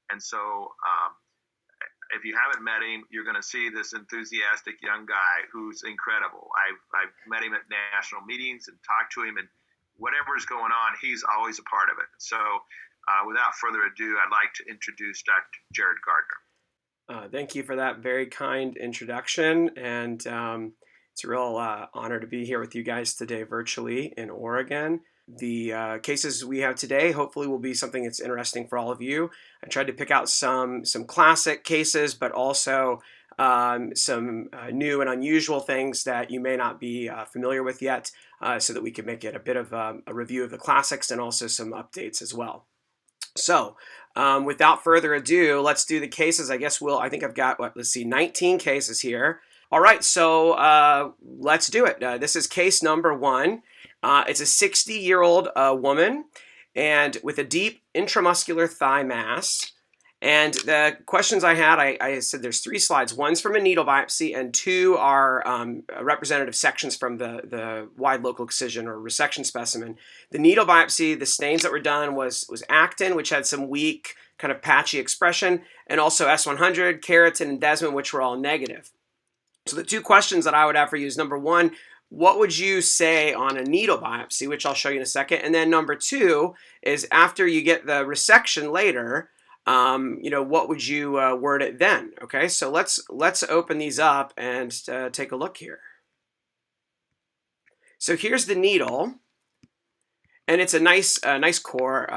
And so if you haven't met him, you're going to see this enthusiastic young guy who's incredible. I've met him at national meetings and talked to him, and whatever's going on, he's always a part of it. So without further ado, I'd like to introduce Dr. Jared Gardner. Thank you for that very kind introduction, and it's a real honor to be here with you guys today virtually in Oregon. The cases we have today hopefully will be something that's interesting for all of you. I tried to pick out some classic cases, but also some new and unusual things that you may not be familiar with yet, so that we can make it a bit of a review of the classics and also some updates as well. So without further ado, let's do the cases. I think I've got, let's see, 19 cases here. All right, so let's do it. This is case number 1. It's a 60-year-old woman and with a deep intramuscular thigh mass. And the questions I had, I said there's 3 slides. One's from a needle biopsy and 2 are representative sections from the wide local excision or resection specimen. The needle biopsy, the stains that were done was actin, which had some weak kind of patchy expression, and also S100, keratin, and desmin, which were all negative. So the 2 questions that I would have for you is, number 1, what would you say on a needle biopsy, which I'll show you in a second? And then number 2 is, after you get the resection later, what would you word it then? Okay, so let's open these up and take a look here. So here's the needle, and it's a nice core.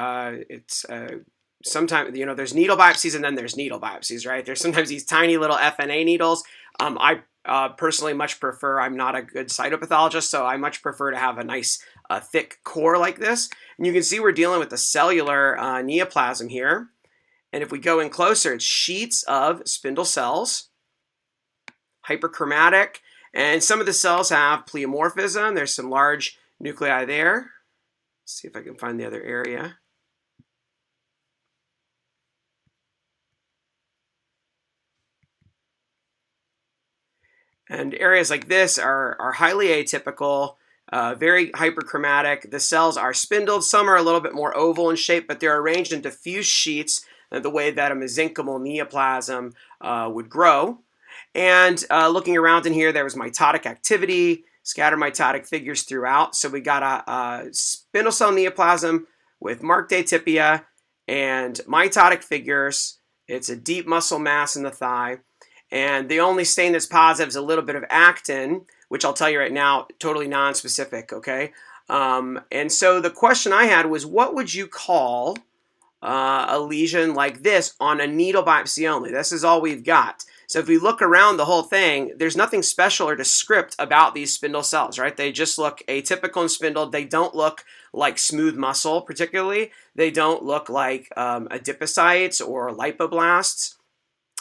It's sometimes, there's needle biopsies and then there's needle biopsies, right? There's sometimes these tiny little FNA needles. I personally much prefer, I'm not a good cytopathologist, so I much prefer to have a nice thick core like this. And you can see we're dealing with the cellular neoplasm here. And if we go in closer, it's sheets of spindle cells, hyperchromatic, and some of the cells have pleomorphism. There's some large nuclei there. Let's see if I can find the other area. And areas like this are highly atypical, very hyperchromatic. The cells are spindled. Some are a little bit more oval in shape, but they're arranged in diffuse sheets the way that a mesenchymal neoplasm would grow. And looking around in here, there was mitotic activity, scattered mitotic figures throughout. So we got a spindle cell neoplasm with marked atypia and mitotic figures. It's a deep muscle mass in the thigh. And the only stain that's positive is a little bit of actin, which I'll tell you right now, totally non-specific, okay? And so the question I had was, what would you call a lesion like this on a needle biopsy only? This is all we've got. So if we look around the whole thing, there's nothing special or descript about these spindle cells, right? They just look atypical and spindled. They don't look like smooth muscle particularly. They don't look like adipocytes or lipoblasts.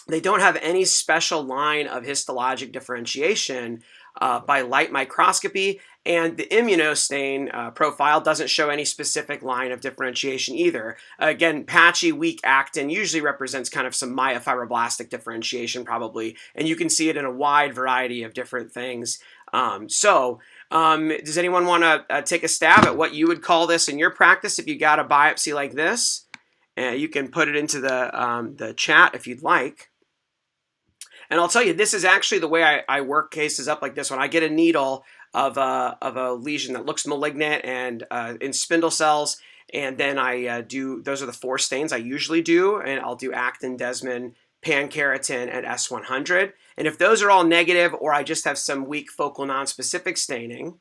They don't have any special line of histologic differentiation by light microscopy, and the immunostain profile doesn't show any specific line of differentiation either. Again, patchy, weak actin usually represents kind of some myofibroblastic differentiation probably, and you can see it in a wide variety of different things. Does anyone want to take a stab at what you would call this in your practice if you got a biopsy like this? You can put it into the chat if you'd like. And I'll tell you, this is actually the way I work cases up like this one. I get a needle of a lesion that looks malignant and in spindle cells, and then I do, those are the 4 stains I usually do, and I'll do actin, desmin, pankeratin, and S100. And if those are all negative, or I just have some weak focal nonspecific staining,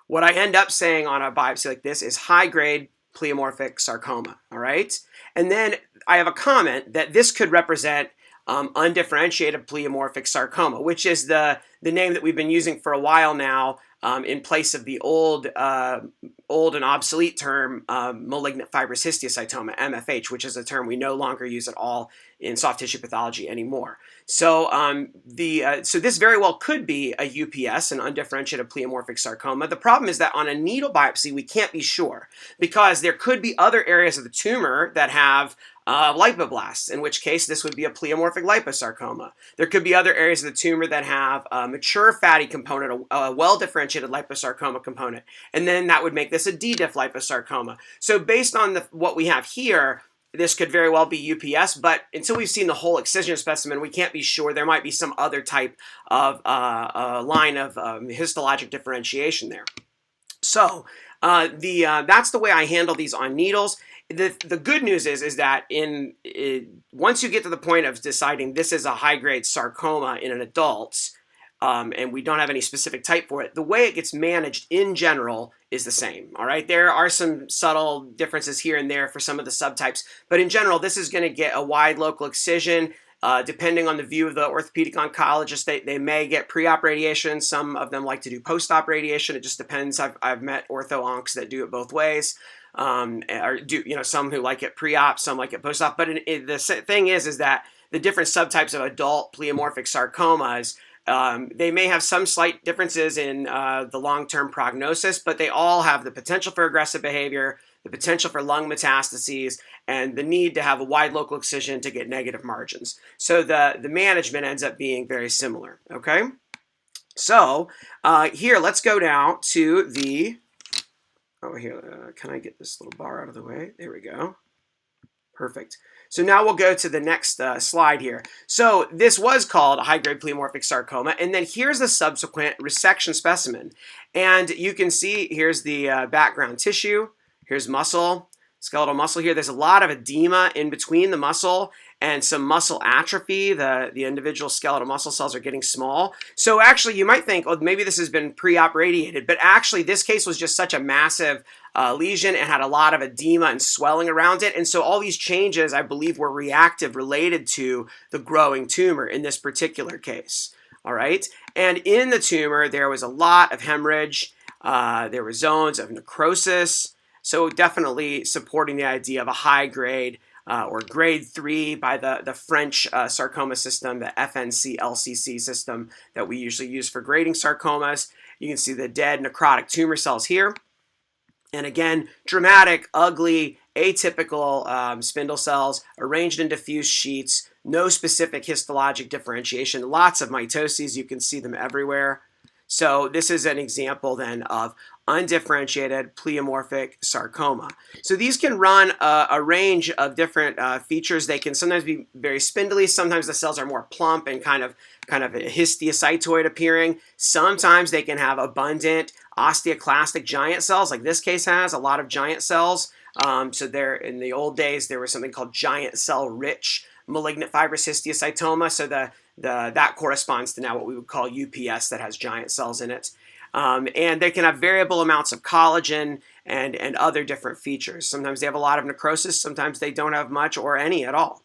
what I end up saying on a biopsy like this is high-grade pleomorphic sarcoma, all right? And then I have a comment that this could represent undifferentiated pleomorphic sarcoma, which is the name that we've been using for a while now in place of the old and obsolete term malignant fibrous histiocytoma, MFH, which is a term we no longer use at all in soft tissue pathology anymore. So so this very well could be a UPS, an undifferentiated pleomorphic sarcoma. The problem is that on a needle biopsy, we can't be sure because there could be other areas of the tumor that have lipoblasts, in which case this would be a pleomorphic liposarcoma. There could be other areas of the tumor that have a mature fatty component, a well-differentiated liposarcoma component, and then that would make this a D-diff liposarcoma. So based on what we have here, this could very well be UPS, but until we've seen the whole excision specimen, we can't be sure. There might be some other type of line of histologic differentiation there. So that's the way I handle these on needles. The good news is that once you get to the point of deciding this is a high-grade sarcoma in an adult, and we don't have any specific type for it, the way it gets managed in general is the same, all right? There are some subtle differences here and there for some of the subtypes, but in general, this is going to get a wide local excision. Depending on the view of the orthopedic oncologist, they may get pre-op radiation. Some of them like to do post-op radiation. It just depends. I've met ortho-oncs that do it both ways. Or do, some who like it pre-op, some like it post-op. But the thing is that the different subtypes of adult pleomorphic sarcomas, they may have some slight differences in the long-term prognosis, but they all have the potential for aggressive behavior, the potential for lung metastases, and the need to have a wide local excision to get negative margins. So the management ends up being very similar, okay? So here, let's go now to the, can I get this little bar out of the way? There we go. Perfect. So now we'll go to the next slide here. So this was called a high-grade pleomorphic sarcoma, and then here's the subsequent resection specimen. And you can see here's the background tissue, here's muscle, skeletal muscle here. There's a lot of edema in between the muscle and some muscle atrophy. The individual skeletal muscle cells are getting small. So actually you might think, oh, maybe this has been pre-op radiated, but actually this case was just such a massive lesion and had a lot of edema and swelling around it. And so all these changes, I believe, were reactive related to the growing tumor in this particular case. All right. And in the tumor, there was a lot of hemorrhage. There were zones of necrosis. So definitely supporting the idea of a high grade or grade 3 by the French sarcoma system, the FNC-LCC system that we usually use for grading sarcomas. You can see the dead necrotic tumor cells here. And again, dramatic, ugly, atypical spindle cells arranged in diffuse sheets, no specific histologic differentiation, lots of mitoses. You can see them everywhere. So this is an example then of undifferentiated pleomorphic sarcoma. So these can run a range of different features. They can sometimes be very spindly. Sometimes the cells are more plump and kind of histiocytoid appearing. Sometimes they can have abundant osteoclastic giant cells, like this case has a lot of giant cells. So there, in the old days, there was something called giant cell rich malignant fibrous histiocytoma. So that corresponds to now what we would call UPS, that has giant cells in it. And they can have variable amounts of collagen and other different features. Sometimes they have a lot of necrosis, sometimes they don't have much or any at all.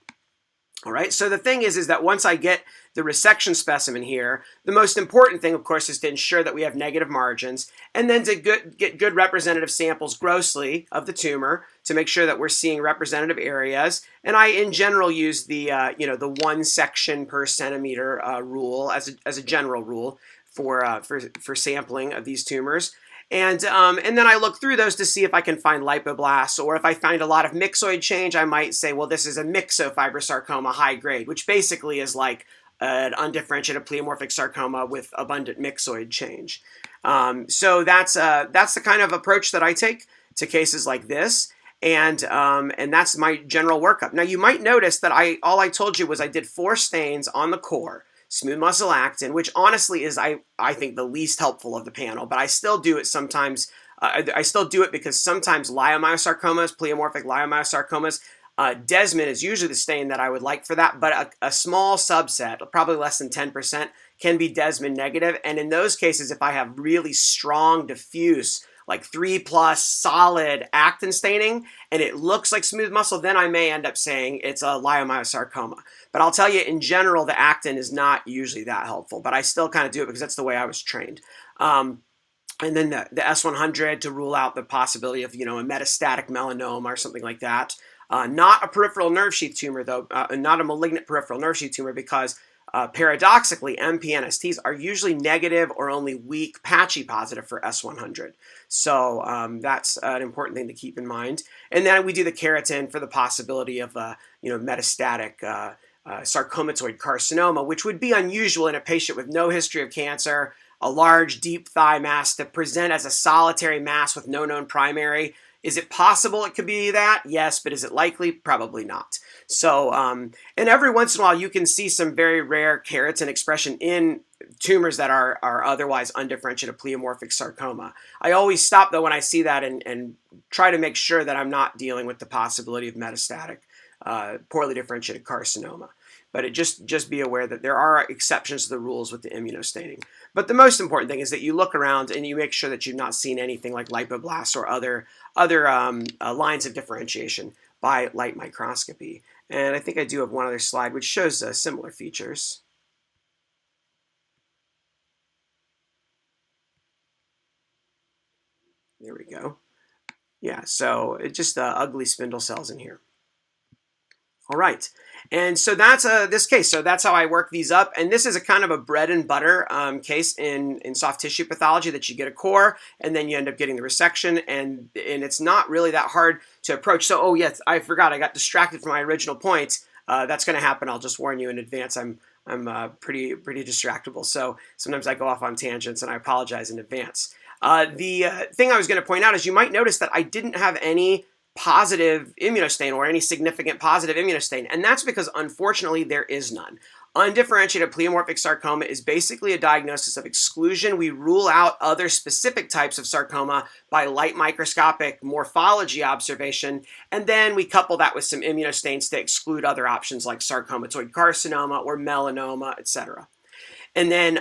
All right, so the thing is that once I get the resection specimen here, the most important thing, of course, is to ensure that we have negative margins, and then to get good representative samples grossly of the tumor to make sure that we're seeing representative areas. And I, in general, use the the 1 section per centimeter rule as a general rule for sampling of these tumors. And then I look through those to see if I can find lipoblasts, or if I find a lot of myxoid change, I might say, well, this is a myxofibrosarcoma high grade, which basically is like an undifferentiated pleomorphic sarcoma with abundant myxoid change. So that's the kind of approach that I take to cases like this, and that's my general workup. Now you might notice that all I told you was I did 4 stains on the core. Smooth muscle actin, which honestly is, I think, the least helpful of the panel, but I still do it sometimes. I still do it because sometimes leiomyosarcomas, pleomorphic leiomyosarcomas, Desmond is usually the stain that I would like for that, but a small subset, probably less than 10%, can be Desmond negative. And in those cases, if I have really strong diffuse, like 3+ solid actin staining, and it looks like smooth muscle, then I may end up saying it's a leiomyosarcoma. But I'll tell you, in general, the actin is not usually that helpful, but I still kind of do it because that's the way I was trained. And then the S100 to rule out the possibility of, a metastatic melanoma or something like that. Not a peripheral nerve sheath tumor, though, not a malignant peripheral nerve sheath tumor, because paradoxically, MPNSTs are usually negative or only weak, patchy positive for S100. So that's an important thing to keep in mind. And then we do the keratin for the possibility of, metastatic sarcomatoid carcinoma, which would be unusual in a patient with no history of cancer, a large, deep thigh mass to present as a solitary mass with no known primary. Is it possible it could be that? Yes, but is it likely? Probably not. So, and every once in a while you can see some very rare keratin expression in tumors that are otherwise undifferentiated pleomorphic sarcoma. I always stop though when I see that and try to make sure that I'm not dealing with the possibility of metastatic poorly differentiated carcinoma. But just be aware that there are exceptions to the rules with the immunostaining. But the most important thing is that you look around and you make sure that you've not seen anything like lipoblasts or other lines of differentiation by light microscopy. And I think I do have one other slide which shows similar features. There we go. Yeah, so it's just ugly spindle cells in here. All right, and so that's this case. So that's how I work these up. And this is a kind of a bread and butter case in soft tissue pathology, that you get a core and then you end up getting the resection, and it's not really that hard to approach. So, oh yes, I forgot. I got distracted from my original point. That's going to happen. I'll just warn you in advance. I'm pretty distractible. So sometimes I go off on tangents, and I apologize in advance. The thing I was going to point out is you might notice that I didn't have any positive immunostain or any significant positive immunostain, and that's because unfortunately there is none. Undifferentiated pleomorphic sarcoma is basically a diagnosis of exclusion. We rule out other specific types of sarcoma by light microscopic morphology observation, and then we couple that with some immunostains to exclude other options like sarcomatoid carcinoma or melanoma, etc. And then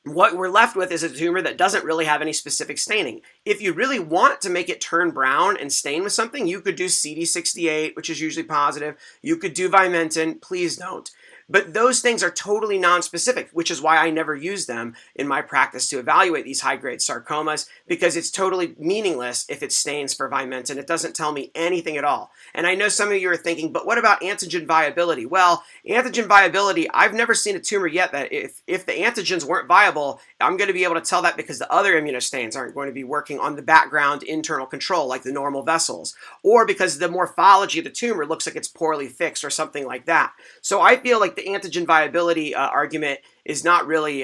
what we're left with is a tumor that doesn't really have any specific staining. If you really want to make it turn brown and stain with something, you could do CD68, which is usually positive. You could do Vimentin. Please don't. But those things are totally nonspecific, which is why I never use them in my practice to evaluate these high-grade sarcomas, because it's totally meaningless if it stains for Vimentin. It doesn't tell me anything at all. And I know some of you are thinking, but what about antigen viability? Well, antigen viability, I've never seen a tumor yet that if the antigens weren't viable, I'm going to be able to tell that because the other immunostains aren't going to be working on the background internal control like the normal vessels, or because the morphology of the tumor looks like it's poorly fixed or something like that. So I feel like the antigen viability argument is not really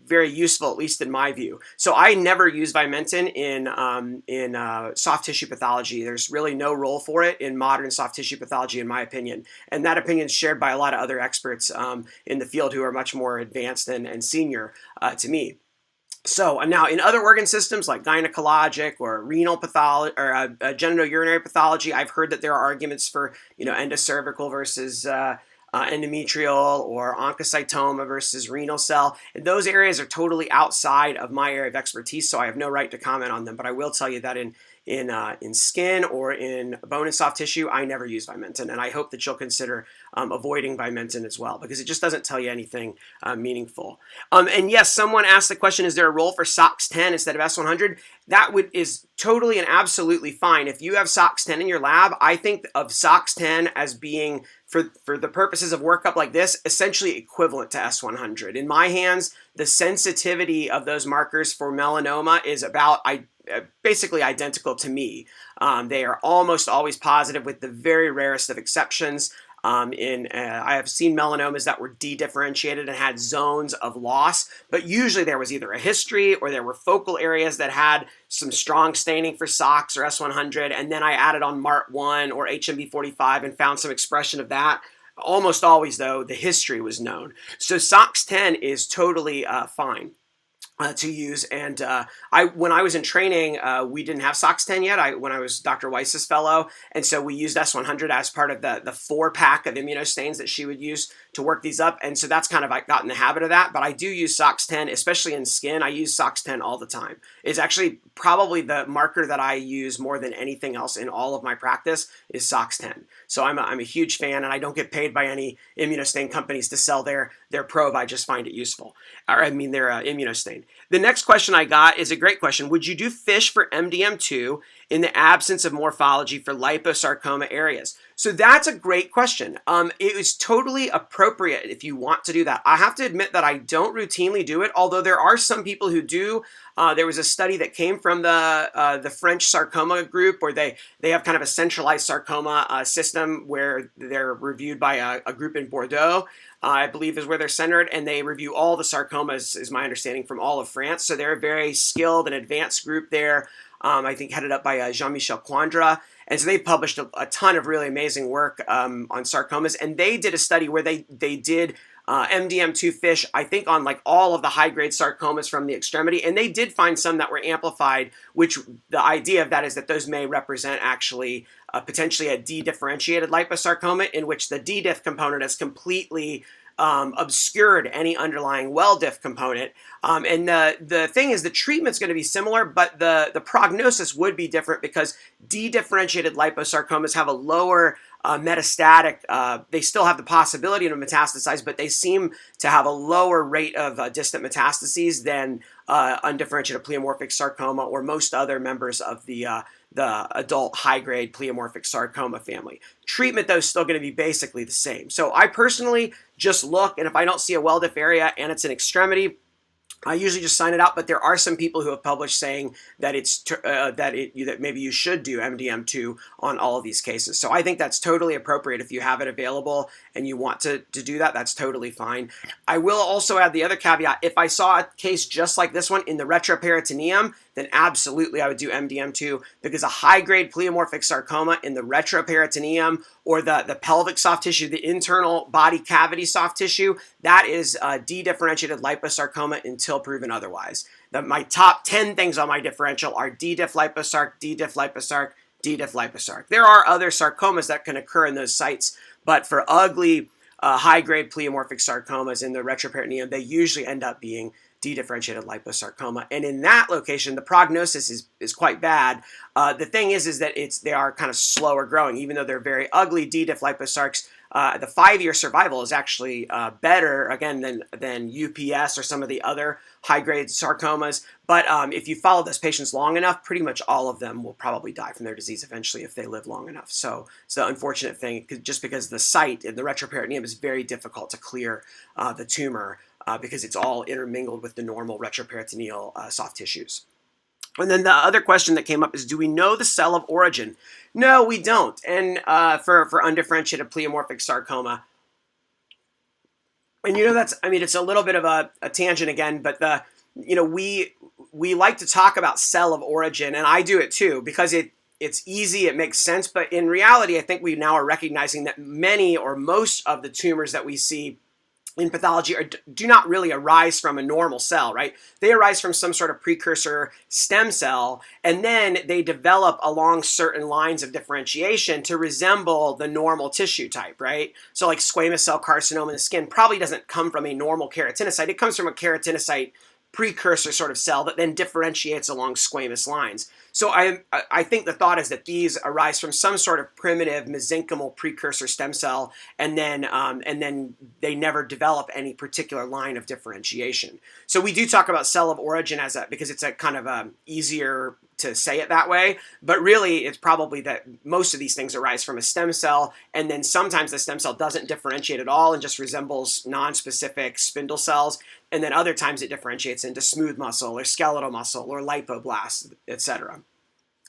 very useful, at least in my view. So I never use Vimentin in soft tissue pathology. There's really no role for it in modern soft tissue pathology, in my opinion. And that opinion is shared by a lot of other experts in the field who are much more advanced and senior to me. So now in other organ systems like gynecologic or renal pathology or genitourinary pathology, I've heard that there are arguments for endocervical versus endometrial or oncocytoma versus renal cell. And those areas are totally outside of my area of expertise, so I have no right to comment on them. But I will tell you that in skin or in bone and soft tissue, I never use Vimentin, and I hope that you'll consider avoiding Vimentin as well, because it just doesn't tell you anything meaningful. And yes, someone asked the question, is there a role for SOX10 instead of S100? That is totally and absolutely fine. If you have SOX10 in your lab, I think of SOX10 as being, for the purposes of workup like this, essentially equivalent to S100. In my hands, the sensitivity of those markers for melanoma is about basically identical to me. They are almost always positive with the very rarest of exceptions. I have seen melanomas that were de-differentiated and had zones of loss, but usually there was either a history or there were focal areas that had some strong staining for SOX or S100, and then I added on MART1 or HMB45 and found some expression of that. Almost always, though, the history was known. So SOX10 is totally fine to use. And when I was in training, we didn't have SOX10 yet. When I was Dr. Weiss's fellow, and so we used S100 as part of the 4-pack of immunostains that she would use to work these up. And so that's kind of, I got in the habit of that. But I do use SOX10, especially in skin. I use SOX10 all the time. It's actually probably the marker that I use more than anything else in all of my practice is SOX10. So I'm a huge fan, and I don't get paid by any immunostain companies to sell their probe. I just find it useful. Or their immunostain. The next question I got is a great question. Would you do FISH for MDM2 in the absence of morphology for liposarcoma areas? So that's a great question. It is totally appropriate if you want to do that. I have to admit that I don't routinely do it, although there are some people who do. There was a study that came from the French sarcoma group where they have kind of a centralized sarcoma system where they're reviewed by a group in Bordeaux, I believe is where they're centered, and they review all the sarcomas, is my understanding, from all of France. So they're a very skilled and advanced group there. I think headed up by Jean-Michel Coindre. And so they published a ton of really amazing work on sarcomas. And they did a study where they did MDM2 fish, I think, on like all of the high-grade sarcomas from the extremity. And they did find some that were amplified, which the idea of that is that those may represent actually potentially a D-differentiated liposarcoma, in which the D-diff component is completely obscured any underlying well-diff component. And the thing is, the treatment's going to be similar, but the prognosis would be different because D-differentiated liposarcomas have a lower metastatic, they still have the possibility to metastasize, but they seem to have a lower rate of distant metastases than undifferentiated pleomorphic sarcoma or most other members of the adult high-grade pleomorphic sarcoma family. Treatment, though, is still going to be basically the same. So I personally just look, and if I don't see a well-diff area and it's an extremity, I usually just sign it out, but there are some people who have published saying that that maybe you should do MDM2 on all of these cases. So I think that's totally appropriate. If you have it available and you want to do that, that's totally fine. I will also add the other caveat. If I saw a case just like this one in the retroperitoneum, then absolutely I would do MDM2, because a high-grade pleomorphic sarcoma in the retroperitoneum or the pelvic soft tissue, the internal body cavity soft tissue, that is D-differentiated liposarcoma until proven otherwise. My top 10 things on my differential are D-diff liposarc, D-diff liposarc, D-diff liposarc. There are other sarcomas that can occur in those sites, but for ugly high-grade pleomorphic sarcomas in the retroperitoneum, they usually end up being D-differentiated liposarcoma. And in that location, the prognosis is quite bad. The thing is that they are kind of slower growing. Even though they're very ugly D-diff liposarcs, the 5-year survival is actually better, again, than UPS or some of the other high-grade sarcomas. But if you follow those patients long enough, pretty much all of them will probably die from their disease eventually if they live long enough. So it's the unfortunate thing, just because the site in the retroperitoneum is very difficult to clear the tumor, because it's all intermingled with the normal retroperitoneal soft tissues. And then the other question that came up is, do we know the cell of origin? No, we don't. And for undifferentiated pleomorphic sarcoma, and it's a little bit of a tangent again, but we like to talk about cell of origin, and I do it too, because it's easy, it makes sense. But in reality, I think we now are recognizing that many or most of the tumors that we see in pathology do not really arise from a normal cell, right? They arise from some sort of precursor stem cell, and then they develop along certain lines of differentiation to resemble the normal tissue type, right? So like squamous cell carcinoma in the skin probably doesn't come from a normal keratinocyte. It comes from a keratinocyte precursor sort of cell that then differentiates along squamous lines. So I think the thought is that these arise from some sort of primitive mesenchymal precursor stem cell, and then they never develop any particular line of differentiation. So we do talk about cell of origin because it's a kind of easier to say it that way, but really it's probably that most of these things arise from a stem cell, and then sometimes the stem cell doesn't differentiate at all and just resembles non-specific spindle cells, and then other times it differentiates into smooth muscle or skeletal muscle or lipoblast, etc.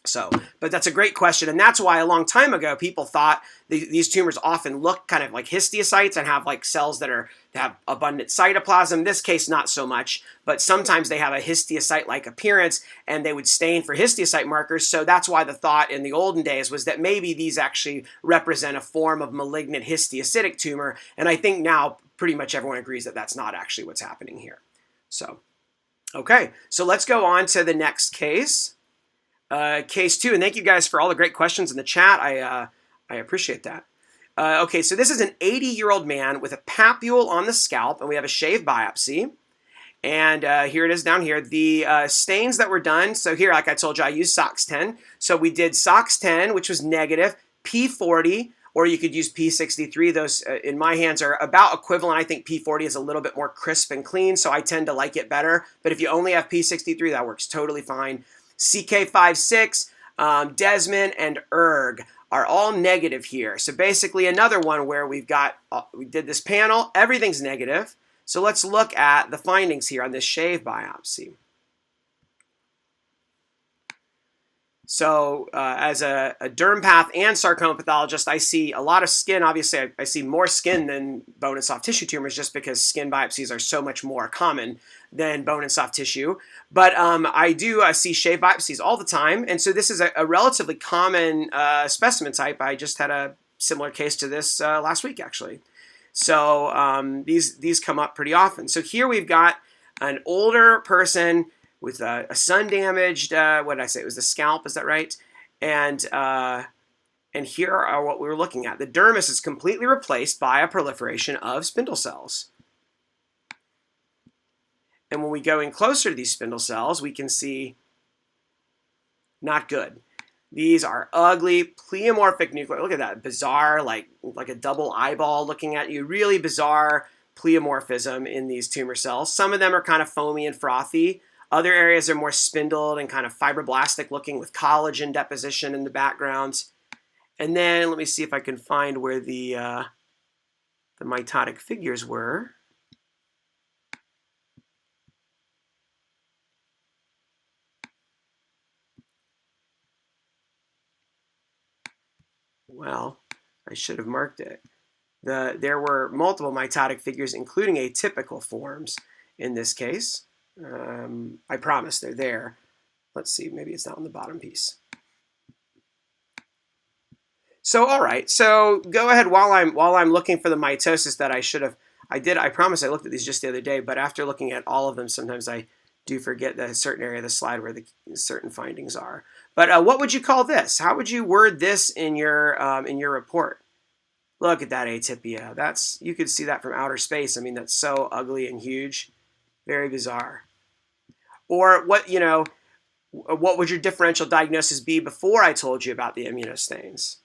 So, but that's a great question, and that's why a long time ago people thought these tumors often look kind of like histiocytes and have like cells that have abundant cytoplasm. In this case, not so much, but sometimes they have a histiocyte-like appearance, and they would stain for histiocyte markers. So that's why the thought in the olden days was that maybe these actually represent a form of malignant histiocytic tumor, and I think now pretty much everyone agrees that that's not actually what's happening here. So, okay, so let's go on to the next case. Case 2, and thank you guys for all the great questions in the chat. I appreciate that. Okay, so this is an 80-year-old man with a papule on the scalp, and we have a shave biopsy. And here it is down here. The stains that were done, so here, like I told you, I used SOX10. So we did SOX10, which was negative, P40, or you could use P63. Those, in my hands, are about equivalent. I think P40 is a little bit more crisp and clean, so I tend to like it better. But if you only have P63, that works totally fine. CK56, Desmond, and ERG are all negative here. So basically another one where we did this panel, everything's negative. So let's look at the findings here on this shave biopsy. So as a derm path and sarcoma pathologist, I see a lot of skin. Obviously, I see more skin than bone and soft tissue tumors just because skin biopsies are so much more common than bone and soft tissue. But I do see shave biopsies all the time. And so this is a relatively common specimen type. I just had a similar case to this last week, actually. So these come up pretty often. So here we've got an older person with a sun-damaged, what did I say? It was the scalp, is that right? And here are what we were looking at. The dermis is completely replaced by a proliferation of spindle cells. And when we go in closer to these spindle cells, we can see not good. These are ugly, pleomorphic nuclei. Look at that, bizarre, like a double eyeball looking at you. Really bizarre pleomorphism in these tumor cells. Some of them are kind of foamy and frothy. Other areas are more spindled and kind of fibroblastic looking with collagen deposition in the background. And then let me see if I can find where the mitotic figures were. Well, I should have marked it. There were multiple mitotic figures, including atypical forms in this case. I promise they're there. Let's see, maybe it's not on the bottom piece. So, all right. So go ahead while I'm looking for the mitosis that I should have. I promise I looked at these just the other day, but after looking at all of them, sometimes I do forget the certain area of the slide where the certain findings are. But what would you call this? How would you word this in your report? Look at that atypia. You could see that from outer space. I mean, that's so ugly and huge. Very bizarre. Or what would your differential diagnosis be before I told you about the immunostains?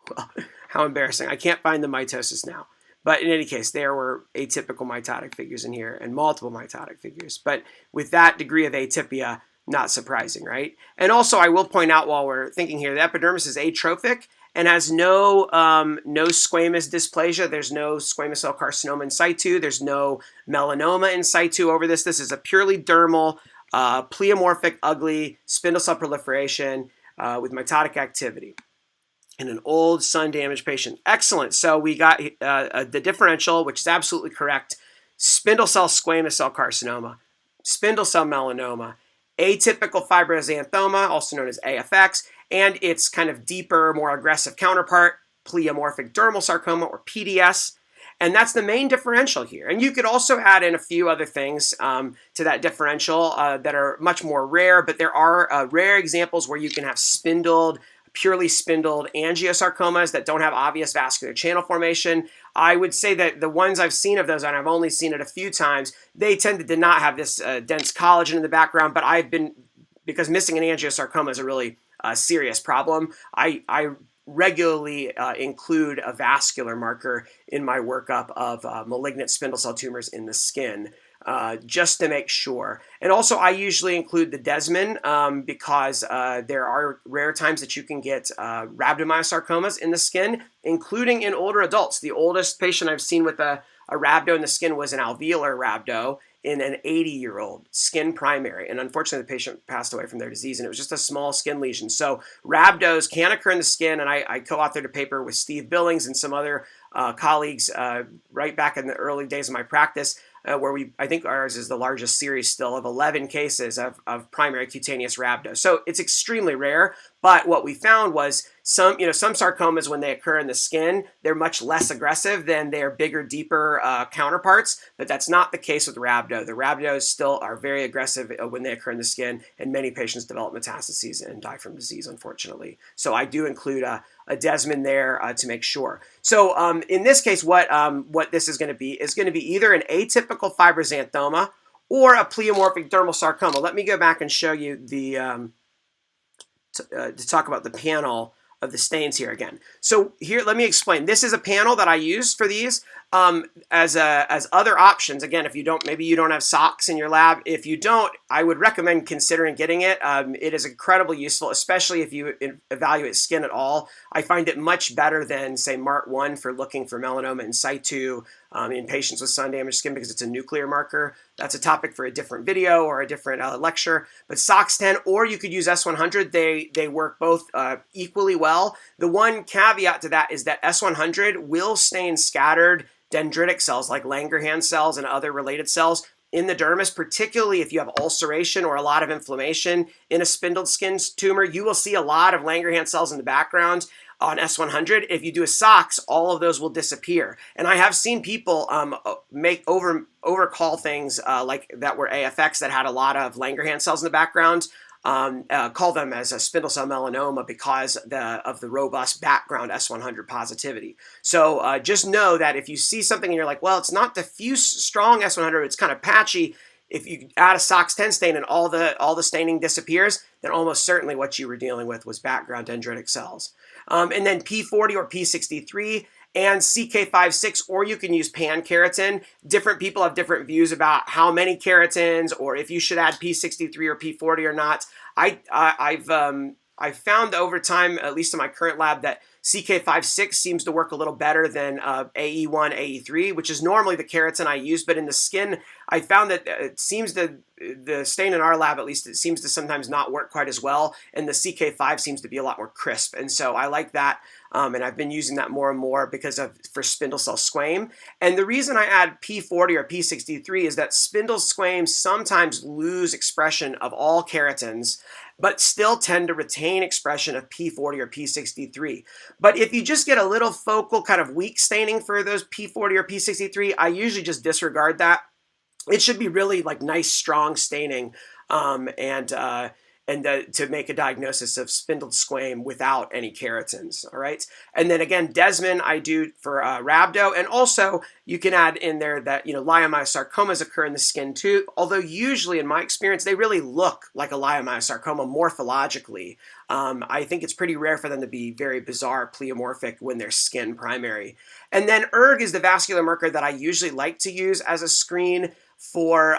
Well, how embarrassing. I can't find the mitosis now. But in any case, there were atypical mitotic figures in here and multiple mitotic figures. But with that degree of atypia, not surprising, right? And also, I will point out while we're thinking here, the epidermis is atrophic and has no squamous dysplasia. There's no squamous cell carcinoma in situ. There's no melanoma in situ over this. This is a purely dermal, pleomorphic, ugly spindle cell proliferation with mitotic activity in an old sun-damaged patient. Excellent. So we got the differential, which is absolutely correct. Spindle cell squamous cell carcinoma, spindle cell melanoma, atypical fibroxanthoma, also known as AFX, and its kind of deeper, more aggressive counterpart, pleomorphic dermal sarcoma, or PDS. And that's the main differential here. And you could also add in a few other things to that differential that are much more rare, but there are rare examples where you can have purely spindled angiosarcomas that don't have obvious vascular channel formation. I would say that the ones I've seen of those, and I've only seen it a few times, they tended to not have this dense collagen in the background, but because missing an angiosarcoma is a really serious problem, I regularly include a vascular marker in my workup of malignant spindle cell tumors in the skin. Just to make sure. And also I usually include the desmin because there are rare times that you can get rhabdomyosarcomas in the skin, including in older adults. The oldest patient I've seen with a rhabdo in the skin was an alveolar rhabdo in an 80-year-old skin primary. And unfortunately, the patient passed away from their disease, and it was just a small skin lesion. So rhabdos can occur in the skin, and I co-authored a paper with Steve Billings and some other colleagues right back in the early days of my practice where I think ours is the largest series still of 11 cases of primary cutaneous rhabdo. So it's extremely rare, but what we found was some sarcomas, when they occur in the skin, they're much less aggressive than their bigger, deeper counterparts, but that's not the case with rhabdo. The rhabdos still are very aggressive when they occur in the skin, and many patients develop metastases and die from disease, unfortunately. So I do include a desmin there to make sure. So in this case, what this is going to be either an atypical fibroxanthoma or a pleomorphic dermal sarcoma. Let me go back and show you to talk about the panel of the stains here again. So here, let me explain. This is a panel that I use for these as other options. Again, maybe you don't have socks in your lab. If you don't, I would recommend considering getting it. It is incredibly useful, especially if you evaluate skin at all. I find it much better than, say, MART1 for looking for melanoma in situ, in patients with sun-damaged skin because it's a nuclear marker. That's a topic for a different video or a different lecture. But SOX10, or you could use S100. They work both equally well. The one caveat to that is that S100 will stain scattered dendritic cells like Langerhans cells and other related cells in the dermis, particularly if you have ulceration or a lot of inflammation in a spindled skin tumor. You will see a lot of Langerhans cells in the background on S100. If you do a SOX, all of those will disappear. And I have seen people overcall things like that were AFX that had a lot of Langerhans cells in the background, call them as a spindle cell melanoma because of the robust background S100 positivity. So just know that if you see something and you're like, well, it's not diffuse strong S100, it's kind of patchy. If you add a SOX10 stain and all the staining disappears, then almost certainly what you were dealing with was background dendritic cells. And then P40 or P63 and CK56, or you can use pan-keratin. Different people have different views about how many keratins or if you should add P63 or P40 or not. I've found over time, at least in my current lab, that CK56 seems to work a little better than AE1, AE3, which is normally the keratin I use. But in the skin, I found that it seems the stain in our lab, at least, it seems to sometimes not work quite as well. And the CK5 seems to be a lot more crisp. And so I like that. And I've been using that more and more for spindle cell squame. And the reason I add P40 or P63 is that spindle squames sometimes lose expression of all keratins, but still tend to retain expression of P40 or P63. But if you just get a little focal kind of weak staining for those P40 or P63, I usually just disregard that. It should be really like nice, strong staining to make a diagnosis of spindled squame without any keratins, all right? And then again, Desmond I do for rhabdo, and also you can add in there that, leiomyosarcomas occur in the skin too, although usually in my experience, they really look like a leiomyosarcoma morphologically. I think it's pretty rare for them to be very bizarre pleomorphic when they're skin primary. And then ERG is the vascular marker that I usually like to use as a screen for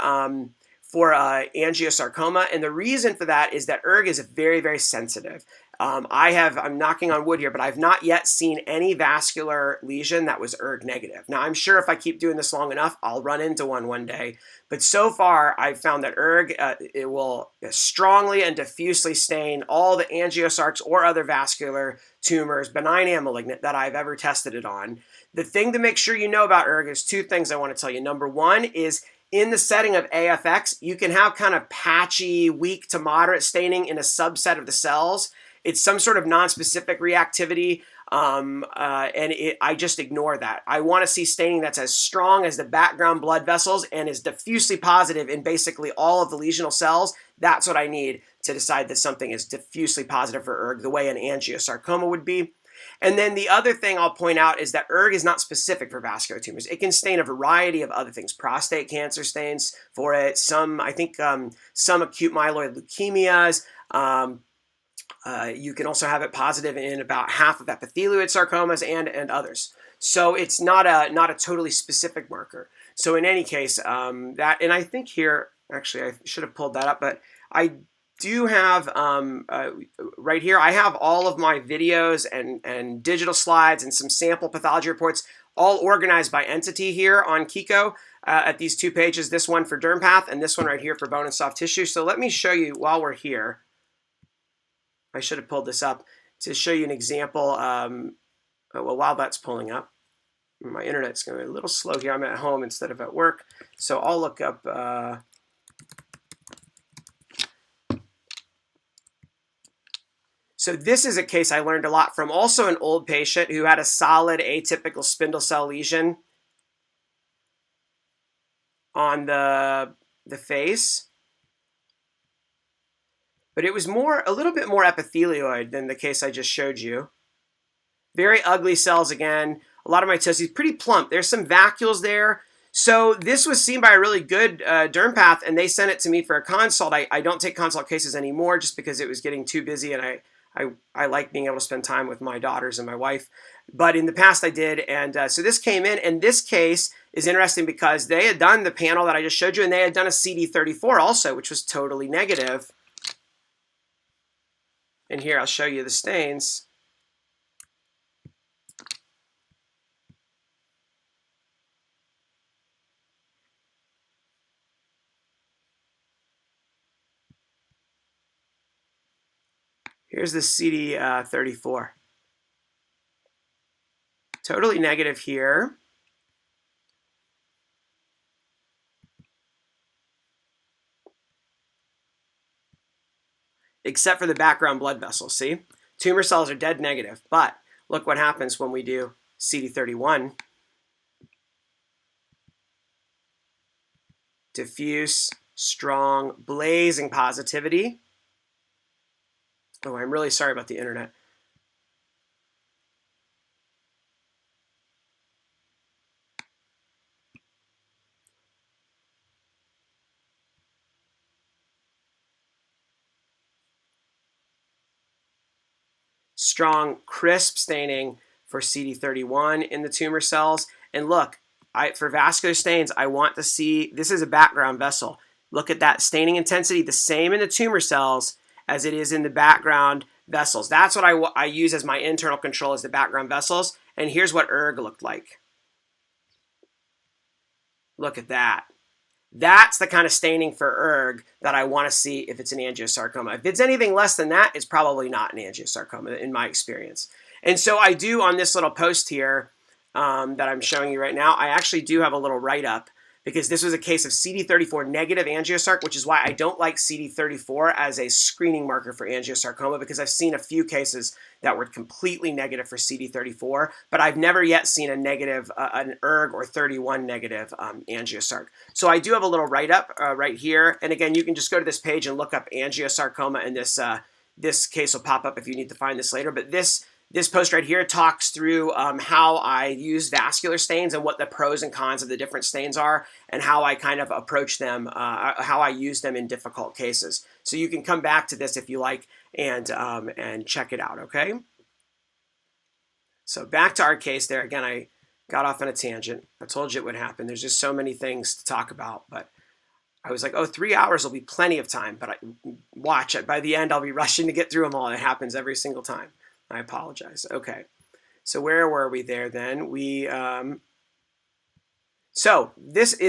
angiosarcoma, and the reason for that is that ERG is very, very sensitive. I'm knocking on wood here, but I've not yet seen any vascular lesion that was ERG negative. Now, I'm sure if I keep doing this long enough, I'll run into one day. But so far, I've found that ERG, it will strongly and diffusely stain all the angiosarcs or other vascular tumors, benign and malignant, that I've ever tested it on. The thing to make sure you know about ERG is two things I want to tell you. Number one is, in the setting of AFX, you can have kind of patchy, weak to moderate staining in a subset of the cells. It's some sort of nonspecific reactivity, I just ignore that. I want to see staining that's as strong as the background blood vessels and is diffusely positive in basically all of the lesional cells. That's what I need to decide that something is diffusely positive for ERG, the way an angiosarcoma would be. And then the other thing I'll point out is that ERG is not specific for vascular tumors. It can stain a variety of other things. Prostate cancer stains for it. Some acute myeloid leukemias. You can also have it positive in about half of epithelioid sarcomas and others. So it's not a totally specific marker. So in any case, and I think here, actually, I should have pulled that up, but I do have right here, I have all of my videos and digital slides and some sample pathology reports all organized by entity here on Kiko at these two pages, this one for DermPath and this one right here for bone and soft tissue. So let me show you while we're here. I should have pulled this up to show you an example. While that's pulling up, my internet's going to be a little slow here. I'm at home instead of at work. So I'll look up... So this is a case I learned a lot from. Also an old patient who had a solid atypical spindle cell lesion on the face. But it was a little bit more epithelioid than the case I just showed you. Very ugly cells again. A lot of mitosis, pretty plump. There's some vacuoles there. So this was seen by a really good derm and they sent it to me for a consult. I don't take consult cases anymore just because it was getting too busy, and I like being able to spend time with my daughters and my wife. But in the past I did, and so this came in, and this case is interesting because they had done the panel that I just showed you, and they had done a CD34 also, which was totally negative. And here I'll show you the stains. Here's the CD34. Totally negative here. Except for the background blood vessels, see? Tumor cells are dead negative, but look what happens when we do CD31. Diffuse, strong, blazing positivity. Oh, I'm really sorry about the internet. Strong, crisp staining for CD31 in the tumor cells. And look, for vascular stains, I want to see, this is a background vessel. Look at that staining intensity, the same in the tumor cells as it is in the background vessels. That's what I use as my internal control, as the background vessels. And here's what ERG looked like. Look at that. That's the kind of staining for ERG that I want to see if it's an angiosarcoma. If it's anything less than that, it's probably not an angiosarcoma in my experience. And so I do, on this little post here that I'm showing you right now, I actually do have a little write-up, because this was a case of CD34 negative angiosarc, which is why I don't like CD34 as a screening marker for angiosarcoma, because I've seen a few cases that were completely negative for CD34, but I've never yet seen a negative, an ERG or 31 negative angiosarc. So I do have a little write-up right here, and again, you can just go to this page and look up angiosarcoma, and this case will pop up if you need to find this later. But this post right here talks through how I use vascular stains and what the pros and cons of the different stains are, and how I kind of approach them, how I use them in difficult cases. So you can come back to this if you like and check it out, okay? So back to our case there. Again, I got off on a tangent. I told you it would happen. There's just so many things to talk about, but I was like, oh, 3 hours will be plenty of time, but watch it. By the end, I'll be rushing to get through them all. It happens every single time. I apologize. Okay, so where were we there then? So this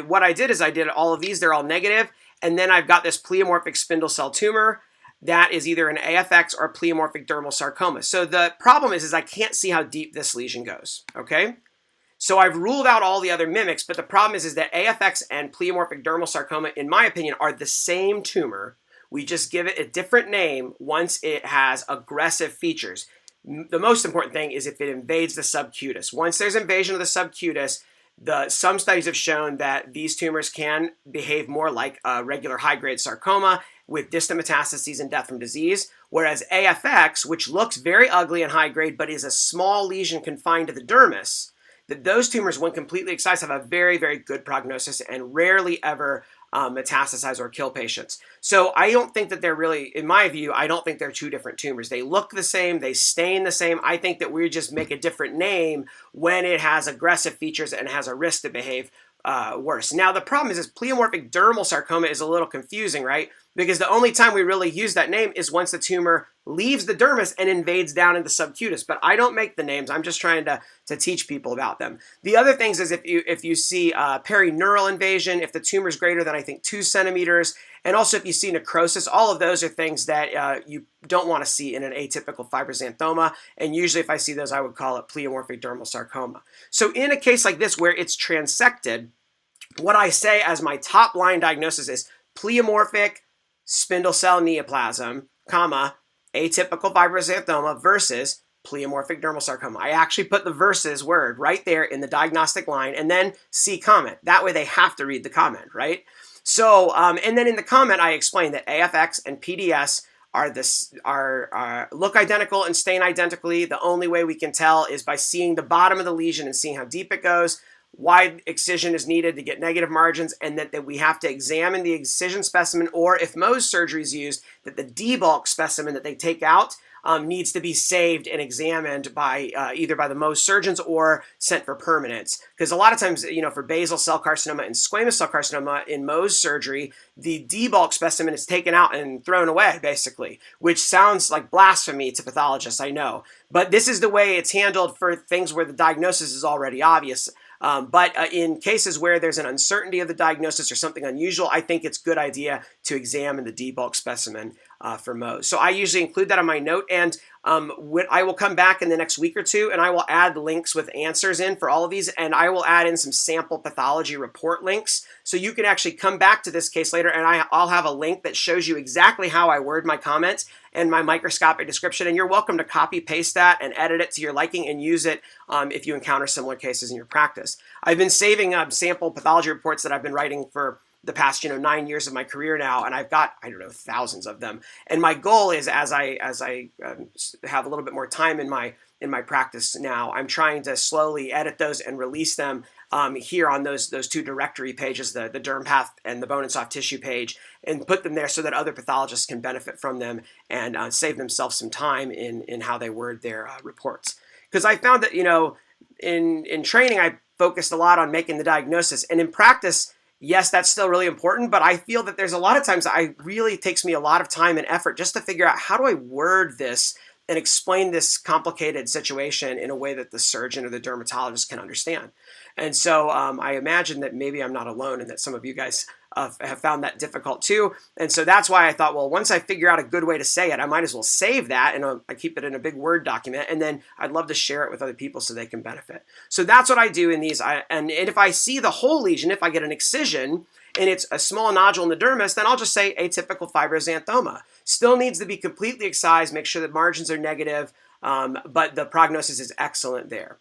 what I did is I did all of these. They're all negative, and then I've got this pleomorphic spindle cell tumor that is either an AFX or pleomorphic dermal sarcoma. So the problem is I can't see how deep this lesion goes. Okay, so I've ruled out all the other mimics, but the problem is that AFX and pleomorphic dermal sarcoma, in my opinion, are the same tumor. We just give it a different name once it has aggressive features. The most important thing is if it invades the subcutis. Once there's invasion of the subcutis, some studies have shown that these tumors can behave more like a regular high-grade sarcoma with distant metastases and death from disease, whereas AFX, which looks very ugly and high-grade but is a small lesion confined to the dermis, that those tumors, when completely excised, have a very, very good prognosis and rarely ever metastasize or kill patients. So I don't think that they're really, in my view, I don't think they're two different tumors. They look the same, they stain the same. I think that we just make a different name when it has aggressive features and has a risk to behave worse. Now the problem is pleomorphic dermal sarcoma is a little confusing, right? Because the only time we really use that name is once the tumor leaves the dermis and invades down into the subcutis. But I don't make the names. I'm just trying to teach people about them. The other things is if you see perineural invasion, if the tumor is greater than, I think, 2 centimeters, and also if you see necrosis, all of those are things that you don't want to see in an atypical fibroxanthoma. And usually if I see those, I would call it pleomorphic dermal sarcoma. So in a case like this where it's transected, what I say as my top line diagnosis is pleomorphic spindle cell neoplasm, comma, atypical fibroxanthoma versus pleomorphic dermal sarcoma. I actually put the versus word right there in the diagnostic line and then see comment. That way they have to read the comment, right? So, and then in the comment, I explained that AFX and PDS look identical and stain identically. The only way we can tell is by seeing the bottom of the lesion and seeing how deep it goes. Wide excision is needed to get negative margins, and that we have to examine the excision specimen, or if Mohs surgery is used, that the debulk specimen that they take out needs to be saved and examined by either by the Mohs surgeons or sent for permanence. Because a lot of times, for basal cell carcinoma and squamous cell carcinoma in Mohs surgery, the debulk specimen is taken out and thrown away, basically, which sounds like blasphemy to pathologists, I know. But this is the way it's handled for things where the diagnosis is already obvious. But in cases where there's an uncertainty of the diagnosis or something unusual, I think it's a good idea to examine the debulk specimen for Mohs. So I usually include that on my note, and I will come back in the next week or two, and I will add links with answers in for all of these, and I will add in some sample pathology report links, so you can actually come back to this case later, and I'll have a link that shows you exactly how I word my comments and my microscopic description, and you're welcome to copy paste that and edit it to your liking and use it if you encounter similar cases in your practice. I've been saving sample pathology reports that I've been writing for the past 9 years of my career now, and I've got, I don't know, thousands of them. And my goal is, as I have a little bit more time in my practice now, I'm trying to slowly edit those and release them here on those two directory pages, the DermPath and the Bone and Soft Tissue page, and put them there so that other pathologists can benefit from them and save themselves some time in how they word their reports. Because I found that in training I focused a lot on making the diagnosis, and in practice, yes, that's still really important, but I feel that there's a lot of times it really takes me a lot of time and effort just to figure out how do I word this and explain this complicated situation in a way that the surgeon or the dermatologist can understand. And so I imagine that maybe I'm not alone and that some of you guys have found that difficult too. And so that's why I thought, well, once I figure out a good way to say it, I might as well save that and I keep it in a big Word document. And then I'd love to share it with other people so they can benefit. So that's what I do in these. And if I see the whole lesion, if I get an excision and it's a small nodule in the dermis, then I'll just say atypical fibroxanthoma. Still needs to be completely excised, make sure that margins are negative, but the prognosis is excellent there.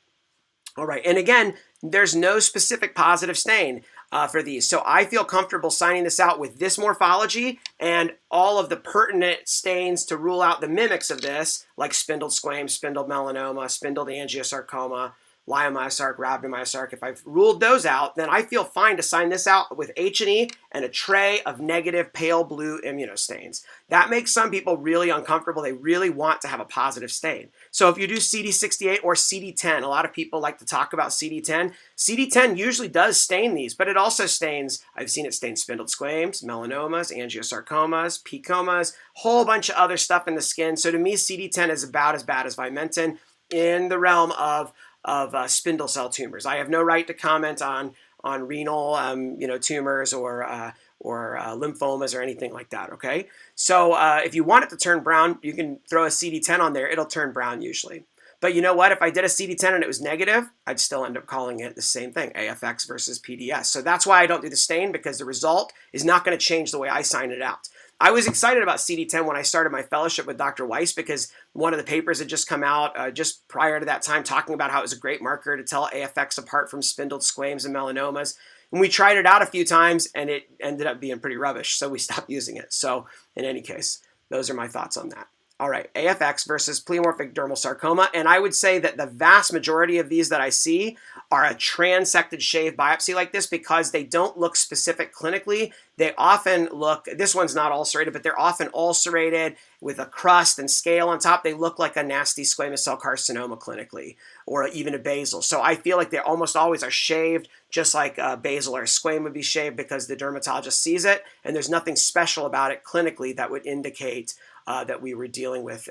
All right, and again, there's no specific positive stain for these. So I feel comfortable signing this out with this morphology and all of the pertinent stains to rule out the mimics of this, like spindled squame, spindled melanoma, spindled angiosarcoma, leiomyosarc, rhabdomyosarc. If I've ruled those out, then I feel fine to sign this out with H&E and a tray of negative pale blue immunostains. That makes some people really uncomfortable. They really want to have a positive stain. So if you do CD68 or CD10, a lot of people like to talk about CD10. CD10 usually does stain these, but it also stains, I've seen it stain spindled squames, melanomas, angiosarcomas, picomas, whole bunch of other stuff in the skin. So to me, CD10 is about as bad as Vimentin in the realm of spindle cell tumors. I have no right to comment on renal tumors or lymphomas or anything like that. Okay, so if you want it to turn brown, you can throw a CD10 on there. It'll turn brown usually. But you know what? If I did a CD10 and it was negative, I'd still end up calling it the same thing, AFX versus PDS. So that's why I don't do the stain, because the result is not going to change the way I sign it out. I was excited about CD10 when I started my fellowship with Dr. Weiss, because one of the papers had just come out just prior to that time talking about how it was a great marker to tell AFX apart from spindled squames and melanomas. And we tried it out a few times and it ended up being pretty rubbish, so we stopped using it. So in any case, those are my thoughts on that. All right, AFX versus pleomorphic dermal sarcoma. And I would say that the vast majority of these that I see are a transected shave biopsy like this, because they don't look specific clinically. They often look, this one's not ulcerated, but they're often ulcerated with a crust and scale on top. They look like a nasty squamous cell carcinoma clinically, or even a basal. So I feel like they almost always are shaved, just like a basal or a squame would be shaved, because the dermatologist sees it, and there's nothing special about it clinically that would indicate that we were dealing with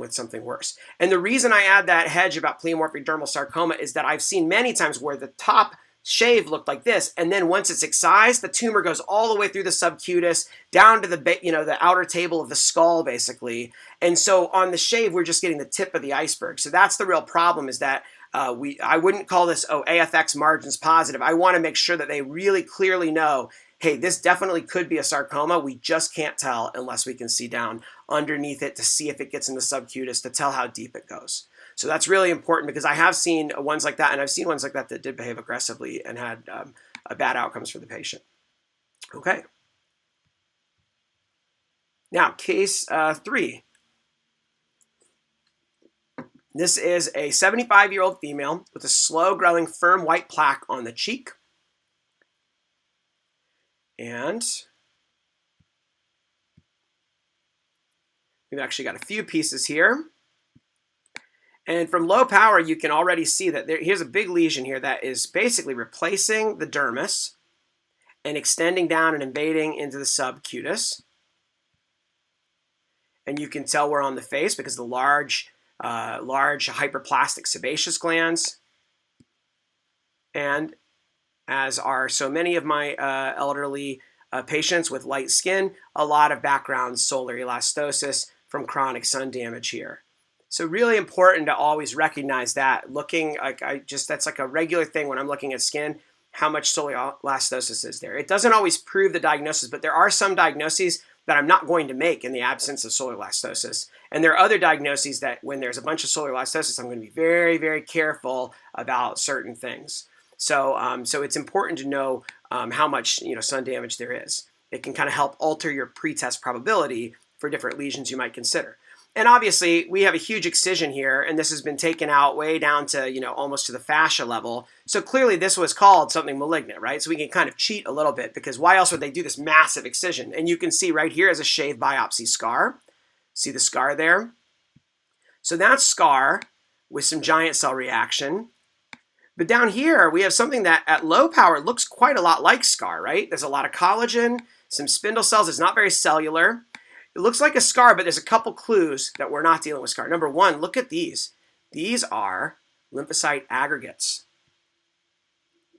something worse. And the reason I add that hedge about pleomorphic dermal sarcoma is that I've seen many times where the top shave looked like this, and then once it's excised, the tumor goes all the way through the subcutis down to the outer table of the skull, basically. And so on the shave, we're just getting the tip of the iceberg. So that's the real problem, is that I wouldn't call this AFX margins positive. I want to make sure that they really clearly know, hey, this definitely could be a sarcoma. We just can't tell unless we can see down underneath it to see if it gets in the subcutis, to tell how deep it goes. So that's really important, because I have seen ones like that, and I've seen ones like that that did behave aggressively and had bad outcomes for the patient. Okay. Now, case 3. This is a 75-year-old female with a slow-growing firm white plaque on the cheek. And we've actually got a few pieces here. And from low power, you can already see that here's a big lesion here that is basically replacing the dermis and extending down and invading into the subcutis. And you can tell we're on the face because the large hyperplastic sebaceous glands. And as are so many of my elderly patients with light skin, a lot of background solar elastosis from chronic sun damage here. So really important to always recognize that. Looking, that's like a regular thing when I'm looking at skin, how much solar elastosis is there. It doesn't always prove the diagnosis, but there are some diagnoses that I'm not going to make in the absence of solar elastosis. And there are other diagnoses that when there's a bunch of solar elastosis, I'm going to be very, very careful about certain things. So it's important to know how much sun damage there is. It can kind of help alter your pretest probability for different lesions you might consider. And obviously, we have a huge excision here, and this has been taken out way down to, almost to the fascia level. So clearly this was called something malignant, right? So we can kind of cheat a little bit, because why else would they do this massive excision? And you can see right here is a shave biopsy scar. See the scar there? So that's scar with some giant cell reaction. But down here, we have something that at low power looks quite a lot like scar, right? There's a lot of collagen, some spindle cells. It's not very cellular. It looks like a scar, but there's a couple clues that we're not dealing with scar. Number one, look at these. These are lymphocyte aggregates.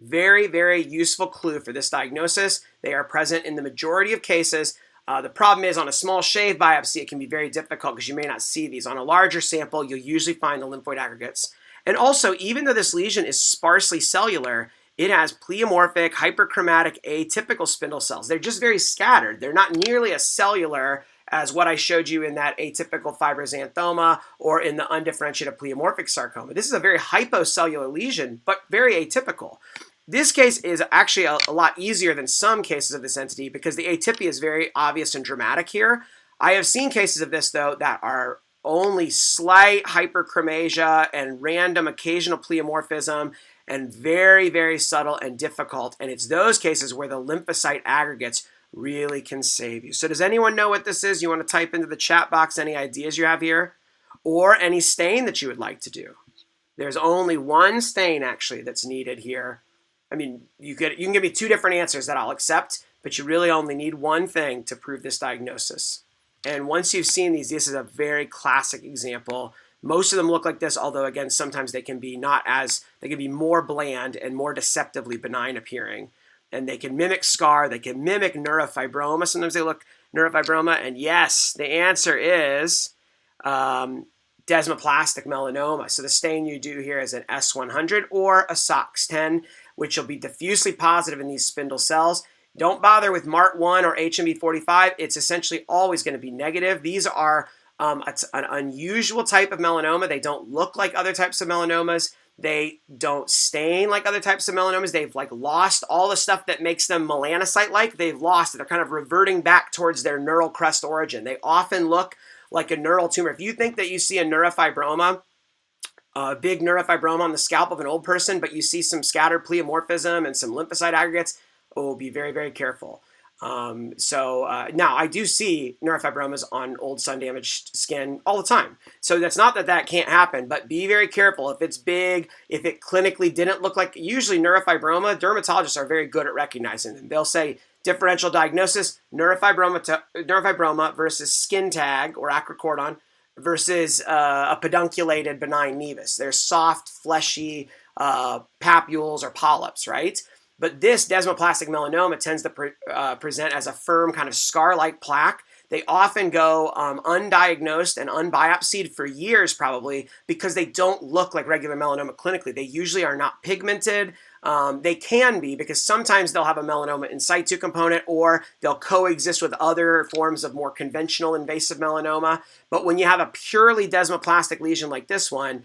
Very, very useful clue for this diagnosis. They are present in the majority of cases. The problem is on a small shave biopsy, it can be very difficult because you may not see these. On a larger sample, you'll usually find the lymphoid aggregates. And also, even though this lesion is sparsely cellular, it has pleomorphic, hyperchromatic, atypical spindle cells. They're just very scattered. They're not nearly as cellular as what I showed you in that atypical fibroxanthoma or in the undifferentiated pleomorphic sarcoma. This is a very hypocellular lesion, but very atypical. This case is actually a lot easier than some cases of this entity because the atypia is very obvious and dramatic here. I have seen cases of this, though, that are only slight hyperchromasia and random occasional pleomorphism and very, very subtle and difficult. And it's those cases where the lymphocyte aggregates really can save you. So does anyone know what this is? You want to type into the chat box any ideas you have here or any stain that you would like to do. There's only one stain actually that's needed here. I mean, you can give me two different answers that I'll accept, but you really only need one thing to prove this diagnosis. And once you've seen these, this is a very classic example. Most of them look like this, although again, sometimes they can be more bland and more deceptively benign appearing. And they can mimic scar, they can mimic neurofibroma. Sometimes they look neurofibroma. And yes, the answer is desmoplastic melanoma. So the stain you do here is an S100 or a SOX10, which will be diffusely positive in these spindle cells. Don't bother with MART1 or HMB45. It's essentially always going to be negative. These are an unusual type of melanoma. They don't look like other types of melanomas. They don't stain like other types of melanomas. They've lost all the stuff that makes them melanocyte-like. They've lost it. They're kind of reverting back towards their neural crest origin. They often look like a neural tumor. If you think that you see a neurofibroma, a big neurofibroma on the scalp of an old person, but you see some scattered pleomorphism and some lymphocyte aggregates, be very, very careful. Now I do see neurofibromas on old sun-damaged skin all the time. So that's not that can't happen, but be very careful. If it's big, if it clinically didn't look like, usually neurofibroma, dermatologists are very good at recognizing them. They'll say differential diagnosis, neurofibroma versus skin tag or acrocordon versus a pedunculated benign nevus. They're soft, fleshy papules or polyps, right? But this desmoplastic melanoma tends to present as a firm kind of scar-like plaque. They often go undiagnosed and unbiopsied for years probably because they don't look like regular melanoma clinically. They usually are not pigmented. They can be because sometimes they'll have a melanoma in situ component or they'll coexist with other forms of more conventional invasive melanoma. But when you have a purely desmoplastic lesion like this one,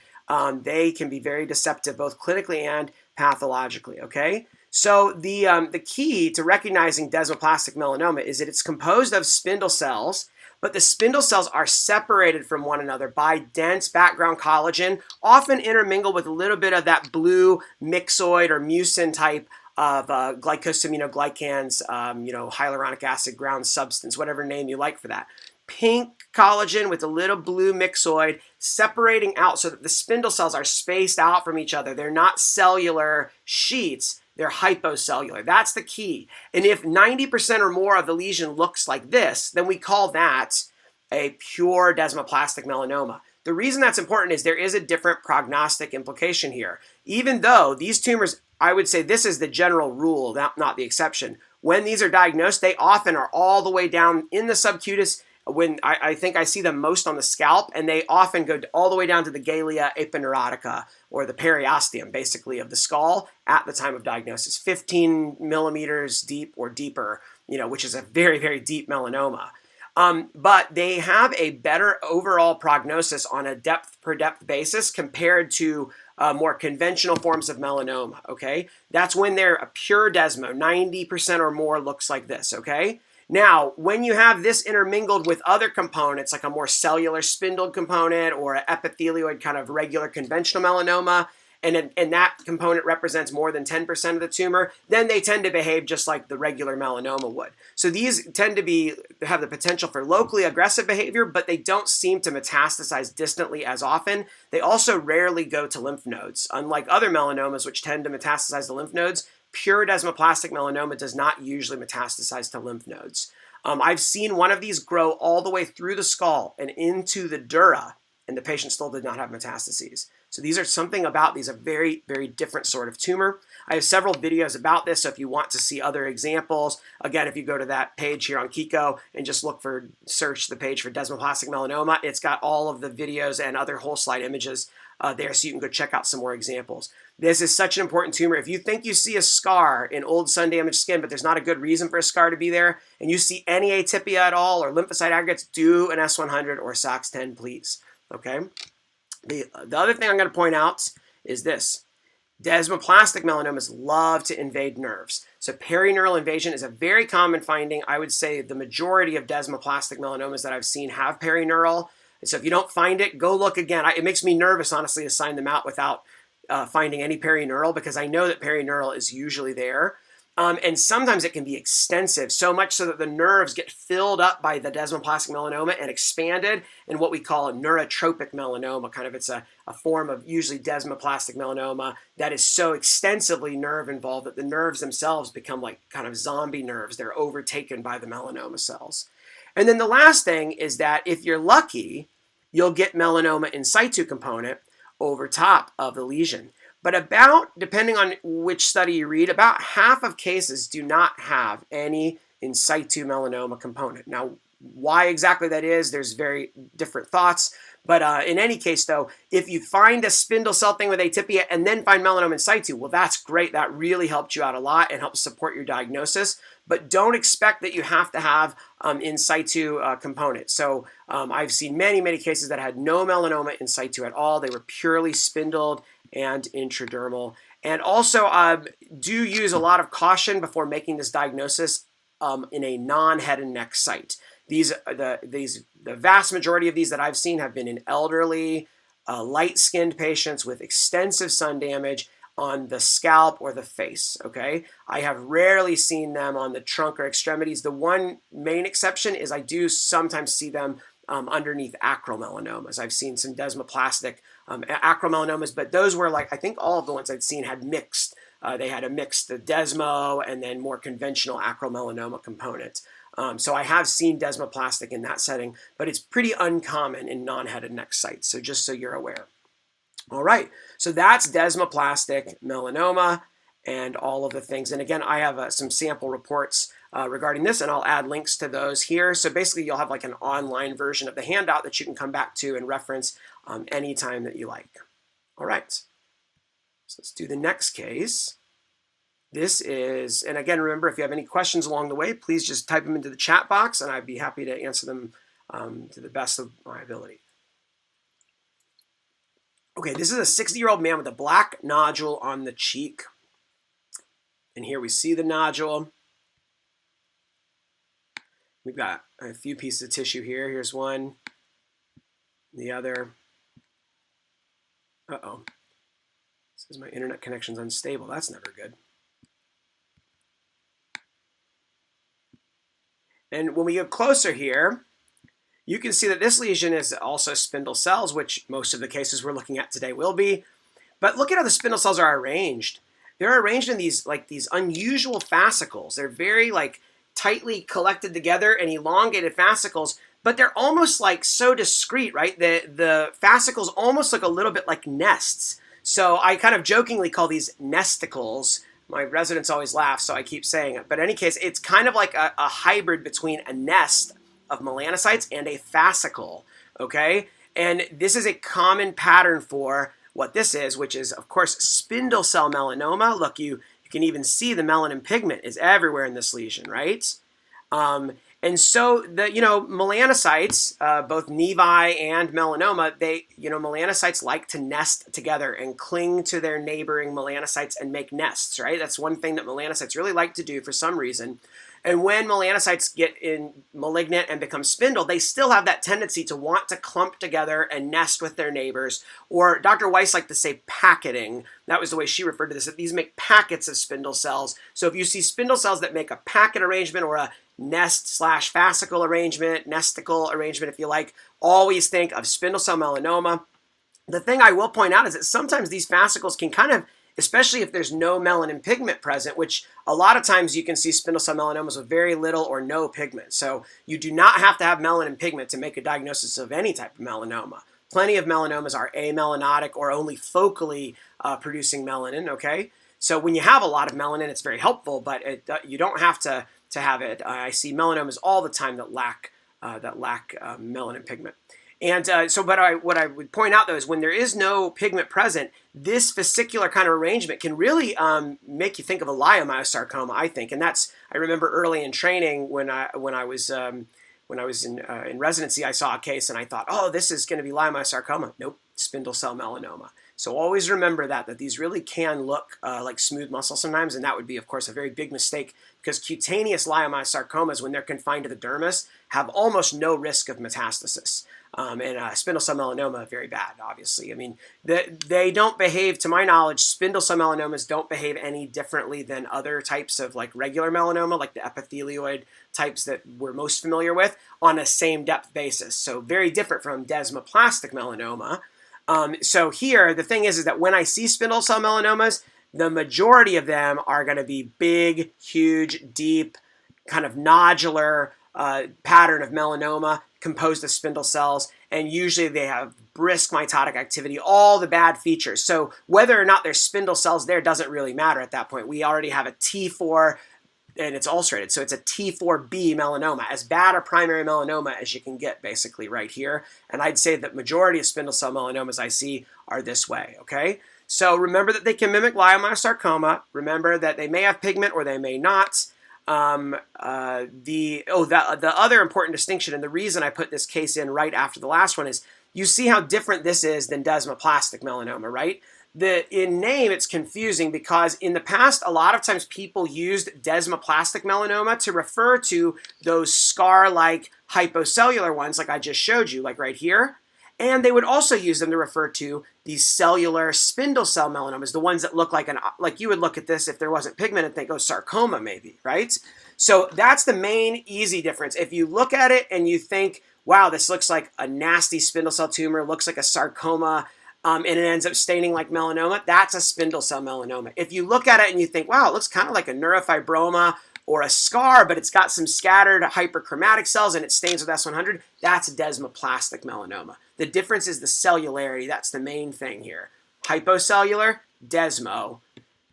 they can be very deceptive both clinically and pathologically, okay? So the key to recognizing desmoplastic melanoma is that it's composed of spindle cells, but the spindle cells are separated from one another by dense background collagen, often intermingled with a little bit of that blue myxoid or mucin type of glycosaminoglycans, hyaluronic acid ground substance, whatever name you like for that. Pink collagen with a little blue myxoid separating out so that the spindle cells are spaced out from each other. They're not cellular sheets. They're hypocellular. That's the key. And if 90% or more of the lesion looks like this, then we call that a pure desmoplastic melanoma. The reason that's important is there is a different prognostic implication here. Even though these tumors, I would say this is the general rule, not the exception, when these are diagnosed, they often are all the way down in the subcutis. When I think I see them most on the scalp, and they often go all the way down to the galea aponeurotica, or the periosteum, basically, of the skull at the time of diagnosis, 15 millimeters deep or deeper, which is a very, very deep melanoma. But they have a better overall prognosis on a depth per depth basis compared to more conventional forms of melanoma, okay? That's when they're a pure desmo, 90% or more looks like this, okay? Now, when you have this intermingled with other components, like a more cellular spindled component or an epithelioid kind of regular conventional melanoma, and that component represents more than 10% of the tumor, then they tend to behave just like the regular melanoma would. So these tend to have the potential for locally aggressive behavior, but they don't seem to metastasize distantly as often. They also rarely go to lymph nodes. Unlike other melanomas, which tend to metastasize to lymph nodes, pure desmoplastic melanoma does not usually metastasize to lymph nodes. I've seen one of these grow all the way through the skull and into the dura, and the patient still did not have metastases. So these are something about these, a very, very different sort of tumor. I have several videos about this, so if you want to see other examples, again, if you go to that page here on Kiko and just search the page for desmoplastic melanoma, it's got all of the videos and other whole slide images there, so you can go check out some more examples. This is such an important tumor. If you think you see a scar in old sun-damaged skin, but there's not a good reason for a scar to be there, and you see any atypia at all or lymphocyte aggregates, do an S100 or SOX10, please. Okay? The other thing I'm going to point out is this. Desmoplastic melanomas love to invade nerves. So perineural invasion is a very common finding. I would say the majority of desmoplastic melanomas that I've seen have perineural. So if you don't find it, go look again. It makes me nervous, honestly, to sign them out without finding any perineural, because I know that perineural is usually there. And sometimes it can be extensive, so much so that the nerves get filled up by the desmoplastic melanoma and expanded in what we call a neurotropic melanoma. Kind of, it's a form of usually desmoplastic melanoma that is so extensively nerve involved that the nerves themselves become like kind of zombie nerves. They're overtaken by the melanoma cells. And then the last thing is that if you're lucky, you'll get melanoma in situ component over top of the lesion. But depending on which study you read, about half of cases do not have any in situ melanoma component. Now, why exactly that is, there's very different thoughts. But in any case, though, if you find a spindle cell thing with atypia and then find melanoma in situ, well, that's great. That really helped you out a lot and helps support your diagnosis. But don't expect that you have to have in situ component. So I've seen many, many cases that had no melanoma in situ at all. They were purely spindled and intradermal. And also do use a lot of caution before making this diagnosis in a non-head and neck site. The vast majority of these that I've seen have been in elderly, light-skinned patients with extensive sun damage on the scalp or the face, okay? I have rarely seen them on the trunk or extremities. The one main exception is I do sometimes see them underneath acral melanomas. I've seen some desmoplastic acral melanomas, but those were I think all of the ones I'd seen had mixed. They had a mixed desmo and then more conventional acral melanoma component. So I have seen desmoplastic in that setting, but it's pretty uncommon in non-head and neck sites, so just so you're aware. All right, so that's desmoplastic melanoma and all of the things. And again, I have some sample reports regarding this, and I'll add links to those here. So basically, you'll have an online version of the handout that you can come back to and reference anytime that you like. All right, so let's do the next case. This is, and again, remember, if you have any questions along the way, please just type them into the chat box, and I'd be happy to answer them to the best of my ability. Okay, this is a 60-year-old man with a black nodule on the cheek. And here we see the nodule. We've got a few pieces of tissue here. Here's one, the other. Uh-oh. It says my internet connection's unstable. That's never good. And when we get closer here, you can see that this lesion is also spindle cells, which most of the cases we're looking at today will be. But look at how the spindle cells are arranged. They're arranged in these unusual fascicles. They're very tightly collected together and elongated fascicles, but they're almost so discrete, right? The fascicles almost look a little bit like nests. So I kind of jokingly call these nesticles My residents always laugh, so I keep saying it. But in any case, it's kind of like a hybrid between a nest of melanocytes and a fascicle, okay? And this is a common pattern for what this is, which is, of course, spindle cell melanoma. Look, you can even see the melanin pigment is everywhere in this lesion, right? And so the melanocytes, both nevi and melanoma, melanocytes like to nest together and cling to their neighboring melanocytes and make nests, right? That's one thing that melanocytes really like to do for some reason. And when melanocytes get malignant and become spindle, they still have that tendency to want to clump together and nest with their neighbors. Or Dr. Weiss liked to say packeting. That was the way she referred to this, that these make packets of spindle cells. So if you see spindle cells that make a packet arrangement or a nest/fascicle arrangement, nesticle arrangement, if you like, always think of spindle cell melanoma. The thing I will point out is that sometimes these fascicles can kind of, especially if there's no melanin pigment present, which a lot of times you can see spindle cell melanomas with very little or no pigment. So you do not have to have melanin pigment to make a diagnosis of any type of melanoma. Plenty of melanomas are amelanotic or only focally producing melanin, okay? So when you have a lot of melanin, it's very helpful, but you don't have to have it. I see melanomas all the time that lack melanin pigment. And what I would point out, though, is when there is no pigment present, this fascicular kind of arrangement can really make you think of a leiomyosarcoma, I think. And I remember early in training when I was in residency, I saw a case and I thought, oh, this is going to be leiomyosarcoma. Nope, spindle cell melanoma. So always remember that these really can look like smooth muscle sometimes, and that would be, of course, a very big mistake because cutaneous leiomyosarcomas, when they're confined to the dermis, have almost no risk of metastasis. And spindle cell melanoma, very bad, obviously. I mean, they don't behave, to my knowledge, spindle cell melanomas don't behave any differently than other types of like regular melanoma, like the epithelioid types that we're most familiar with, on a same depth basis. So very different from desmoplastic melanoma. So here, the thing is that when I see spindle cell melanomas, the majority of them are going to be big, huge, deep, kind of nodular pattern of melanoma composed of spindle cells, and usually they have brisk mitotic activity, all the bad features. So whether or not there's spindle cells there doesn't really matter at that point. We already have a T4, and it's ulcerated, so it's a T4B melanoma, as bad a primary melanoma as you can get, basically, right here. And I'd say that majority of spindle cell melanomas I see are this way, okay? So remember that they can mimic leiomyosarcoma. Remember that they may have pigment or they may not. The other important distinction, and the reason I put this case in right after the last one, is you see how different this is than desmoplastic melanoma, right? In name, it's confusing because in the past, a lot of times people used desmoplastic melanoma to refer to those scar-like hypocellular ones like I just showed you, like right here. And they would also use them to refer to these cellular spindle cell melanomas, the ones that look like you would look at this if there wasn't pigment and think, oh, sarcoma maybe, right? So that's the main easy difference. If you look at it and you think, wow, this looks like a nasty spindle cell tumor, looks like a sarcoma, and it ends up staining like melanoma, that's a spindle cell melanoma. If you look at it and you think, wow, it looks kind of like a neurofibroma or a scar, but it's got some scattered hyperchromatic cells and it stains with S100, that's a desmoplastic melanoma. The difference is the cellularity. That's the main thing here. Hypocellular, desmo.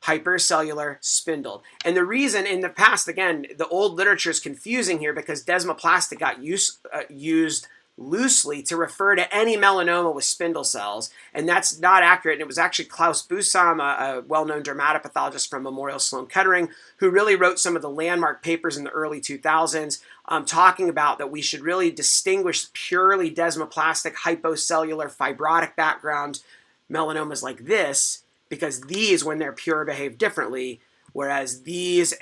Hypercellular, spindled. And the reason in the past, again, the old literature is confusing here because desmoplastic got used loosely to refer to any melanoma with spindle cells, and that's not accurate. And it was actually Klaus Busam, a well-known dermatopathologist from Memorial Sloan Kettering, who really wrote some of the landmark papers in the early 2000s talking about that we should really distinguish purely desmoplastic, hypocellular, fibrotic background melanomas like this, because these, when they're pure, behave differently, whereas these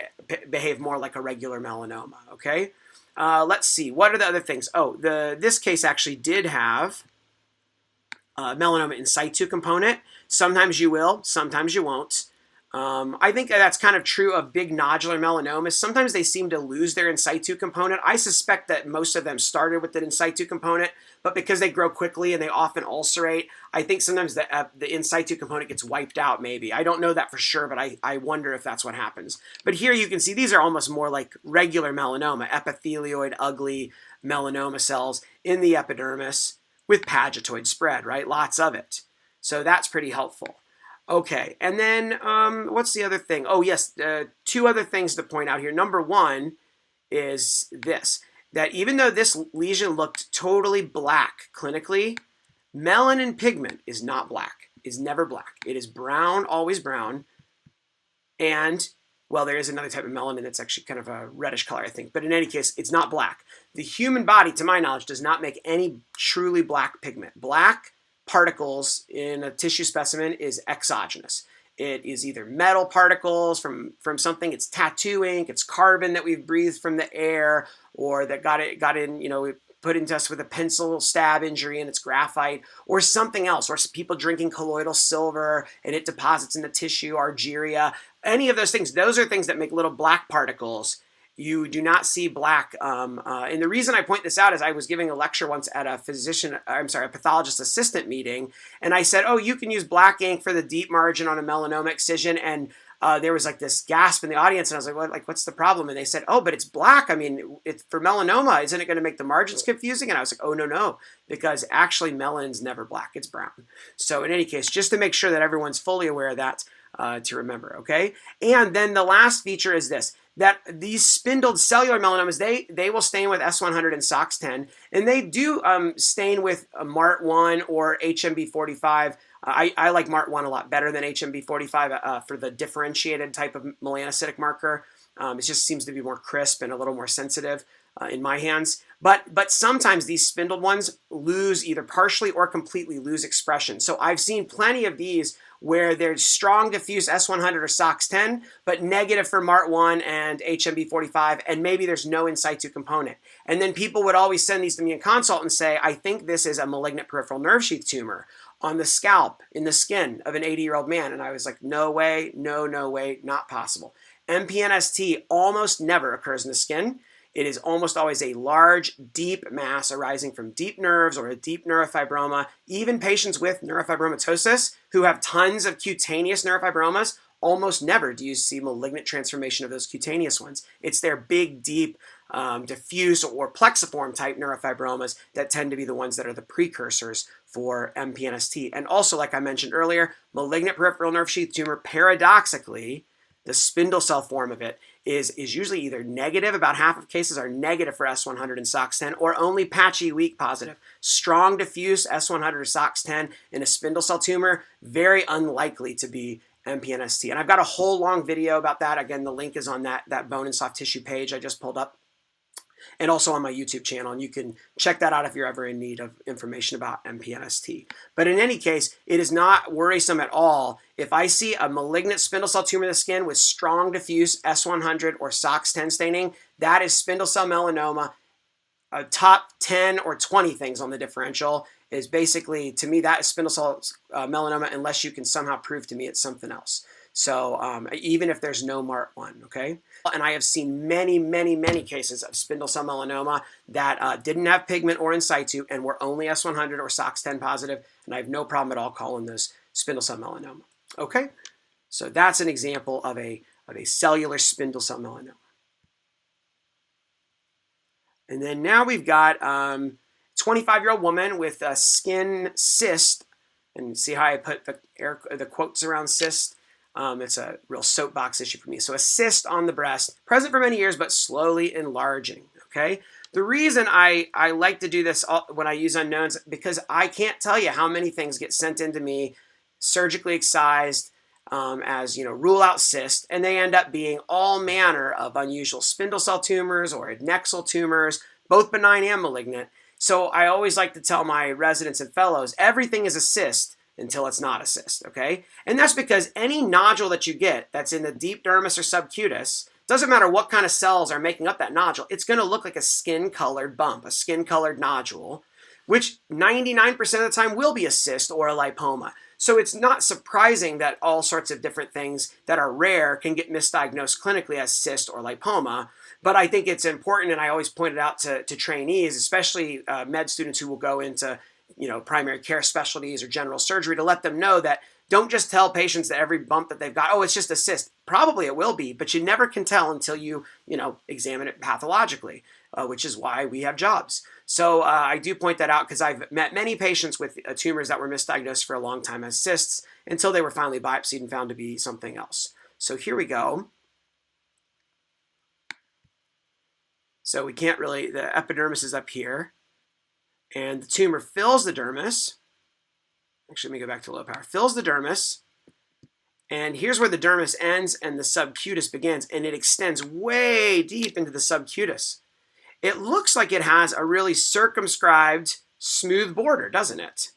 behave more like a regular melanoma, okay? Let's see, what are the other things? Oh, this case actually did have melanoma in situ component. Sometimes you will, sometimes you won't. I think that's kind of true of big nodular melanomas. Sometimes they seem to lose their in situ component. I suspect that most of them started with the in situ component, but because they grow quickly and they often ulcerate, I think sometimes the in situ component gets wiped out maybe. I don't know that for sure, but I wonder if that's what happens. But here you can see these are almost more like regular melanoma, epithelioid, ugly melanoma cells in the epidermis with pagetoid spread, right? Lots of it. So that's pretty helpful. Okay, and then what's the other thing? Oh, yes, two other things to point out here. Number one is this, that even though this lesion looked totally black clinically, melanin pigment is not black, is never black. It is brown, always brown, and, well, there is another type of melanin that's actually kind of a reddish color, I think, but in any case, it's not black. The human body, to my knowledge, does not make any truly black pigment. Black particles in a tissue specimen is exogenous. It is either metal particles from something, it's tattoo ink, it's carbon that we've breathed from the air, or that got in, put into us with a pencil stab injury and it's graphite, or something else, or people drinking colloidal silver and it deposits in the tissue, argyria, any of those things. Those are things that make little black particles. You do not see black. And the reason I point this out is I was giving a lecture once at a pathologist assistant meeting, and I said, oh, you can use black ink for the deep margin on a melanoma excision, and there was like this gasp in the audience, and I was like, what's the problem? And they said, oh, but it's black. I mean, it's for melanoma. Isn't it going to make the margins confusing? And I was like, oh, no, because actually melanin's never black. It's brown. So in any case, just to make sure that everyone's fully aware of that, to remember, okay? And then the last feature is this, that these spindled cellular melanomas, they will stain with S100 and SOX10, and they do stain with MART1 or HMB45. I like MART1 a lot better than HMB45 for the differentiated type of melanocytic marker. It just seems to be more crisp and a little more sensitive in my hands. But sometimes these spindled ones lose, either partially or completely lose expression. So I've seen plenty of these where there's strong diffuse S100 or SOX10, but negative for MART1 and HMB45, and maybe there's no in situ component. And then people would always send these to me in consult and say, I think this is a malignant peripheral nerve sheath tumor on the scalp, in the skin of an 80-year-old man. And I was like, no way, no way, not possible. MPNST almost never occurs in the skin. It is almost always a large, deep mass arising from deep nerves or a deep neurofibroma. Even patients with neurofibromatosis who have tons of cutaneous neurofibromas, almost never do you see malignant transformation of those cutaneous ones. It's their big, deep, diffuse or plexiform type neurofibromas that tend to be the ones that are the precursors for MPNST. And also, like I mentioned earlier, malignant peripheral nerve sheath tumor, paradoxically, the spindle cell form of it is usually either negative, about half of cases are negative for S100 and SOX10, or only patchy weak positive. Strong diffuse S100 or SOX10 in a spindle cell tumor, very unlikely to be MPNST. And I've got a whole long video about that. Again, the link is on that bone and soft tissue page I just pulled up, and also on my YouTube channel, and you can check that out if you're ever in need of information about MPNST. But in any case, it is not worrisome at all if I see a malignant spindle cell tumor in the skin with strong diffuse S100 or SOX10 staining. That is spindle cell melanoma. Top 10 or 20 things on the differential is basically, to me, that is spindle cell melanoma, unless you can somehow prove to me it's something else. So even if there's no MART1, okay? And I have seen many, many, many cases of spindle cell melanoma that didn't have pigment or in situ and were only S100 or SOX10 positive, and I have no problem at all calling those spindle cell melanoma, okay? So that's an example of a cellular spindle cell melanoma. And then now we've got 25-year-old woman with a skin cyst, and see how I put the quotes around cyst? It's a real soapbox issue for me. So a cyst on the breast, present for many years, but slowly enlarging, okay? The reason I like to do this when I use unknowns, because I can't tell you how many things get sent into me surgically excised as, rule out cyst, and they end up being all manner of unusual spindle cell tumors or adnexal tumors, both benign and malignant. So I always like to tell my residents and fellows, everything is a cyst until it's not a cyst, okay? And that's because any nodule that you get that's in the deep dermis or subcutis, doesn't matter what kind of cells are making up that nodule, it's going to look like a skin-colored bump, a skin-colored nodule, which 99% of the time will be a cyst or a lipoma. So it's not surprising that all sorts of different things that are rare can get misdiagnosed clinically as cyst or lipoma. But I think it's important, and I always point it out to trainees, especially med students who will go into primary care specialties or general surgery, to let them know that don't just tell patients that every bump that they've got, oh, it's just a cyst. Probably it will be, but you never can tell until you examine it pathologically, which is why we have jobs. So I do point that out because I've met many patients with tumors that were misdiagnosed for a long time as cysts until they were finally biopsied and found to be something else. So here we go. So we can't really, the epidermis is up here, and the tumor fills the dermis. Actually, let me go back to low power. Fills the dermis, and here's where the dermis ends and the subcutis begins, and it extends way deep into the subcutis. It looks like it has a really circumscribed, smooth border, doesn't it?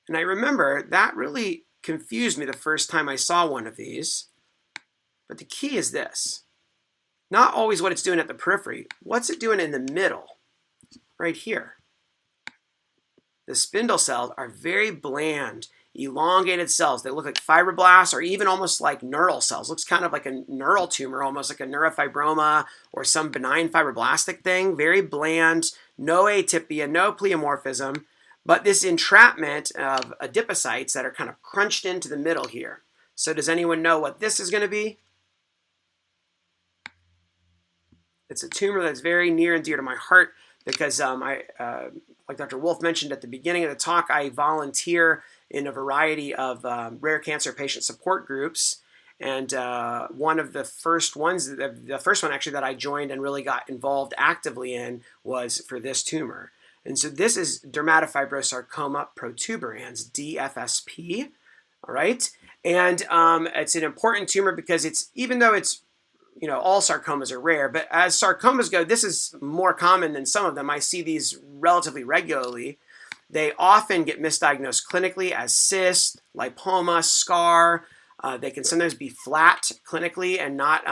And I remember that really confused me the first time I saw one of these. But the key is this. Not always what it's doing at the periphery. What's it doing in the middle? Right here. The spindle cells are very bland, elongated cells. They look like fibroblasts or even almost like neural cells. Looks kind of like a neural tumor, almost like a neurofibroma or some benign fibroblastic thing. Very bland, no atypia, no pleomorphism, but this entrapment of adipocytes that are kind of crunched into the middle here. So does anyone know what this is going to be? It's a tumor that's very near and dear to my heart because like Dr. Wolf mentioned at the beginning of the talk, I volunteer in a variety of rare cancer patient support groups. And one of the first ones, the first one actually that I joined and really got involved actively in was for this tumor. And so this is dermatofibrosarcoma protuberans, DFSP, all right? And it's an important tumor because it's, even though it's, you know, all sarcomas are rare, but as sarcomas go, this is more common than some of them. I see these relatively regularly. They often get misdiagnosed clinically as cyst, lipoma, scar. They can sometimes be flat clinically and not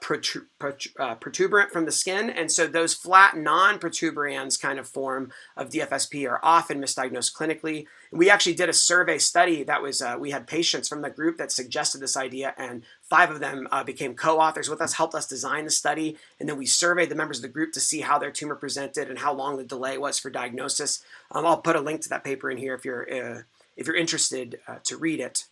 protuberant from the skin. And so those flat non-protuberans kind of form of DFSP are often misdiagnosed clinically. We actually did a survey study that was, we had patients from the group that suggested this idea, and 5 of them became co-authors with us, helped us design the study, and then we surveyed the members of the group to see how their tumor presented and how long the delay was for diagnosis. I'll put a link to that paper in here if you're interested to read it.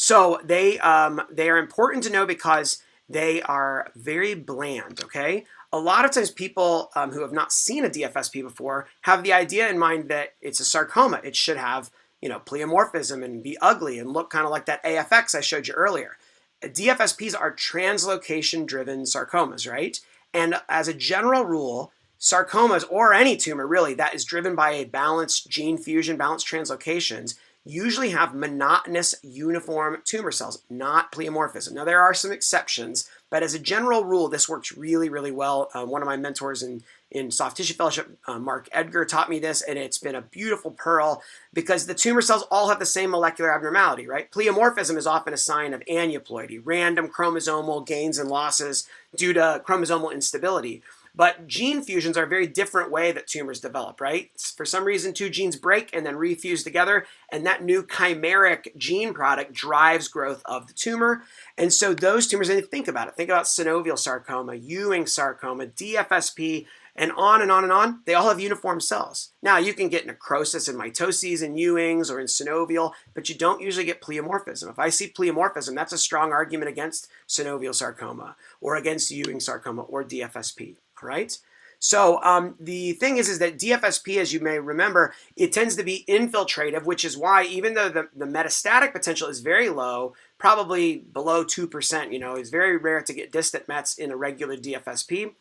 So they are important to know because they are very bland, okay? A lot of times people who have not seen a DFSP before have the idea in mind that it's a sarcoma. It should have, you know, pleomorphism and be ugly and look kind of like that AFX I showed you earlier. DFSPs are translocation-driven sarcomas, right? And as a general rule, sarcomas, or any tumor really, that is driven by a balanced gene fusion, balanced translocations, usually have monotonous, uniform tumor cells, not pleomorphism. Now, there are some exceptions, but as a general rule, this works really, really well. One of my mentors in soft tissue fellowship, Mark Edgar, taught me this, and it's been a beautiful pearl because the tumor cells all have the same molecular abnormality, right? Pleomorphism is often a sign of aneuploidy, random chromosomal gains and losses due to chromosomal instability. But gene fusions are a very different way that tumors develop, right? For some reason, 2 genes break and then refuse together, and that new chimeric gene product drives growth of the tumor. And so those tumors, and think about it, think about synovial sarcoma, Ewing sarcoma, DFSP, and on and on and on. They all have uniform cells. Now, you can get necrosis and mitoses in Ewing's or in synovial, but you don't usually get pleomorphism. If I see pleomorphism, that's a strong argument against synovial sarcoma or against Ewing sarcoma or DFSP. All right. So the thing is that DFSP, as you may remember, it tends to be infiltrative, which is why even though the metastatic potential is very low, probably below 2%, you know, it's very rare to get distant mets in a regular DFSP.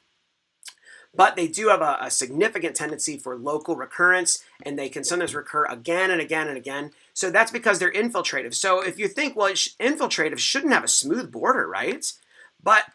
But they do have a significant tendency for local recurrence, and they can sometimes recur again and again and again. So that's because they're infiltrative. So if you think, well, infiltrative shouldn't have a smooth border, right? But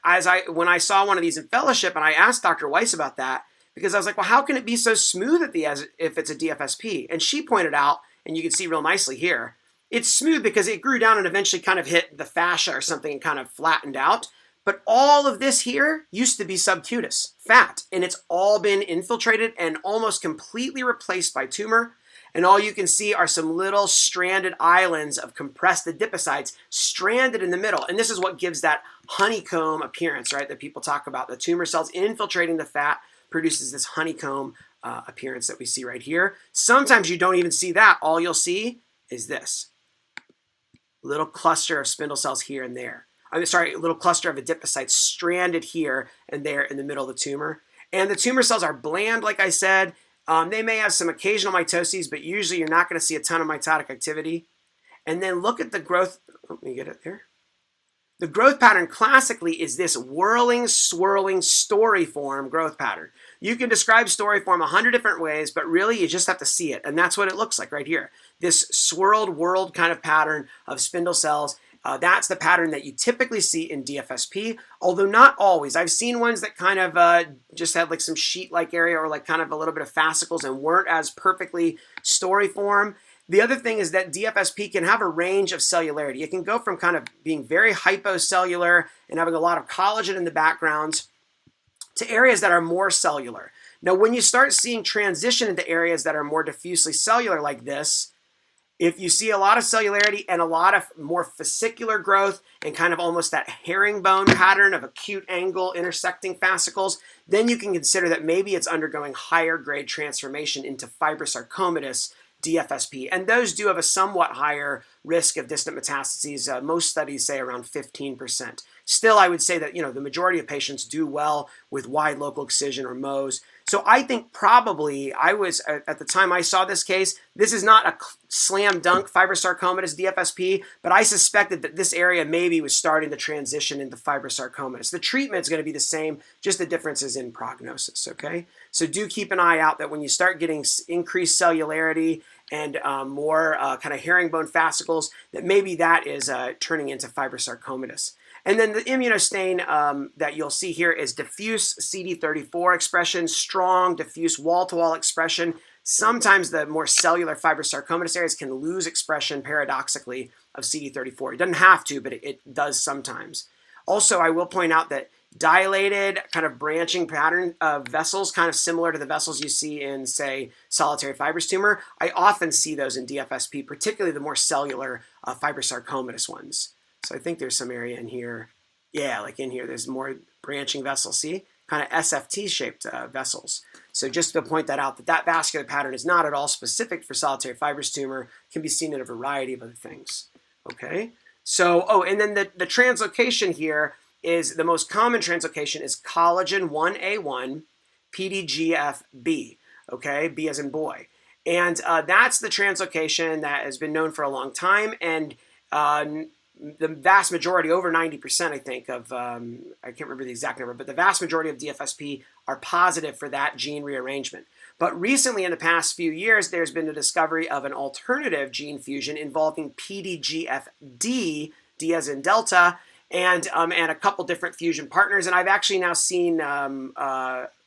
when I saw one of these in fellowship, and I asked Dr. Weiss about that, because I was like, well, how can it be so smooth if it's a DFSP? And she pointed out, and you can see real nicely here, it's smooth because it grew down and eventually kind of hit the fascia or something and kind of flattened out. But all of this here used to be subcutis, fat, and it's all been infiltrated and almost completely replaced by tumor. And all you can see are some little stranded islands of compressed adipocytes stranded in the middle. And this is what gives that honeycomb appearance, right, that people talk about. The tumor cells infiltrating the fat produces this honeycomb appearance that we see right here. Sometimes you don't even see that. All you'll see is this little cluster of spindle cells here and there. A little cluster of adipocytes stranded here and there in the middle of the tumor. And the tumor cells are bland, like I said. They may have some occasional mitoses, but usually you're not going to see a ton of mitotic activity. And then look at the growth. Let me get it there. The growth pattern classically is this whirling, swirling, storiform growth pattern. You can describe storiform 100 different ways, but really you just have to see it. And that's what it looks like right here. This swirled, whirled kind of pattern of spindle cells. That's the pattern that you typically see in DFSP, although not always. I've seen ones that kind of just had like some sheet-like area or like kind of a little bit of fascicles and weren't as perfectly storiform. The other thing is that DFSP can have a range of cellularity. It can go from kind of being very hypocellular and having a lot of collagen in the background to areas that are more cellular. Now, when you start seeing transition into areas that are more diffusely cellular like this, if you see a lot of cellularity and a lot of more fascicular growth and kind of almost that herringbone pattern of acute angle intersecting fascicles, then you can consider that maybe it's undergoing higher grade transformation into fibrosarcomatous DFSP, and those do have a somewhat higher risk of distant metastases. Most studies say around 15%. Still, I would say that the majority of patients do well with wide local excision or Mohs. So I think probably I was, at the time I saw this case, this is not a slam dunk fibrosarcomatous DFSP, but I suspected that this area maybe was starting to transition into fibrosarcomatous. The treatment is going to be the same, just the differences in prognosis, okay? So do keep an eye out that when you start getting increased cellularity and more kind of herringbone fascicles, that maybe that is turning into fibrosarcomatous. And then the immunostain that you'll see here is diffuse CD34 expression, strong diffuse wall-to-wall expression. Sometimes the more cellular fibrosarcomatous areas can lose expression paradoxically of CD34. It doesn't have to, but it does sometimes. Also, I will point out that dilated kind of branching pattern of vessels, kind of similar to the vessels you see in, say, solitary fibrous tumor, I often see those in DFSP, particularly the more cellular fibrosarcomatous ones. So I think there's some area in here. Yeah, like in here, there's more branching vessels. See? Kind of SFT-shaped vessels. So just to point that out, that vascular pattern is not at all specific for solitary fibrous tumor. It can be seen in a variety of other things. Okay? So, and then the translocation here is, the most common translocation is collagen 1A1 PDGFB. Okay? B as in boy. And that's the translocation that has been known for a long time. And the vast majority, over 90%, I think, of, I can't remember the exact number, but the vast majority of DFSP are positive for that gene rearrangement. But recently, in the past few years, there's been a discovery of an alternative gene fusion involving PDGFD, D as in Delta, and a couple different fusion partners. And I've actually now seen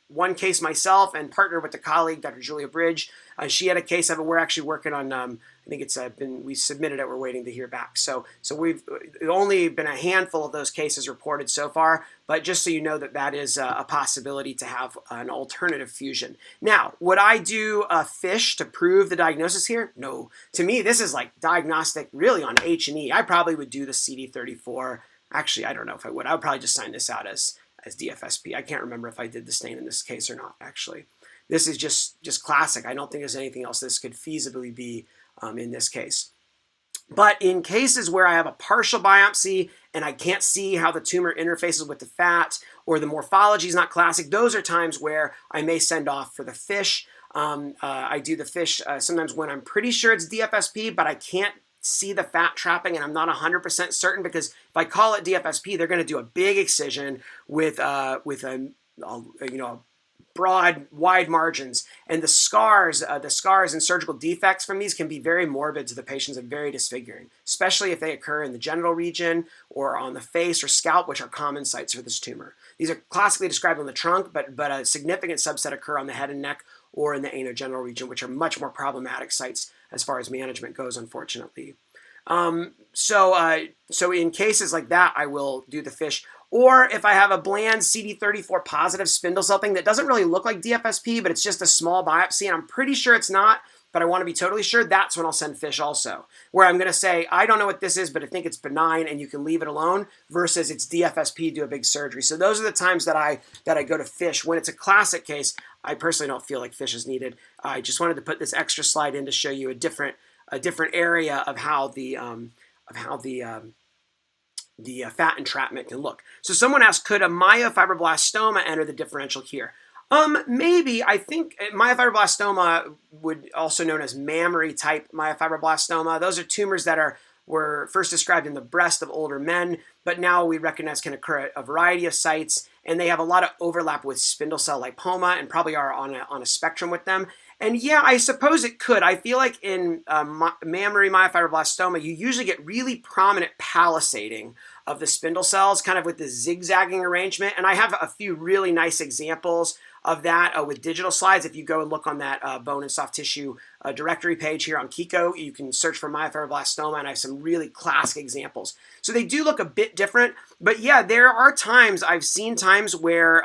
one case myself and partnered with a colleague, Dr. Julia Bridge. She had a case of it. We're actually working on, I think it's we submitted it. We're waiting to hear back. So we've only been a handful of those cases reported so far, but just so you know that is a possibility to have an alternative fusion. Now, would I do a FISH to prove the diagnosis here? No. To me, this is like diagnostic really on H&E. I probably would do the CD34. Actually, I don't know if I would. I would probably just sign this out as DFSP. I can't remember if I did the stain in this case or not, actually. This is just classic. I don't think there's anything else this could feasibly be in this case. But in cases where I have a partial biopsy and I can't see how the tumor interfaces with the fat, or the morphology is not classic, those are times where I may send off for the FISH. I do the FISH sometimes when I'm pretty sure it's DFSP, but I can't see the fat trapping and I'm not 100% certain, because if I call it DFSP, they're going to do a big excision with a broad, wide margins, and the scars and surgical defects from these can be very morbid to the patients and very disfiguring, especially if they occur in the genital region or on the face or scalp, which are common sites for this tumor. These are classically described on the trunk, but a significant subset occur on the head and neck or in the anogenital region, which are much more problematic sites as far as management goes, unfortunately. So in cases like that, I will do the FISH. Or if I have a bland CD34 positive spindle cell thing that doesn't really look like DFSP, but it's just a small biopsy, and I'm pretty sure it's not, but I want to be totally sure, that's when I'll send FISH also. Where I'm going to say, I don't know what this is, but I think it's benign and you can leave it alone, versus it's DFSP, do a big surgery. So those are the times that I go to FISH. When it's a classic case, I personally don't feel like FISH is needed. I just wanted to put this extra slide in to show you a different area of how the fat entrapment can look. So someone asked, could a myofibroblastoma enter the differential here? Maybe. I think myofibroblastoma, would also known as mammary type myofibroblastoma. Those are tumors that were first described in the breast of older men, but now we recognize can occur at a variety of sites, and they have a lot of overlap with spindle cell lipoma and probably are on a spectrum with them. And yeah, I suppose it could. I feel like in mammary myofibroblastoma, you usually get really prominent palisading of the spindle cells, kind of with the zigzagging arrangement. And I have a few really nice examples of that with digital slides. If you go and look on that bone and soft tissue directory page here on Kiko, you can search for myofibroblastoma, and I have some really classic examples. So they do look a bit different, but yeah, there are times, I've seen times where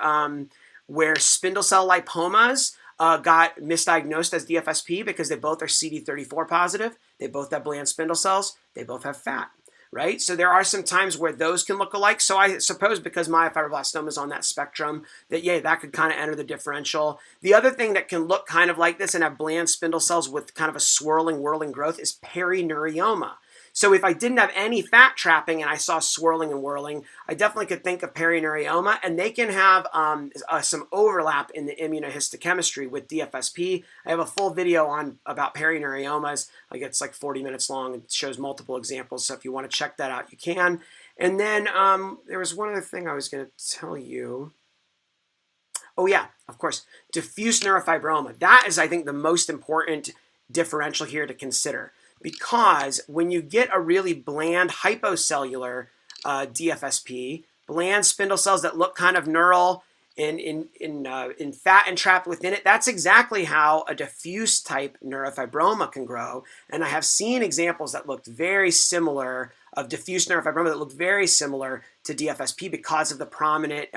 spindle cell lipomas got misdiagnosed as DFSP because they both are CD34 positive, they both have bland spindle cells, they both have fat. Right? So there are some times where those can look alike. So I suppose because myofibroblastoma is on that spectrum, that yeah, that could kind of enter the differential. The other thing that can look kind of like this and have bland spindle cells with kind of a swirling, whirling growth is perineurioma. So if I didn't have any fat trapping and I saw swirling and whirling, I definitely could think of perineurioma, and they can have some overlap in the immunohistochemistry with DFSP. I have a full video about perineuriomas. It's like 40 minutes long. It shows multiple examples, so if you want to check that out, you can. And then there was one other thing I was going to tell you. Oh yeah, of course, diffuse neurofibroma. That is, I think, the most important differential here to consider. Because when you get a really bland hypocellular DFSP, bland spindle cells that look kind of neural in fat entrapped within it, that's exactly how a diffuse type neurofibroma can grow. And I have seen examples that looked very similar of diffuse neurofibroma that looked very similar to DFSP because of the prominent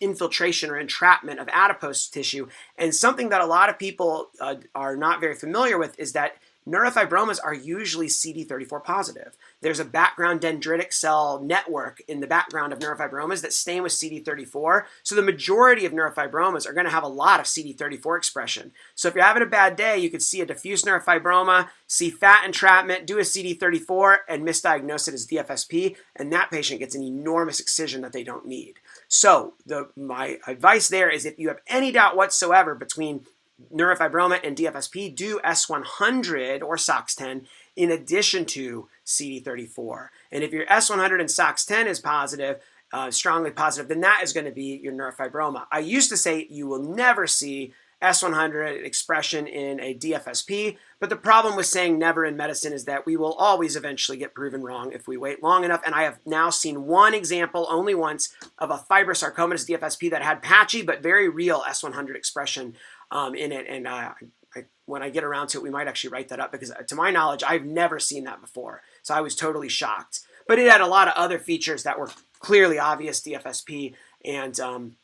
infiltration or entrapment of adipose tissue. And something that a lot of people are not very familiar with is that neurofibromas are usually CD34 positive. There's a background dendritic cell network in the background of neurofibromas that stain with CD34. So the majority of neurofibromas are going to have a lot of CD34 expression. So if you're having a bad day, you could see a diffuse neurofibroma, see fat entrapment, do a CD34, and misdiagnose it as DFSP, and that patient gets an enormous excision that they don't need. So my advice there is if you have any doubt whatsoever between neurofibroma and DFSP, do S100 or SOX10 in addition to CD34. And if your S100 and SOX10 is positive, strongly positive, then that is going to be your neurofibroma. I used to say you will never see S100 expression in a DFSP, but the problem with saying never in medicine is that we will always eventually get proven wrong if we wait long enough. And I have now seen one example, only once, of a fibrosarcomatous DFSP that had patchy but very real S100 expression in it. And when I get around to it, we might actually write that up because to my knowledge, I've never seen that before. So I was totally shocked. But it had a lot of other features that were clearly obvious DFSP, and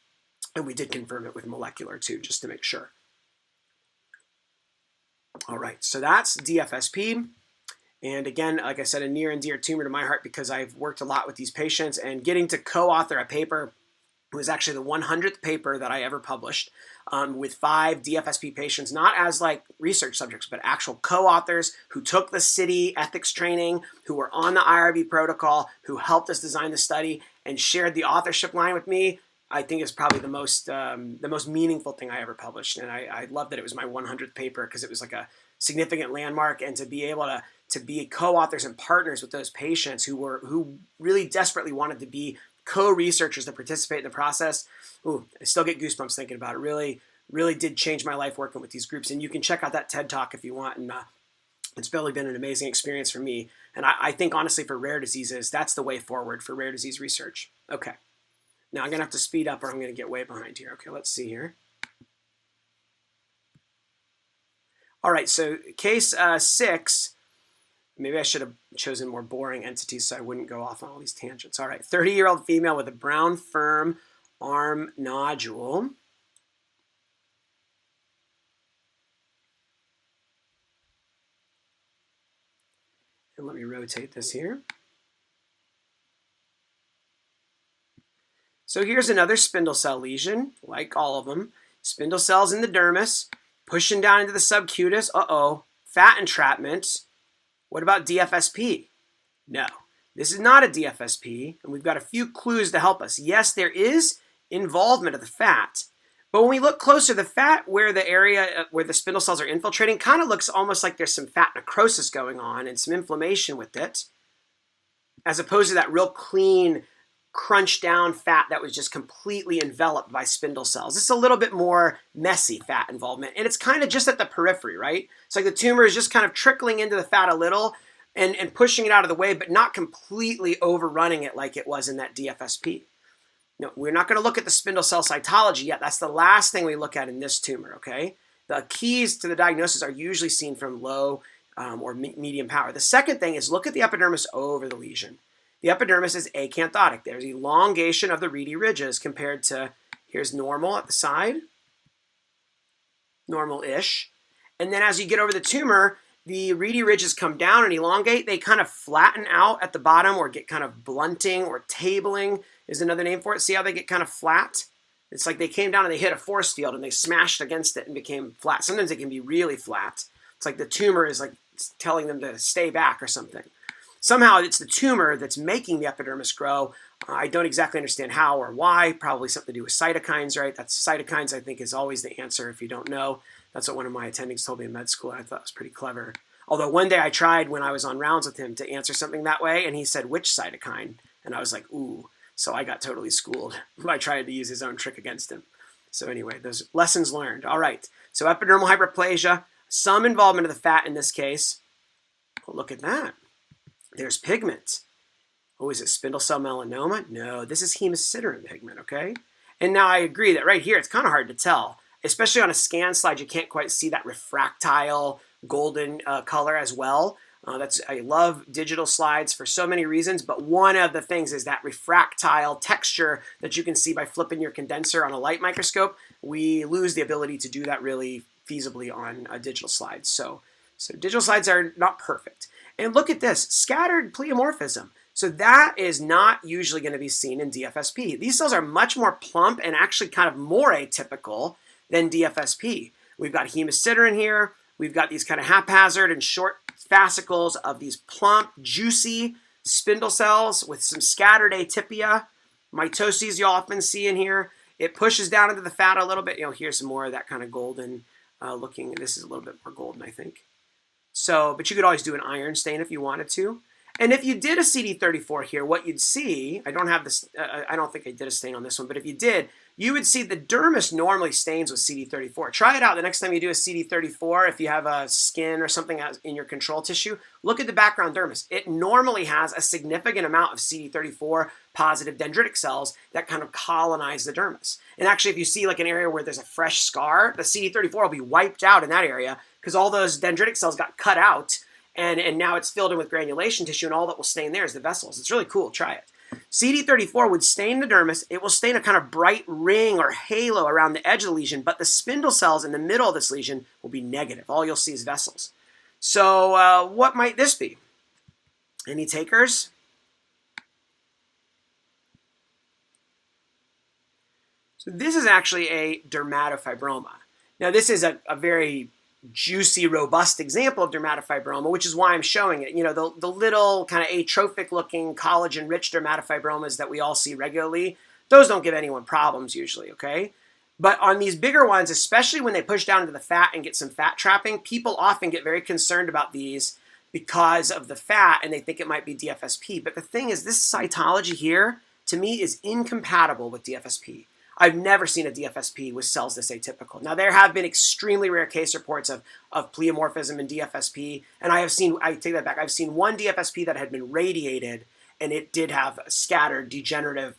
we did confirm it with molecular too, just to make sure. All right, so that's DFSP. And again, like I said, a near and dear tumor to my heart because I've worked a lot with these patients, and getting to co-author a paper was actually the 100th paper that I ever published with 5 DFSP patients, not as like research subjects, but actual co-authors who took the city ethics training, who were on the IRB protocol, who helped us design the study and shared the authorship line with me. I think is probably the most meaningful thing I ever published. And I love that it was my 100th paper because it was like a significant landmark, and to be able to be co-authors and partners with those patients who really desperately wanted to be co-researchers to participate in the process. Ooh, I still get goosebumps thinking about it. Really, really did change my life working with these groups. And you can check out that TED Talk if you want. And it's really been an amazing experience for me. And I think honestly for rare diseases, that's the way forward for rare disease research. Okay. Now I'm going to have to speed up or I'm going to get way behind here. Okay, let's see here. All right, so case 6. Maybe I should have chosen more boring entities so I wouldn't go off on all these tangents. All right, 30-year-old female with a brown firm arm nodule. And let me rotate this here. So here's another spindle cell lesion, like all of them. Spindle cells in the dermis, pushing down into the subcutis. Uh-oh, fat entrapment. What about DFSP? No, this is not a DFSP, and we've got a few clues to help us. Yes, there is involvement of the fat, But when we look closer, the fat where the area where the spindle cells are infiltrating kind of looks almost like there's some fat necrosis going on and some inflammation with it, as opposed to that real clean, crunched down fat that was just completely enveloped by spindle cells. It's a little bit more messy fat involvement, and it's kind of just at the periphery, right? It's like the tumor is just kind of trickling into the fat a little and pushing it out of the way, but not completely overrunning it like it was in that DFSP. No, we're not going to look at the spindle cell cytology yet. That's the last thing we look at in this tumor, okay? The keys to the diagnosis are usually seen from low or medium power. The second thing is look at the epidermis over the lesion. The epidermis is acanthotic. There's elongation of the reedy ridges compared to, here's normal at the side, normal-ish. And then as you get over the tumor, the reedy ridges come down and elongate. They kind of flatten out at the bottom or get kind of blunting or tabling is another name for it. See how they get kind of flat? It's like they came down and they hit a force field and they smashed against it and became flat. Sometimes it can be really flat. It's like the tumor is like telling them to stay back or something. Somehow it's the tumor that's making the epidermis grow. I don't exactly understand how or why. Probably something to do with cytokines, right? That's cytokines, I think, is always the answer if you don't know. That's what one of my attendings told me in med school, and I thought it was pretty clever. Although one day I tried when I was on rounds with him to answer something that way, and he said, which cytokine? And I was like, ooh. So I got totally schooled by trying to use his own trick against him. So anyway, those lessons learned. All right, so epidermal hyperplasia, some involvement of the fat in this case. Well, look at that. There's pigment. Oh, is it spindle cell melanoma? No, this is hemosiderin pigment, okay? And now I agree that right here, it's kind of hard to tell. Especially on a scan slide, you can't quite see that refractile golden color as well. I love digital slides for so many reasons, but one of the things is that refractile texture that you can see by flipping your condenser on a light microscope. We lose the ability to do that really feasibly on digital slides. So digital slides are not perfect. And look at this, scattered pleomorphism. So that is not usually going to be seen in DFSP. These cells are much more plump and actually kind of more atypical than DFSP. We've got hemosiderin here. We've got these kind of haphazard and short fascicles of these plump, juicy spindle cells with some scattered atypia. Mitoses you'll often see in here. It pushes down into the fat a little bit. Here's some more of that kind of golden looking. This is a little bit more golden, I think. So, but you could always do an iron stain if you wanted to. And if you did a CD34 here, what you'd see, I don't have this, I don't think I did a stain on this one, but if you did, you would see the dermis normally stains with CD34. Try it out the next time you do a CD34. If you have a skin or something in your control tissue, look at the background dermis. It normally has a significant amount of CD34 positive dendritic cells that kind of colonize the dermis. And actually, if you see like an area where there's a fresh scar, the CD34 will be wiped out in that area because all those dendritic cells got cut out and now it's filled in with granulation tissue and all that will stain there is the vessels. It's really cool. Try it. CD34 would stain the dermis. It will stain a kind of bright ring or halo around the edge of the lesion, but the spindle cells in the middle of this lesion will be negative. All you'll see is vessels. So what might this be? Any takers? So this is actually a dermatofibroma. Now this is a very juicy, robust example of dermatofibroma, which is why I'm showing it. The little kind of atrophic looking collagen-rich dermatofibromas that we all see regularly, those don't give anyone problems usually, okay? But on these bigger ones, especially when they push down into the fat and get some fat trapping, people often get very concerned about these because of the fat and they think it might be DFSP. But the thing is, this cytology here, to me, is incompatible with DFSP. I've never seen a DFSP with cells this atypical. Now, there have been extremely rare case reports of pleomorphism in DFSP, and I take that back, I've seen one DFSP that had been radiated, and it did have scattered, degenerative,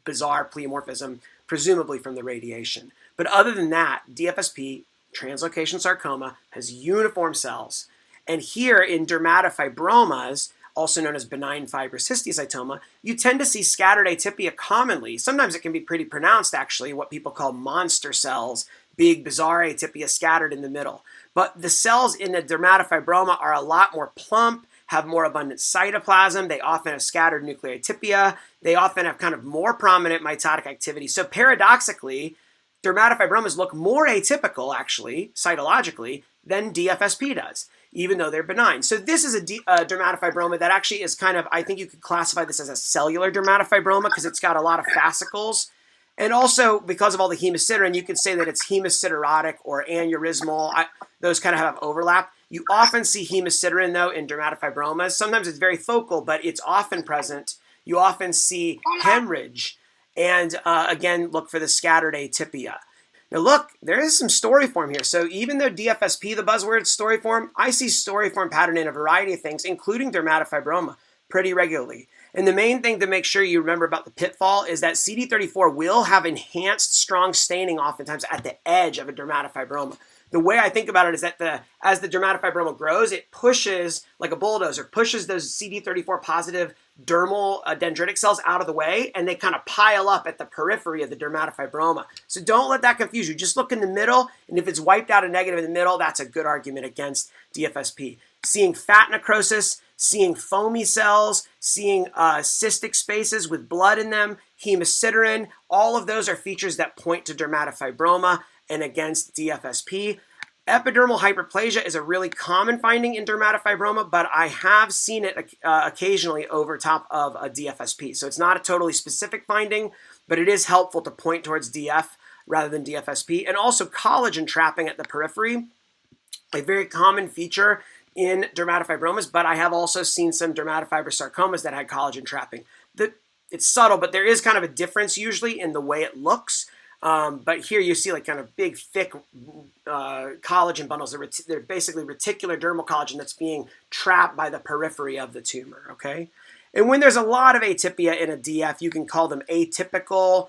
bizarre pleomorphism, presumably from the radiation. But other than that, DFSP, translocation sarcoma, has uniform cells. And here in dermatofibromas, also known as benign fibrous histiocytoma, you tend to see scattered atypia commonly. Sometimes it can be pretty pronounced, actually, what people call monster cells, big, bizarre atypia scattered in the middle. But the cells in the dermatofibroma are a lot more plump, have more abundant cytoplasm. They often have scattered nuclear atypia. They often have kind of more prominent mitotic activity. So paradoxically, dermatofibromas look more atypical, actually, cytologically, than DFSP does, even though they're benign. So this is a dermatofibroma that actually is kind of, I think you could classify this as a cellular dermatofibroma because it's got a lot of fascicles And also, because of all the hemosiderin, you can say that it's hemosiderotic or aneurysmal. Those kind of have overlap. You often see hemosiderin, though, in dermatofibromas. Sometimes it's very focal, but it's often present. You often see hemorrhage. And again, look for the scattered atypia. Now look, there is some storiform here. So even though DFSP, the buzzword storiform, I see storiform pattern in a variety of things, including dermatofibroma, pretty regularly. And the main thing to make sure you remember about the pitfall is that CD34 will have enhanced strong staining oftentimes at the edge of a dermatofibroma. The way I think about it is that as the dermatofibroma grows, it pushes, like a bulldozer, pushes those CD34 positive dermal dendritic cells out of the way, and they kind of pile up at the periphery of the dermatofibroma. So don't let that confuse you. Just look in the middle, and if it's wiped out a negative in the middle, that's a good argument against DFSP. Seeing fat necrosis, seeing foamy cells, seeing cystic spaces with blood in them, hemosiderin, all of those are features that point to dermatofibroma and against DFSP. Epidermal hyperplasia is a really common finding in dermatofibroma, but I have seen it occasionally over top of a DFSP. So it's not a totally specific finding, but it is helpful to point towards DF rather than DFSP. And also collagen trapping at the periphery, a very common feature in dermatofibromas, but I have also seen some dermatofibrosarcomas that had collagen trapping. It's subtle, but there is kind of a difference usually in the way it looks. But here you see like kind of big, thick collagen bundles. They're basically reticular dermal collagen that's being trapped by the periphery of the tumor, okay? And when there's a lot of atypia in a DF, you can call them atypical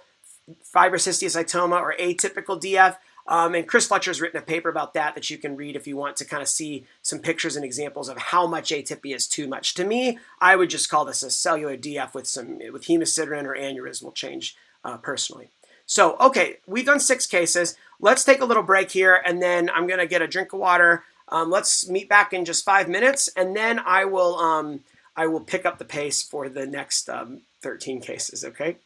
fibrous histiocytoma or atypical DF. And Chris Fletcher's written a paper about that you can read if you want to kind of see some pictures and examples of how much atypia is too much. To me, I would just call this a cellular DF with hemosiderin or aneurysmal change personally. So, okay, we've done 6 cases. Let's take a little break here, and then I'm going to get a drink of water. Let's meet back in just 5 minutes, and then I will pick up the pace for the next 13 cases, okay?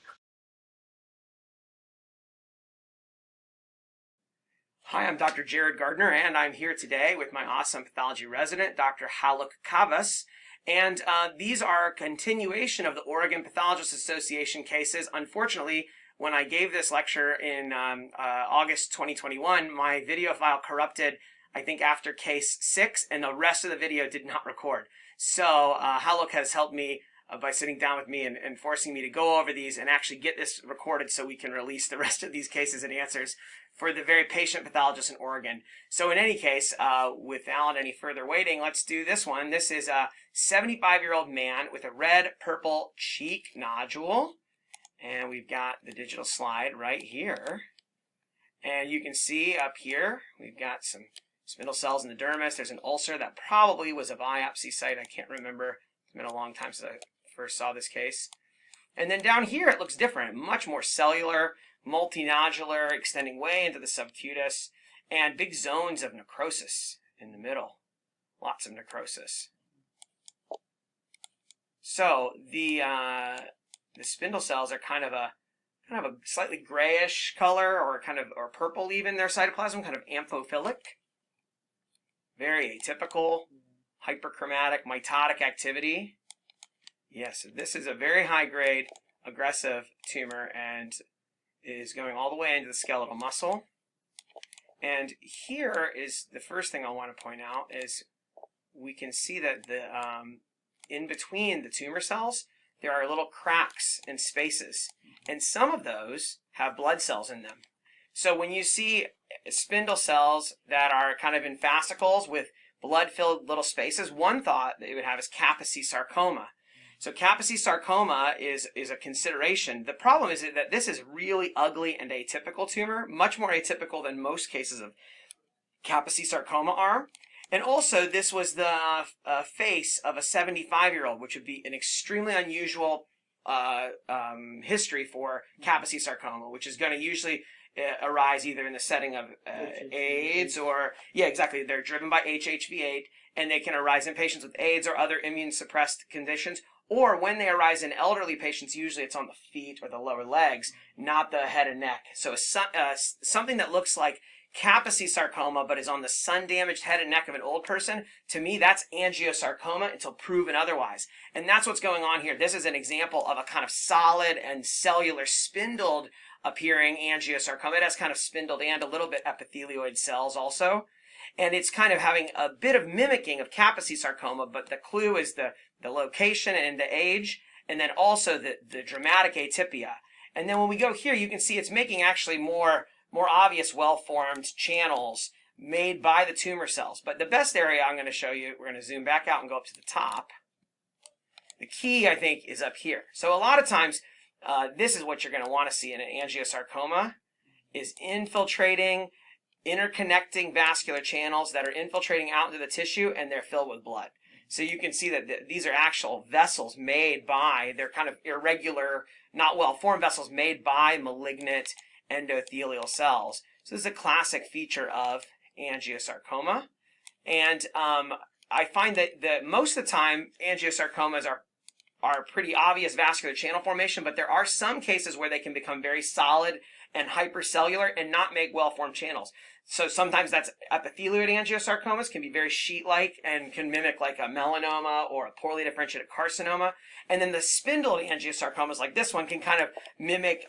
Hi, I'm Dr. Jared Gardner, and I'm here today with my awesome pathology resident, Dr. Haluk Kavas. And these are a continuation of the Oregon Pathologists Association cases. Unfortunately, when I gave this lecture in August 2021, my video file corrupted, I think, after case 6, and the rest of the video did not record. So Haluk has helped me by sitting down with me and forcing me to go over these and actually get this recorded so we can release the rest of these cases and answers for the very patient pathologists in Oregon. So in any case, without any further waiting, let's do this one. This is a 75-year-old man with a red-purple cheek nodule. And we've got the digital slide right here. And you can see up here, we've got some spindle cells in the dermis. There's an ulcer that probably was a biopsy site. I can't remember. It's been a long time since I first saw this case. And then down here, it looks different. Much more cellular, multinodular, extending way into the subcutis, and big zones of necrosis in the middle. Lots of necrosis. So the spindle cells are kind of a slightly grayish color, or purple even. Their cytoplasm, kind of amphophilic, very atypical, hyperchromatic, mitotic activity. Yes, this is a very high grade aggressive tumor and is going all the way into the skeletal muscle. And here is the first thing I want to point out is we can see that in between the tumor cells, there are little cracks and spaces, and some of those have blood cells in them. So when you see spindle cells that are kind of in fascicles with blood-filled little spaces, one thought that you would have is Kaposi sarcoma. So Kaposi sarcoma is a consideration. The problem is that this is really ugly and atypical tumor, much more atypical than most cases of Kaposi sarcoma are. And also, this was the face of a 75-year-old, which would be an extremely unusual history for Kaposi sarcoma, which is going to usually arise either in the setting of AIDS or, yeah, exactly, they're driven by HHV8, and they can arise in patients with AIDS or other immune-suppressed conditions, or when they arise in elderly patients, usually it's on the feet or the lower legs, not the head and neck. So something that looks like Kaposi sarcoma, but is on the sun-damaged head and neck of an old person, to me, that's angiosarcoma until proven otherwise. And that's what's going on here. This is an example of a kind of solid and cellular spindled appearing angiosarcoma. It has kind of spindled and a little bit epithelioid cells also. And it's kind of having a bit of mimicking of Kaposi sarcoma, but the clue is the location and the age, and then also the dramatic atypia. And then when we go here, you can see it's making actually more obvious well-formed channels made by the tumor cells. But the best area I'm going to show you, we're going to zoom back out and go up to the top. The key, I think, is up here. So a lot of times, this is what you're going to want to see in an angiosarcoma, is infiltrating, interconnecting vascular channels that are infiltrating out into the tissue, and they're filled with blood. So you can see that these are actual vessels made by, they're kind of irregular, not well-formed vessels made by malignant endothelial cells. So this is a classic feature of angiosarcoma. And I find that most of the time, angiosarcomas are pretty obvious vascular channel formation, but there are some cases where they can become very solid and hypercellular and not make well-formed channels. So sometimes that's epithelioid angiosarcomas, can be very sheet-like and can mimic like a melanoma or a poorly differentiated carcinoma. And then the spindled angiosarcomas like this one can kind of mimic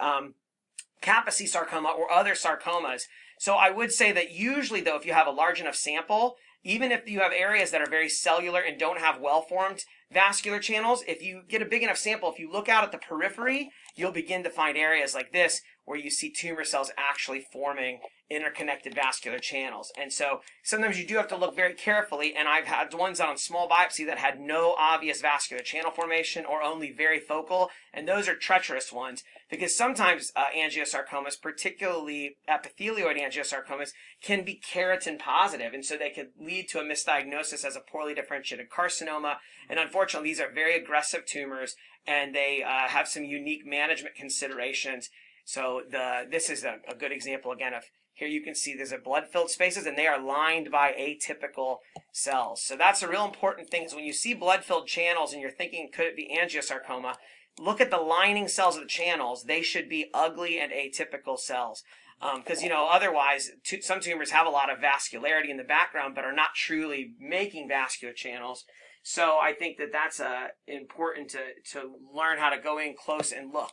Kaposi sarcoma or other sarcomas. So I would say that usually, though, if you have a large enough sample, even if you have areas that are very cellular and don't have well-formed vascular channels, if you get a big enough sample, if you look out at the periphery, you'll begin to find areas like this where you see tumor cells actually forming interconnected vascular channels. And so sometimes you do have to look very carefully, and I've had ones on small biopsy that had no obvious vascular channel formation or only very focal, and those are treacherous ones because sometimes angiosarcomas, particularly epithelioid angiosarcomas, can be keratin positive, and so they could lead to a misdiagnosis as a poorly differentiated carcinoma. And unfortunately, these are very aggressive tumors, and they have some unique management considerations. So this is a good example again of, here you can see there's a blood-filled spaces, and they are lined by atypical cells. So that's a real important thing, is when you see blood-filled channels and you're thinking, could it be angiosarcoma, look at the lining cells of the channels. They should be ugly and atypical cells. Because, otherwise, some tumors have a lot of vascularity in the background, but are not truly making vascular channels. So I think that's important to learn how to go in close and look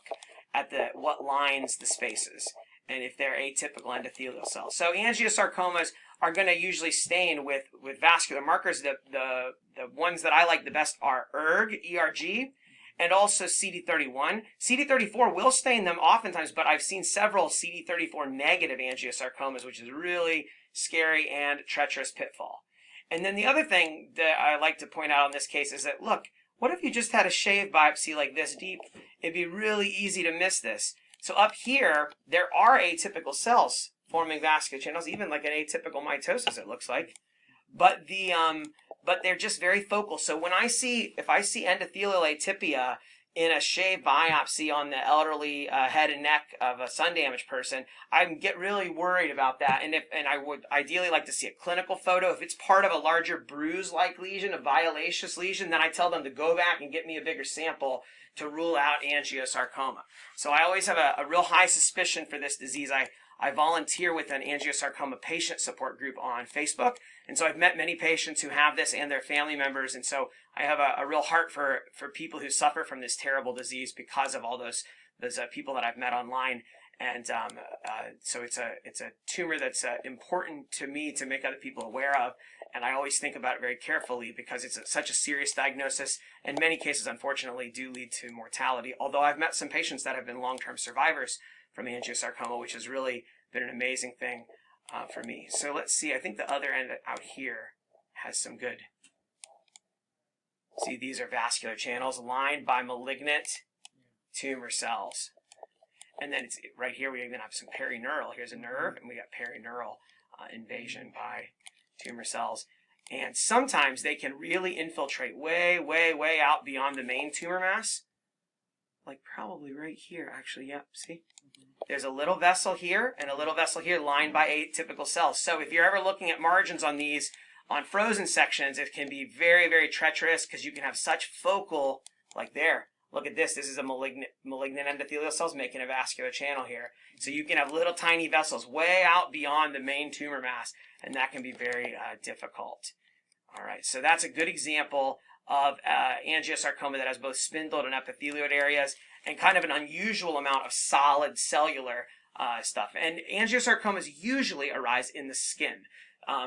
at what lines the spaces, and if they're atypical endothelial cells. So angiosarcomas are going to usually stain with vascular markers. The ones that I like the best are ERG, and also CD31. CD34 will stain them oftentimes, but I've seen several CD34 negative angiosarcomas, which is really scary and treacherous pitfall. And then the other thing that I like to point out in this case is that, look, what if you just had a shave biopsy like this deep? It'd be really easy to miss this. So up here, there are atypical cells forming vascular channels, even like an atypical mitosis, it looks like. But they're just very focal. So if I see endothelial atypia in a shave biopsy on the elderly head and neck of a sun damaged person, I get really worried about that. And I would ideally like to see a clinical photo. If it's part of a larger bruise-like lesion, a violaceous lesion, then I tell them to go back and get me a bigger sample to rule out angiosarcoma. So I always have a real high suspicion for this disease. I volunteer with an angiosarcoma patient support group on Facebook. And so I've met many patients who have this and their family members. And so I have a real heart for people who suffer from this terrible disease because of all those people that I've met online. And so it's a tumor that's important to me to make other people aware of. And I always think about it very carefully because it's such a serious diagnosis. In many cases, unfortunately, do lead to mortality. Although I've met some patients that have been long-term survivors from angiosarcoma, which has really been an amazing thing for me. So let's see. I think the other end out here has some good. See, these are vascular channels lined by malignant tumor cells. And then it's right here, we even have some perineural. Here's a nerve, and we got perineural invasion by tumor cells. And sometimes they can really infiltrate way, way, way out beyond the main tumor mass. Like probably right here, actually. Yep, see? There's a little vessel here and a little vessel here lined by atypical cells. So if you're ever looking at margins on these, on frozen sections, it can be very, very treacherous because you can have such focal, like there. Look at this. This is a malignant endothelial cells making a vascular channel here. So you can have little tiny vessels way out beyond the main tumor mass, and that can be very difficult. All right, so that's a good example of angiosarcoma that has both spindled and epithelioid areas. and kind of an unusual amount of solid cellular stuff. And angiosarcomas usually arise in the skin.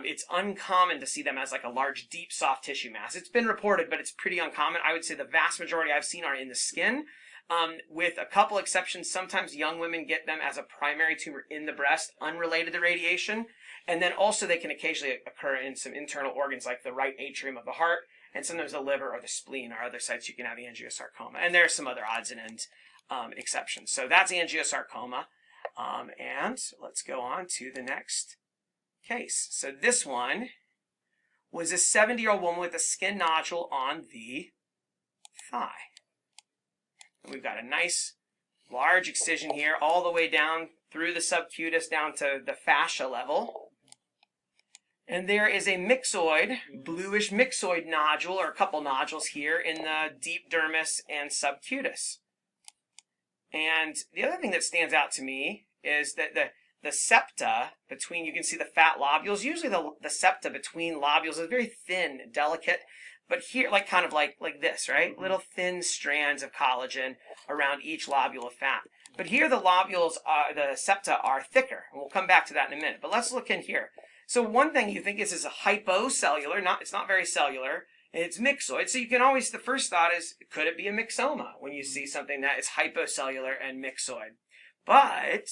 It's uncommon to see them as like a large, deep, soft tissue mass. It's been reported, but it's pretty uncommon. I would say the vast majority I've seen are in the skin, with a couple exceptions. Sometimes young women get them as a primary tumor in the breast, unrelated to radiation. And then also they can occasionally occur in some internal organs like the right atrium of the heart, and sometimes the liver or the spleen are other sites you can have angiosarcoma. And there are some other odds and ends exceptions. So that's angiosarcoma. And let's go on to the next case. So this one was a 70-year-old woman with a skin nodule on the thigh. And we've got a nice large excision here all the way down through the subcutis down to the fascia level. And there is a myxoid, bluish myxoid nodule, or a couple nodules here in the deep dermis and subcutis. And the other thing that stands out to me is that the septa between, you can see the fat lobules. Usually the septa between lobules is very thin, delicate. But here, like kind of like this, right? Little thin strands of collagen around each lobule of fat. But here the lobules, the septa are thicker. And we'll come back to that in a minute. But let's look in here. So one thing you think is a hypocellular, it's not very cellular, and it's myxoid. So you can always, the first thought is, could it be a myxoma when you see something that is hypocellular and myxoid? But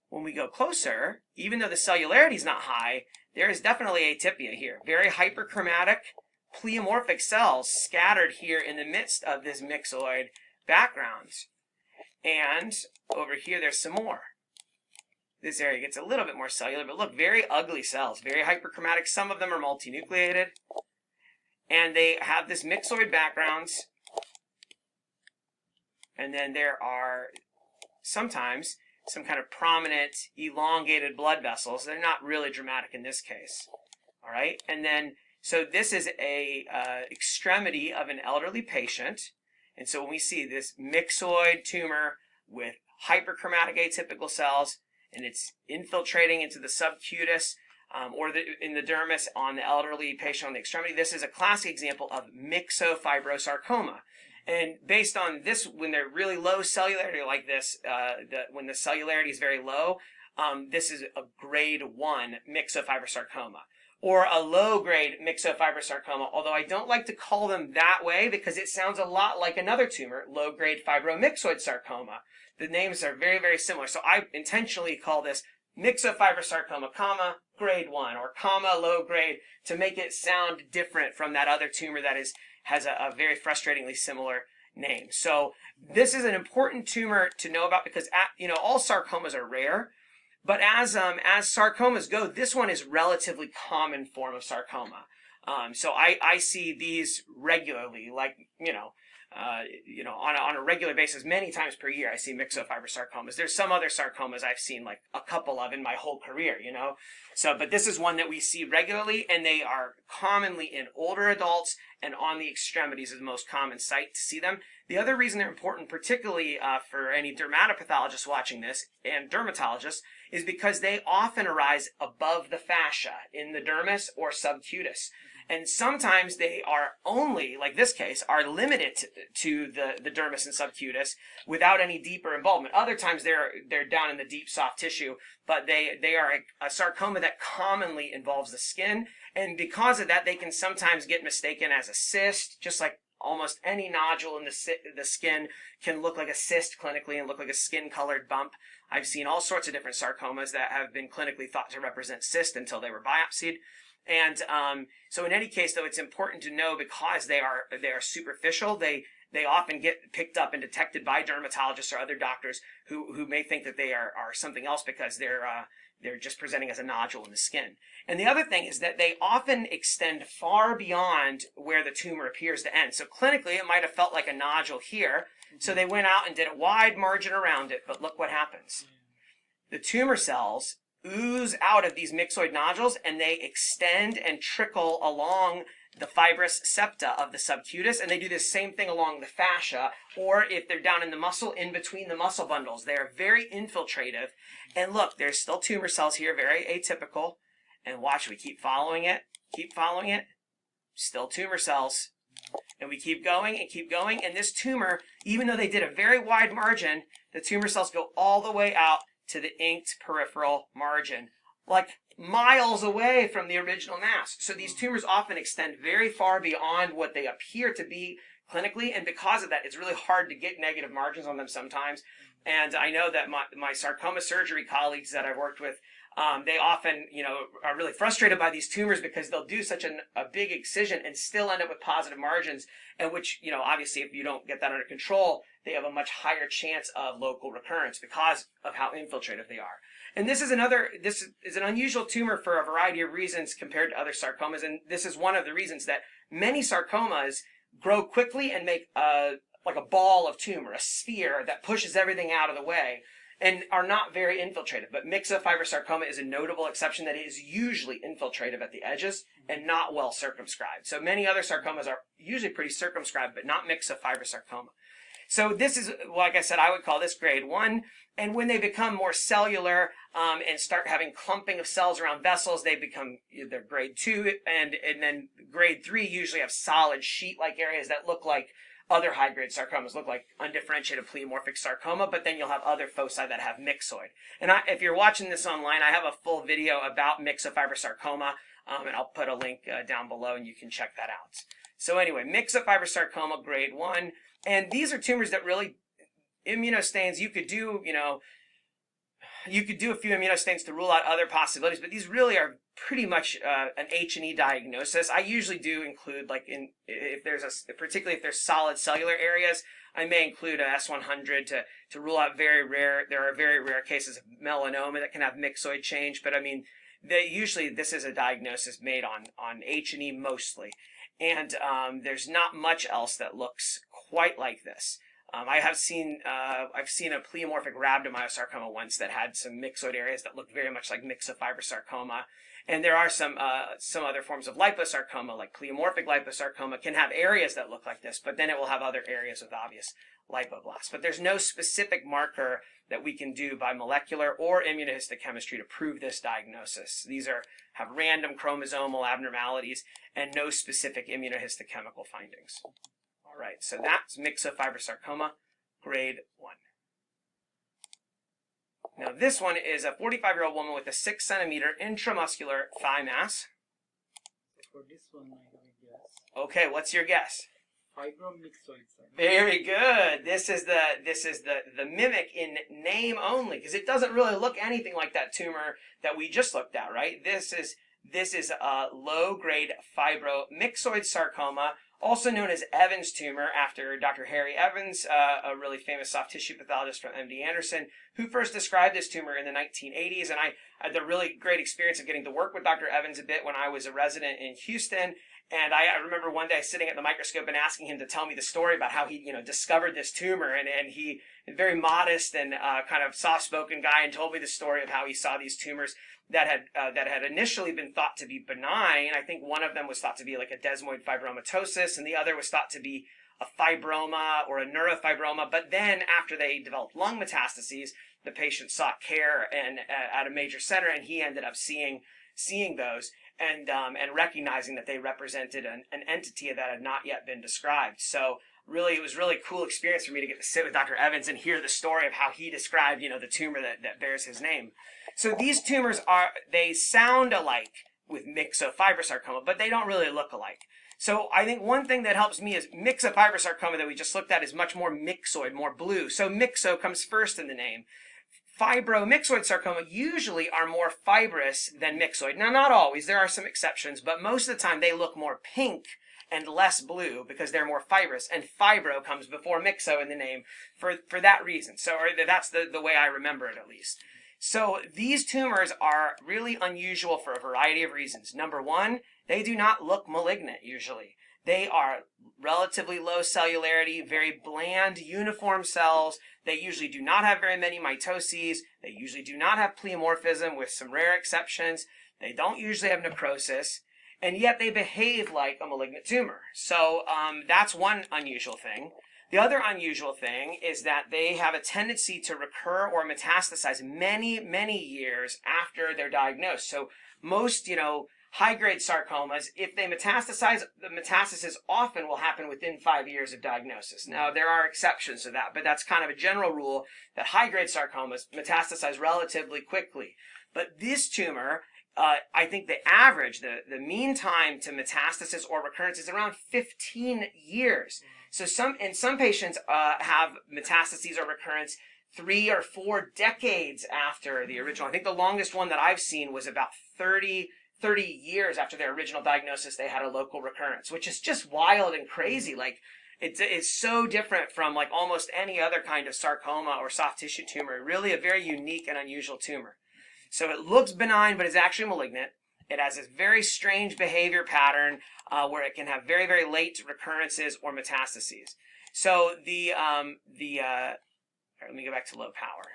when we go closer, even though the cellularity is not high, there is definitely atypia here. Very hyperchromatic, pleomorphic cells scattered here in the midst of this myxoid background. And over here, there's some more. This area gets a little bit more cellular, but look, very ugly cells, very hyperchromatic. Some of them are multinucleated, and they have this myxoid backgrounds. And then there are sometimes some kind of prominent, elongated blood vessels. They're not really dramatic in this case. All right, and then so this is a extremity of an elderly patient, and so when we see this myxoid tumor with hyperchromatic atypical cells, and it's infiltrating into the subcutis or in the dermis on the elderly patient on the extremity. This is a classic example of myxofibrosarcoma. And based on this, when they're really low cellularity like this, when the cellularity is very low, this is a grade 1 myxofibrosarcoma. Or a low-grade myxofibrosarcoma, although I don't like to call them that way because it sounds a lot like another tumor, low-grade fibromyxoid sarcoma. The names are very, very similar. So I intentionally call this myxofibrosarcoma, comma, grade 1, or comma, low grade, to make it sound different from that other tumor that has a very frustratingly similar name. So this is an important tumor to know about because, all sarcomas are rare. But as sarcomas go, this one is relatively common form of sarcoma. So I see these regularly, like, on a regular basis, many times per year, I see myxofibrosarcomas. There's some other sarcomas I've seen like a couple of in my whole career, So, but this is one that we see regularly, and they are commonly in older adults, and on the extremities is the most common site to see them. The other reason they're important, particularly for any dermatopathologists watching this, and dermatologists, is because they often arise above the fascia in the dermis or subcutis. And sometimes they are only, like this case, are limited to the dermis and subcutis without any deeper involvement. Other times they're down in the deep soft tissue, but they are a sarcoma that commonly involves the skin. And because of that, they can sometimes get mistaken as a cyst, just like almost any nodule in the skin can look like a cyst clinically and look like a skin-colored bump. I've seen all sorts of different sarcomas that have been clinically thought to represent cyst until they were biopsied. And so in any case, though, it's important to know because they are superficial. They often get picked up and detected by dermatologists or other doctors who may think that they are something else because they're just presenting as a nodule in the skin. And the other thing is that they often extend far beyond where the tumor appears to end. So clinically, it might have felt like a nodule here. So they went out and did a wide margin around it. But look what happens. The tumor cells ooze out of these myxoid nodules, and they extend and trickle along the fibrous septa of the subcutis, and they do the same thing along the fascia, or if they're down in the muscle, in between the muscle bundles. They are very infiltrative. And look, there's still tumor cells here, very atypical. And watch, we keep following it, still tumor cells. And we keep going and keep going. And this tumor, even though they did a very wide margin, the tumor cells go all the way out to the inked peripheral margin, like miles away from the original mass. So these tumors often extend very far beyond what they appear to be clinically. And because of that, it's really hard to get negative margins on them sometimes. And I know that my sarcoma surgery colleagues that I've worked with, they often, are really frustrated by these tumors because they'll do such a big excision and still end up with positive margins, and which, obviously if you don't get that under control, they have a much higher chance of local recurrence because of how infiltrative they are. And this is an unusual tumor for a variety of reasons compared to other sarcomas, and this is one of the reasons that many sarcomas grow quickly and make like a ball of tumor, a sphere that pushes everything out of the way, and are not very infiltrative. But myxofibrosarcoma is a notable exception, that it is usually infiltrative at the edges and not well circumscribed. So many other sarcomas are usually pretty circumscribed, but not myxofibrosarcoma. So this is, like I said, I would call this grade 1. And when they become more cellular and start having clumping of cells around vessels, they become either grade 2. And then grade 3 usually have solid sheet-like areas that look like other high-grade sarcomas, look like undifferentiated pleomorphic sarcoma, but then you'll have other foci that have myxoid. And if you're watching this online, I have a full video about myxofibrosarcoma, and I'll put a link down below and you can check that out. So anyway, myxofibrosarcoma grade 1, and these are tumors that really, immunostains, you could do a few immunostains to rule out other possibilities, but these really are pretty much an H&E diagnosis. I usually do include, like, particularly if there's solid cellular areas, I may include a S100 to rule out there are very rare cases of melanoma that can have myxoid change, but I mean, usually this is a diagnosis made on H&E mostly. And there's not much else that looks quite like this. I've seen a pleomorphic rhabdomyosarcoma once that had some myxoid areas that looked very much like myxofibrosarcoma. And there are some other forms of liposarcoma, like pleomorphic liposarcoma, can have areas that look like this, but then it will have other areas with obvious lipoblasts. But there's no specific marker that we can do by molecular or immunohistochemistry to prove this diagnosis. These have random chromosomal abnormalities and no specific immunohistochemical findings. All right, so that's myxofibrosarcoma, grade 1. Now this one is a 45-year-old woman with a 6-centimeter intramuscular thigh mass. For this one, I have a guess. Okay, what's your guess? Fibromyxoid. Very good. This is the mimic in name only, because it doesn't really look anything like that tumor that we just looked at, right? This is a low-grade fibromyxoid sarcoma, also known as Evans tumor, after Dr. Harry Evans, a really famous soft tissue pathologist from MD Anderson, who first described this tumor in the 1980s. And I had the really great experience of getting to work with Dr. Evans a bit when I was a resident in Houston. And I remember one day sitting at the microscope and asking him to tell me the story about how he, discovered this tumor. And he, very modest and kind of soft-spoken guy, and told me the story of how he saw these tumors that had initially been thought to be benign. I think one of them was thought to be like a desmoid fibromatosis, and the other was thought to be a fibroma or a neurofibroma. But then after they developed lung metastases, the patient sought care and at a major center, and he ended up seeing those and recognizing that they represented an entity that had not yet been described. So really, it was a really cool experience for me to get to sit with Dr. Evans and hear the story of how he described, the tumor that bears his name. So these tumors they sound alike with myxofibrosarcoma, but they don't really look alike. So I think one thing that helps me is myxofibrosarcoma that we just looked at is much more myxoid, more blue. So myxo comes first in the name. Fibromyxoid sarcoma usually are more fibrous than myxoid. Now, not always. There are some exceptions, but most of the time they look more pink and less blue because they're more fibrous. And fibro comes before myxo in the name for that reason. So that's the way I remember it, at least. So these tumors are really unusual for a variety of reasons. Number one, they do not look malignant usually. They are relatively low cellularity, very bland, uniform cells. They usually do not have very many mitoses. They usually do not have pleomorphism, with some rare exceptions. They don't usually have necrosis, and yet they behave like a malignant tumor. So that's one unusual thing. The other unusual thing is that they have a tendency to recur or metastasize many, many years after they're diagnosed. So most, high-grade sarcomas, if they metastasize, the metastasis often will happen within 5 years of diagnosis. Now, there are exceptions to that, but that's kind of a general rule that high-grade sarcomas metastasize relatively quickly. But this tumor, I think the average, the mean time to metastasis or recurrence is around 15 years. So some patients have metastases or recurrence 3 or 4 decades after the original. I think the longest one that I've seen was about 30 years after their original diagnosis, they had a local recurrence, which is just wild and crazy. Like, it's so different from like almost any other kind of sarcoma or soft tissue tumor. Really a very unique and unusual tumor. So it looks benign, but it's actually malignant. It has this very strange behavior pattern where it can have very, very late recurrences or metastases. So all right, let me go back to low power.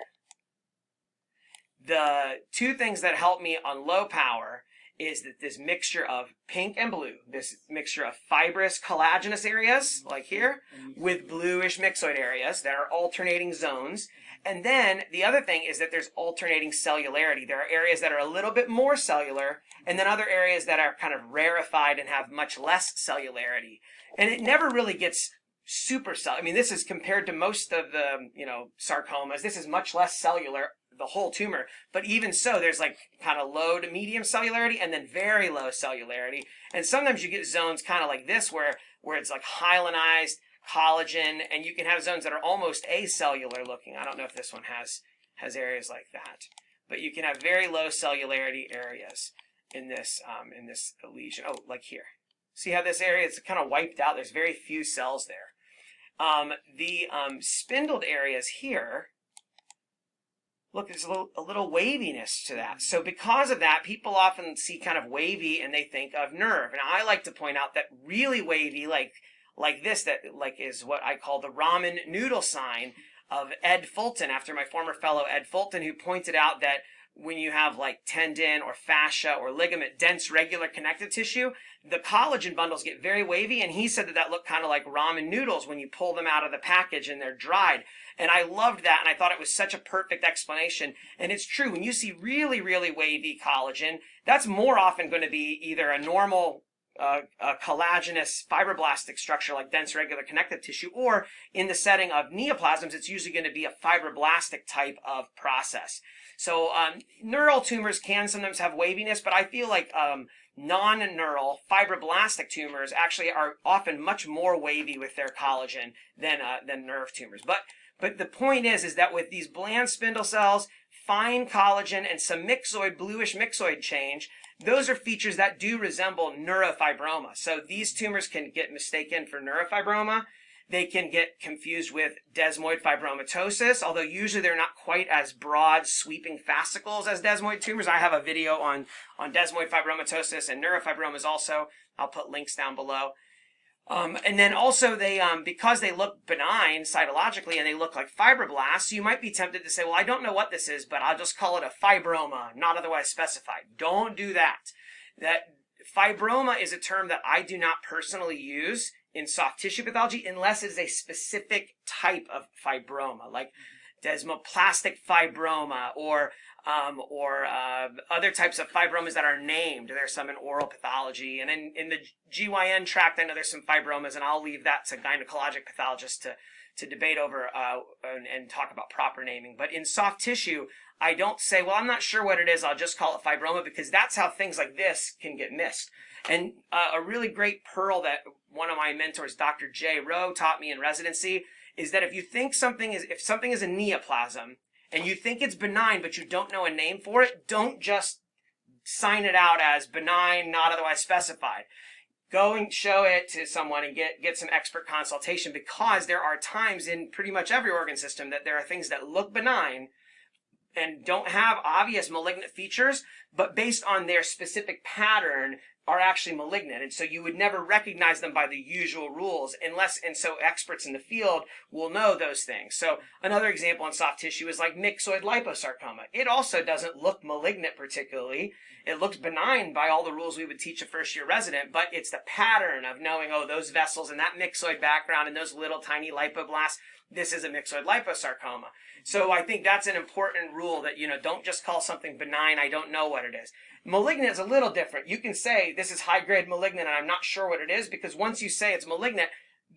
The two things that help me on low power is that this mixture of pink and blue, this mixture of fibrous collagenous areas, like here, with bluish myxoid areas that are alternating zones. And then the other thing is that there's alternating cellularity. There are areas that are a little bit more cellular, and then other areas that are kind of rarefied and have much less cellularity. And it never really gets super cellular. I mean, this is compared to most of the, sarcomas, this is much less cellular, the whole tumor. But even so, there's like kind of low to medium cellularity and then very low cellularity. And sometimes you get zones kind of like this where it's like hyalinized collagen, and you can have zones that are almost acellular looking. I don't know if this one has areas like that, but you can have very low cellularity areas in this lesion. Oh, like here. See how this area is kind of wiped out? There's very few cells there. The spindled areas here, look, there's a little waviness to that. So because of that, people often see kind of wavy and they think of nerve. And I like to point out that really wavy, like this, that like is what I call the ramen noodle sign of Ed Fulton, after my former fellow Ed Fulton, who pointed out that when you have like tendon or fascia or ligament, dense regular connective tissue, the collagen bundles get very wavy, and he said that looked kind of like ramen noodles when you pull them out of the package and they're dried. And I loved that, and I thought it was such a perfect explanation. And it's true, when you see really, really wavy collagen, that's more often going to be either a normal a collagenous fibroblastic structure like dense regular connective tissue, or in the setting of neoplasms, it's usually going to be a fibroblastic type of process. So neural tumors can sometimes have waviness, but I feel like non-neural fibroblastic tumors actually are often much more wavy with their collagen than nerve tumors. But the point is that with these bland spindle cells, fine collagen, and some bluish myxoid change, those are features that do resemble neurofibroma. So these tumors can get mistaken for neurofibroma. They can get confused with desmoid fibromatosis, although usually they're not quite as broad, sweeping fascicles as desmoid tumors. I have a video on desmoid fibromatosis and neurofibromas also. I'll put links down below. And then also they, because they look benign cytologically and they look like fibroblasts, you might be tempted to say, well, I don't know what this is, but I'll just call it a fibroma, not otherwise specified. Don't do that. That fibroma is a term that I do not personally use in soft tissue pathology unless it is a specific type of fibroma, like desmoplastic fibroma or other types of fibromas that are named. There's some in oral pathology, and in the GYN tract, I know there's some fibromas, and I'll leave that to gynecologic pathologists to debate over and talk about proper naming. But in soft tissue, I don't say, well, I'm not sure what it is, I'll just call it fibroma, because that's how things like this can get missed. And a really great pearl that one of my mentors, Dr. J. Rowe, taught me in residency is that if something is a neoplasm, and you think it's benign, but you don't know a name for it, don't just sign it out as benign, not otherwise specified. Go and show it to someone and get some expert consultation, because there are times in pretty much every organ system that there are things that look benign and don't have obvious malignant features, but based on their specific pattern are actually malignant. And so you would never recognize them by the usual rules and so experts in the field will know those things. So another example in soft tissue is like myxoid liposarcoma. It also doesn't look malignant particularly. It looks benign by all the rules we would teach a first-year resident, but it's the pattern of knowing, oh, those vessels and that myxoid background and those little tiny lipoblasts, this is a myxoid liposarcoma. So I think that's an important rule that, don't just call something benign, I don't know what it is. Malignant is a little different. You can say this is high-grade malignant and I'm not sure what it is, because once you say it's malignant,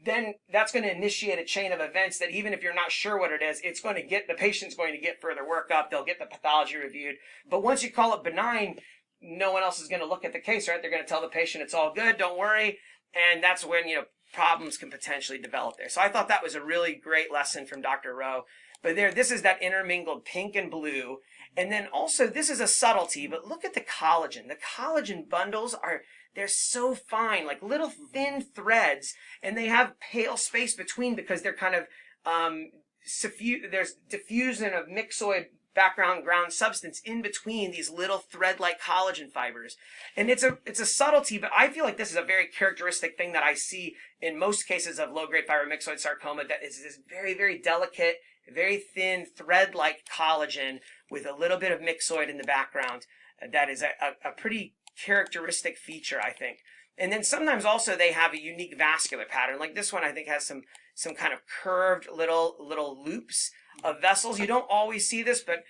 then that's going to initiate a chain of events that even if you're not sure what it is, the patient's going to get further workup, they'll get the pathology reviewed. But once you call it benign, no one else is going to look at the case, right? They're going to tell the patient it's all good, don't worry. And that's when, problems can potentially develop there. So I thought that was a really great lesson from Dr. Rowe. But this is that intermingled pink and blue. And then also, this is a subtlety, but look at the collagen. The collagen bundles they're so fine, like little thin threads, and they have pale space between because they're kind of, there's diffusion of myxoid background ground substance in between these little thread-like collagen fibers. And it's a subtlety, but I feel like this is a very characteristic thing that I see in most cases of low-grade fibromyxoid sarcoma, that is this very, very delicate, very thin thread-like collagen with a little bit of myxoid in the background. That is a pretty characteristic feature, I think. And then sometimes also they have a unique vascular pattern. Like this one, I think, has some kind of curved little loops of vessels. You don't always see this, but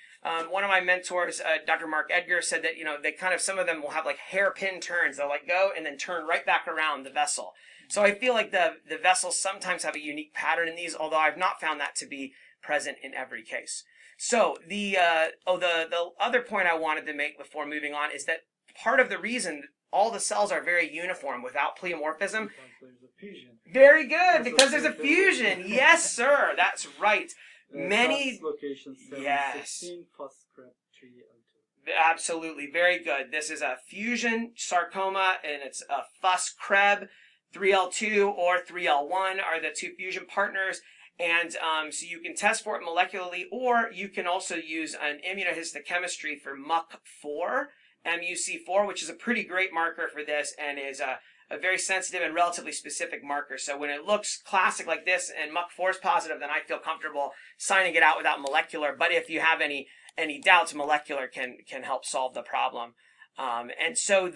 one of my mentors, Dr. Mark Edgar, said that, they some of them will have like hairpin turns. They'll like go and then turn right back around the vessel. So I feel like the vessels sometimes have a unique pattern in these, although I've not found that to be present in every case. So the other point I wanted to make before moving on is that part of the reason all the cells are very uniform without pleomorphism. Very good, because there's a fusion. Yes, sir, that's right. Many locations. Yes. Absolutely, very good. This is a fusion sarcoma, and it's a FUS-CREB. 3L2 or 3L1 are the two fusion partners. And so you can test for it molecularly, or you can also use an immunohistochemistry for MUC4, MUC4, which is a pretty great marker for this and is a very sensitive and relatively specific marker. So when it looks classic like this and MUC4 is positive, then I feel comfortable signing it out without molecular. But if you have any doubts, molecular can help solve the problem. And so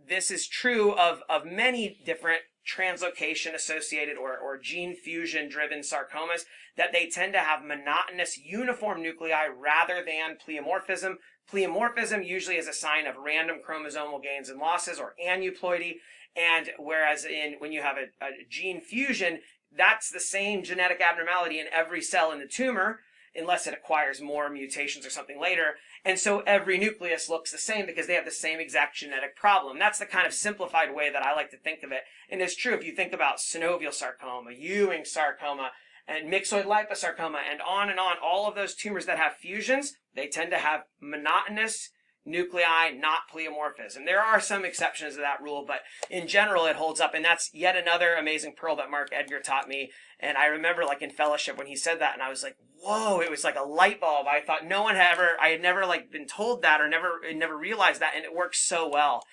this is true of many different translocation associated or gene fusion driven sarcomas, that they tend to have monotonous uniform nuclei rather than pleomorphism. Pleomorphism usually is a sign of random chromosomal gains and losses or aneuploidy, and whereas when you have a gene fusion, that's the same genetic abnormality in every cell in the tumor, unless it acquires more mutations or something later. And so every nucleus looks the same because they have the same exact genetic problem. That's the kind of simplified way that I like to think of it. And it's true if you think about synovial sarcoma, Ewing sarcoma, and myxoid liposarcoma, and on, all of those tumors that have fusions, they tend to have monotonous nuclei, not pleomorphism. There are some exceptions to that rule, but in general it holds up. And that's yet another amazing pearl that Mark Edgar taught me. And I remember like in fellowship when he said that, and I was like, whoa, it was like a light bulb. I thought I had never like been told that or never realized that, and it works so well.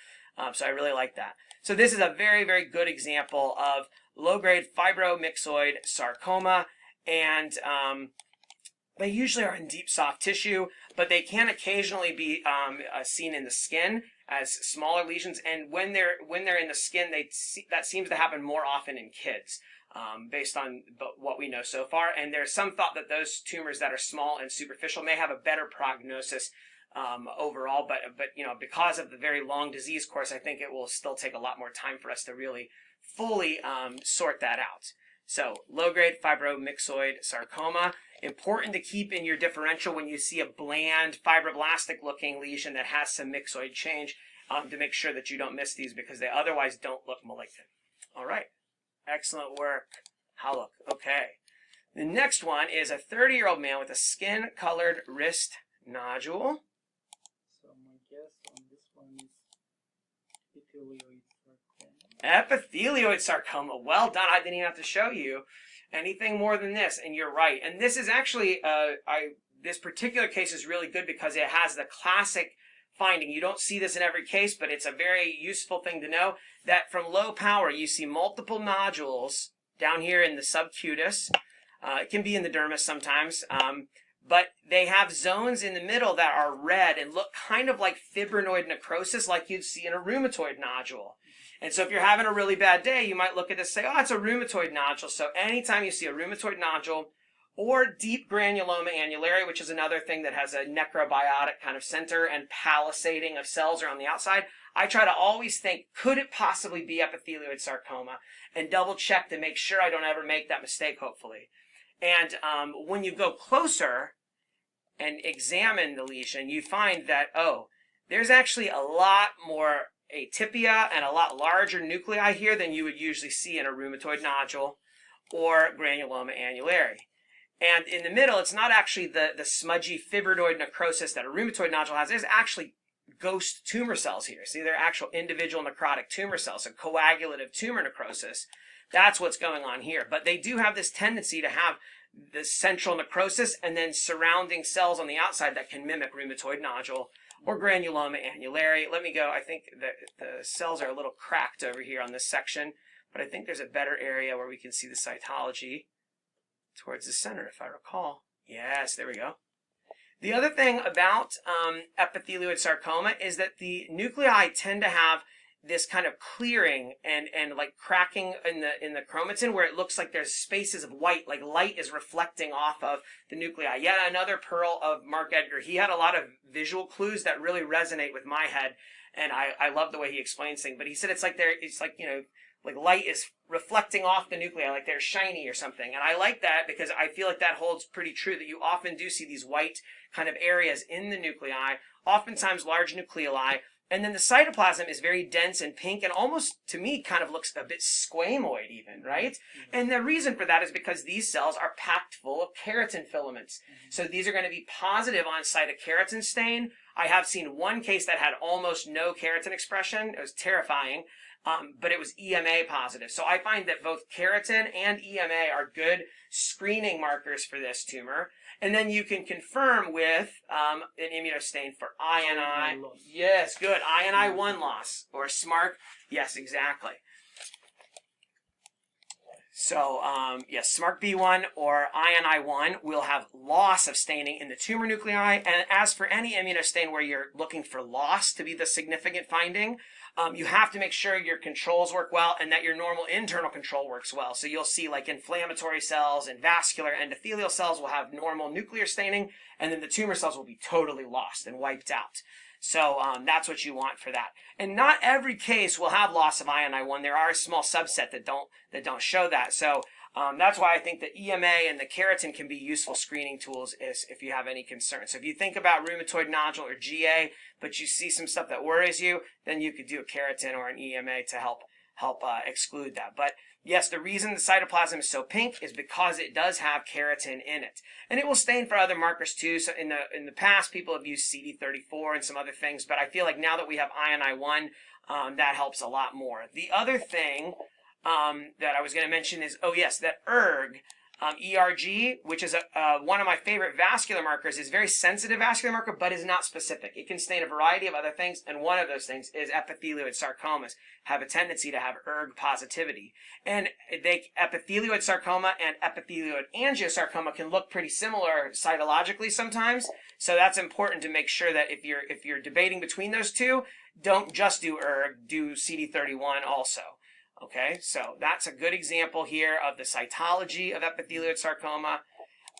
So I really like that. So this is a very, very good example of low-grade fibromyxoid sarcoma, and they usually are in deep soft tissue, but they can occasionally be seen in the skin as smaller lesions. And when they're in the skin, that seems to happen more often in kids, based on what we know so far. And there's some thought that those tumors that are small and superficial may have a better prognosis overall. But because of the very long disease course, I think it will still take a lot more time for us to really fully sort that out. So low-grade fibromyxoid sarcoma. Important to keep in your differential when you see a bland fibroblastic looking lesion that has some myxoid change, to make sure that you don't miss these because they otherwise don't look malignant. All right. Excellent work. Haluk. Okay. The next one is a 30-year-old man with a skin-colored wrist nodule. So my guess on this one is epithelioid sarcoma. Well done. I didn't even have to show you anything more than this, and you're right. And this is actually, this particular case is really good because it has the classic finding. You don't see this in every case, but it's a very useful thing to know that from low power, you see multiple nodules down here in the subcutis. It can be in the dermis sometimes, but they have zones in the middle that are red and look kind of like fibrinoid necrosis, like you'd see in a rheumatoid nodule. And so if you're having a really bad day, you might look at this and say, oh, it's a rheumatoid nodule. So anytime you see a rheumatoid nodule or deep granuloma annulare, which is another thing that has a necrobiotic kind of center and palisading of cells around the outside. I try to always think, could it possibly be epithelioid sarcoma, and double check to make sure I don't ever make that mistake, hopefully. And when you go closer and examine the lesion, you find that, oh, there's actually a lot more atypia and a lot larger nuclei here than you would usually see in a rheumatoid nodule or granuloma annulare. And in the middle, it's not actually the smudgy fibroid necrosis that a rheumatoid nodule has. There's actually ghost tumor cells here. See, they're actual individual necrotic tumor cells, so coagulative tumor necrosis. That's what's going on here. But they do have this tendency to have the central necrosis and then surrounding cells on the outside that can mimic rheumatoid nodule or granuloma annulare. Let me go. I think that the cells are a little cracked over here on this section, but I think there's a better area where we can see the cytology towards the center, if I recall. Yes, there we go. The other thing about epithelioid sarcoma is that the nuclei tend to have this kind of clearing and like cracking in the chromatin where it looks like there's spaces of white, like light is reflecting off of the nuclei. Yet another pearl of Mark Edgar. He had a lot of visual clues that really resonate with my head, and I love the way he explains things. But he said it's like, you know, like light is reflecting off the nuclei, like they're shiny or something. And I like that because I feel like that holds pretty true, that you often do see these white kind of areas in the nuclei, oftentimes large nucleoli. And then the cytoplasm is very dense and pink and almost, to me, kind of looks a bit squamoid even, right? Mm-hmm. And the reason for that is because these cells are packed full of keratin filaments. Mm-hmm. So these are going to be positive on cytokeratin stain. I have seen one case that had almost no keratin expression. It was terrifying. But it was EMA positive. So I find that both keratin and EMA are good screening markers for this tumor. And then you can confirm with an immunostain for INI. Yes, good. INI1 loss or SMARC. Yes, exactly. So, yes, SMARC B1 or INI1 will have loss of staining in the tumor nuclei. And as for any immunostain where you're looking for loss to be the significant finding, you have to make sure your controls work well and that your normal internal control works well. So you'll see like inflammatory cells and vascular endothelial cells will have normal nuclear staining, and then the tumor cells will be totally lost and wiped out. So that's what you want for that. And not every case will have loss of INI1. There are a small subset that don't show that. So that's why I think the EMA and the keratin can be useful screening tools if you have any concerns. So if you think about rheumatoid nodule or GA, but you see some stuff that worries you, then you could do a keratin or an EMA to help exclude that. But yes, the reason the cytoplasm is so pink is because it does have keratin in it. And it will stain for other markers too. So in the past, people have used CD34 and some other things, but I feel like now that we have INI1, that helps a lot more. The other thing that I was going to mention is, oh yes, that ERG, which is one of my favorite vascular markers, is a very sensitive vascular marker, but is not specific. It can stain a variety of other things, and one of those things is epithelioid sarcomas have a tendency to have ERG positivity. And epithelioid sarcoma and epithelioid angiosarcoma can look pretty similar cytologically sometimes, so that's important to make sure that if you're debating between those two, don't just do ERG, do CD31 also. Okay, so that's a good example here of the cytology of epithelioid sarcoma,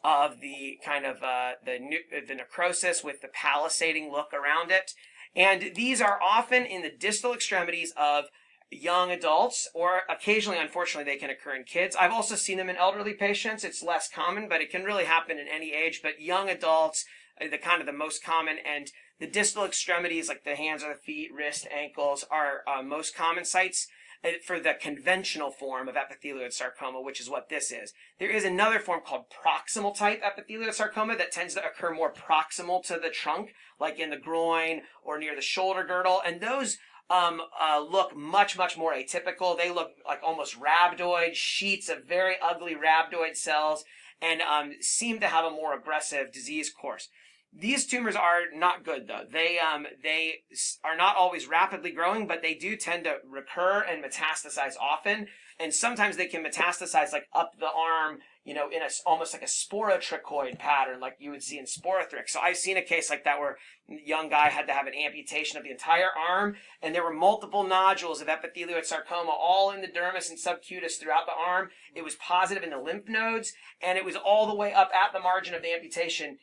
of the kind of the necrosis with the palisading look around it. And these are often in the distal extremities of young adults, or occasionally, unfortunately, they can occur in kids. I've also seen them in elderly patients. It's less common, but it can really happen in any age. But young adults, the most common, and the distal extremities, like the hands or the feet, wrist, ankles, are most common sites for the conventional form of epithelioid sarcoma, which is what this is. There is another form called proximal type epithelioid sarcoma that tends to occur more proximal to the trunk, like in the groin or near the shoulder girdle, and those look much, much more atypical. They look like almost rhabdoid, sheets of very ugly rhabdoid cells, and seem to have a more aggressive disease course. These tumors are not good, though. They are not always rapidly growing, but they do tend to recur and metastasize often. And sometimes they can metastasize like up the arm, in almost like a sporotrichoid pattern, like you would see in sporothrix. So I've seen a case like that where a young guy had to have an amputation of the entire arm, and there were multiple nodules of epithelioid sarcoma all in the dermis and subcutis throughout the arm. It was positive in the lymph nodes, and it was all the way up at the margin of the amputation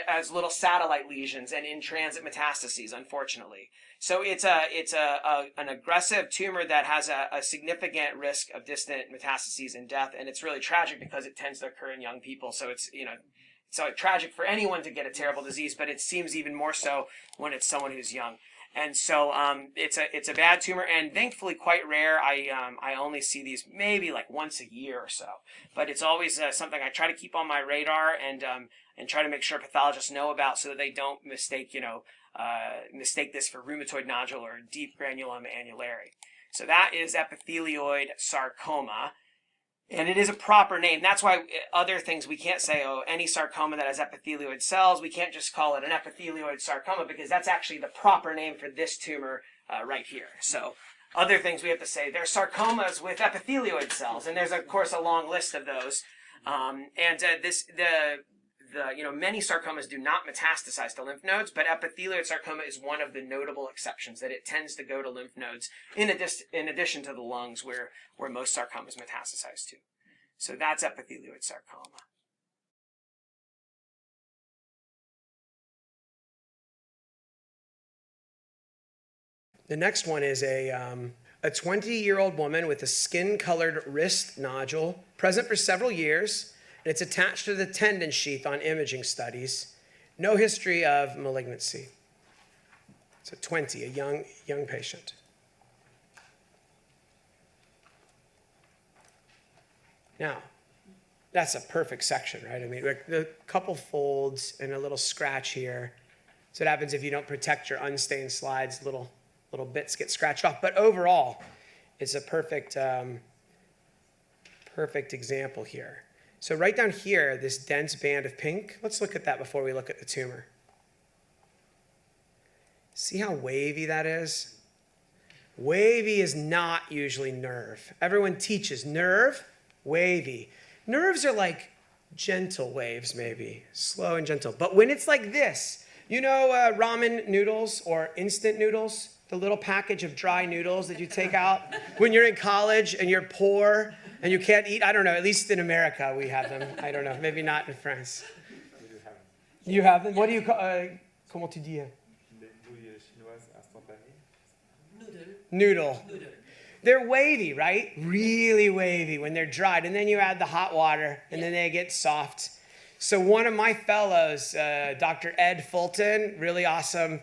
as little satellite lesions and in transit metastases, unfortunately. So it's an aggressive tumor that has a significant risk of distant metastases and death, and it's really tragic because it tends to occur in young people. So it's tragic for anyone to get a terrible disease, but it seems even more so when it's someone who's young. And so it's a bad tumor, and thankfully quite rare. I only see these maybe like once a year or so, but it's always something I try to keep on my radar and try to make sure pathologists know about so that they don't mistake this for rheumatoid nodule or deep granuloma annulare. So that is epithelioid sarcoma. And it is a proper name. That's why other things we can't say, any sarcoma that has epithelioid cells, we can't just call it an epithelioid sarcoma because that's actually the proper name for this tumor right here. So other things we have to say, they're sarcomas with epithelioid cells, and there's of course a long list of those. Many sarcomas do not metastasize to lymph nodes, but epithelioid sarcoma is one of the notable exceptions, that it tends to go to lymph nodes in addition to the lungs where most sarcomas metastasize to. So that's epithelioid sarcoma. The next one is a 20-year-old woman with a skin-colored wrist nodule, present for several years, and it's attached to the tendon sheath on imaging studies. No history of malignancy. So 20, a young patient. Now, that's a perfect section, right? I mean, a couple folds and a little scratch here. So what happens if you don't protect your unstained slides, little bits get scratched off. But overall, it's a perfect example here. So right down here, this dense band of pink, let's look at that before we look at the tumor. See how wavy that is? Wavy is not usually nerve. Everyone teaches nerve, wavy. Nerves are like gentle waves maybe, slow and gentle. But when it's like this, ramen noodles or instant noodles, the little package of dry noodles that you take out when you're in college and you're poor and you can't eat. I don't know, at least in America we have them. I don't know, maybe not in France. You have them? What do you call, comment tu dis? Noodle. They're wavy, right? Really wavy when they're dried. And then you add the hot water and then they get soft. So one of my fellows, Dr. Ed Fulton, really awesome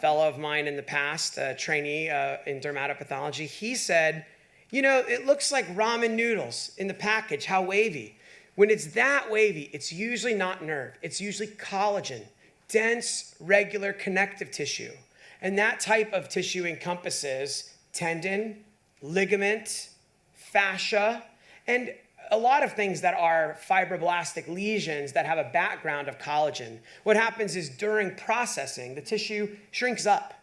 fellow of mine in the past, trainee in dermatopathology, he said, it looks like ramen noodles in the package, how wavy. When it's that wavy, it's usually not nerve. It's usually collagen, dense, regular connective tissue. And that type of tissue encompasses tendon, ligament, fascia, and a lot of things that are fibroblastic lesions that have a background of collagen. What happens is during processing, the tissue shrinks up.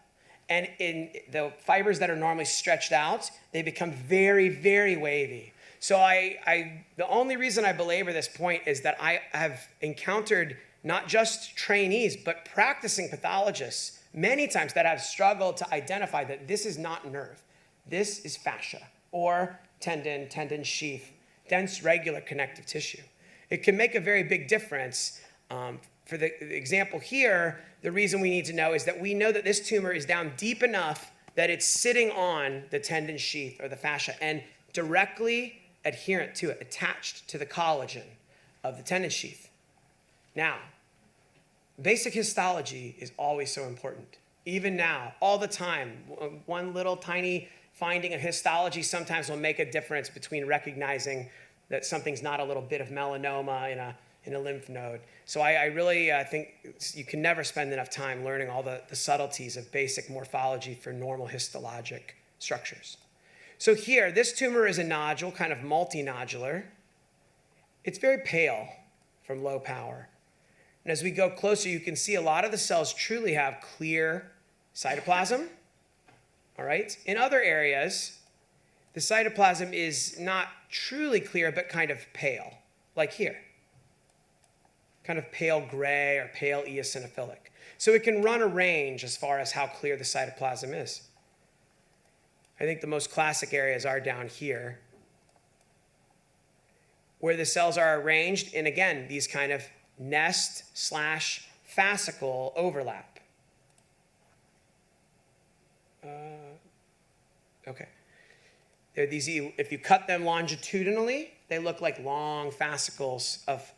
And in the fibers that are normally stretched out, they become very, very wavy. So the only reason I belabor this point is that I have encountered not just trainees, but practicing pathologists many times that have struggled to identify that this is not nerve. This is fascia or tendon sheath, dense, regular connective tissue. It can make a very big difference. For the example here, the reason we need to know is that we know that this tumor is down deep enough that it's sitting on the tendon sheath or the fascia and directly adherent to it, attached to the collagen of the tendon sheath. Now, basic histology is always so important. Even now, all the time, one little tiny finding of histology sometimes will make a difference between recognizing that something's not a little bit of melanoma in a lymph node. So I really think you can never spend enough time learning all the subtleties of basic morphology for normal histologic structures. So here, this tumor is a nodule, kind of multinodular. It's very pale from low power. And as we go closer, you can see a lot of the cells truly have clear cytoplasm. All right. In other areas, the cytoplasm is not truly clear, but kind of pale, like here. Kind of pale gray or pale eosinophilic. So it can run a range as far as how clear the cytoplasm is. I think the most classic areas are down here, where the cells are arranged in, again, these kind of nest/fascicle overlap. Okay. They're these, if you cut them longitudinally, they look like long fascicles of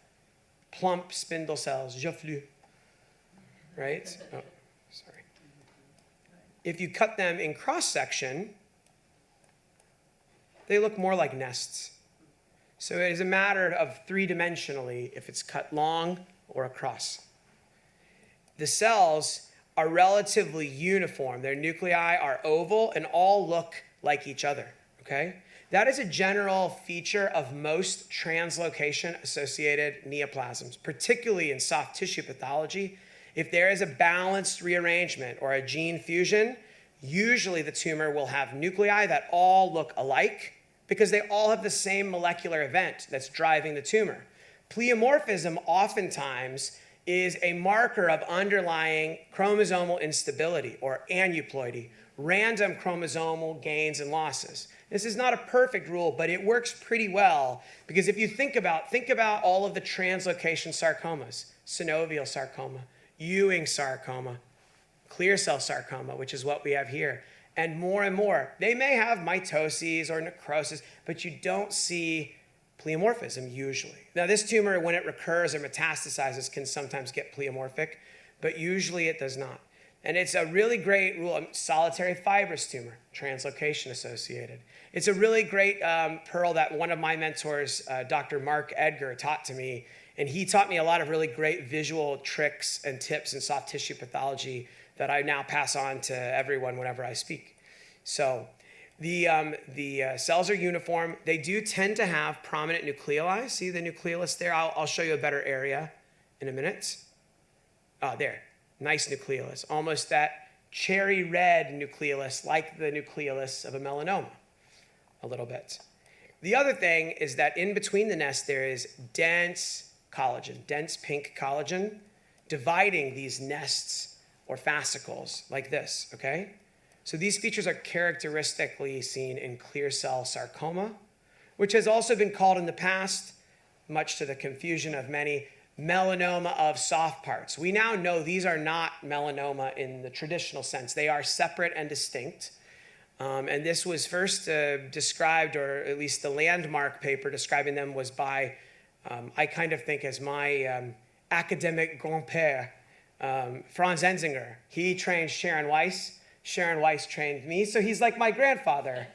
plump spindle cells, joufflu, right? Oh, sorry. If you cut them in cross-section, they look more like nests. So it is a matter of three-dimensionally if it's cut long or across. The cells are relatively uniform. Their nuclei are oval and all look like each other, okay? That is a general feature of most translocation-associated neoplasms, particularly in soft tissue pathology. If there is a balanced rearrangement or a gene fusion, usually the tumor will have nuclei that all look alike because they all have the same molecular event that's driving the tumor. Pleomorphism oftentimes is a marker of underlying chromosomal instability or aneuploidy, random chromosomal gains and losses. This is not a perfect rule, but it works pretty well because if you think about all of the translocation sarcomas, synovial sarcoma, Ewing sarcoma, clear cell sarcoma, which is what we have here, and more. They may have mitoses or necrosis, but you don't see pleomorphism usually. Now this tumor, when it recurs or metastasizes, can sometimes get pleomorphic, but usually it does not. And it's a really great rule, solitary fibrous tumor, translocation associated. It's a really great pearl that one of my mentors, Dr. Mark Edgar, taught to me. And he taught me a lot of really great visual tricks and tips in soft tissue pathology that I now pass on to everyone whenever I speak. So the cells are uniform. They do tend to have prominent nucleoli. See the nucleolus there? I'll show you a better area in a minute. Oh, there. Nice nucleolus. Almost that cherry red nucleolus, like the nucleolus of a melanoma, a little bit. The other thing is that in between the nest there is dense collagen, dense pink collagen, dividing these nests or fascicles like this, okay? So these features are characteristically seen in clear cell sarcoma, which has also been called in the past, much to the confusion of many, melanoma of soft parts. We now know these are not melanoma in the traditional sense. They are separate and distinct. And this was first described, or at least the landmark paper describing them was by, I kind of think as my academic grand-père, Franz Enzinger. He trained Sharon Weiss. Sharon Weiss trained me, so he's like my grandfather.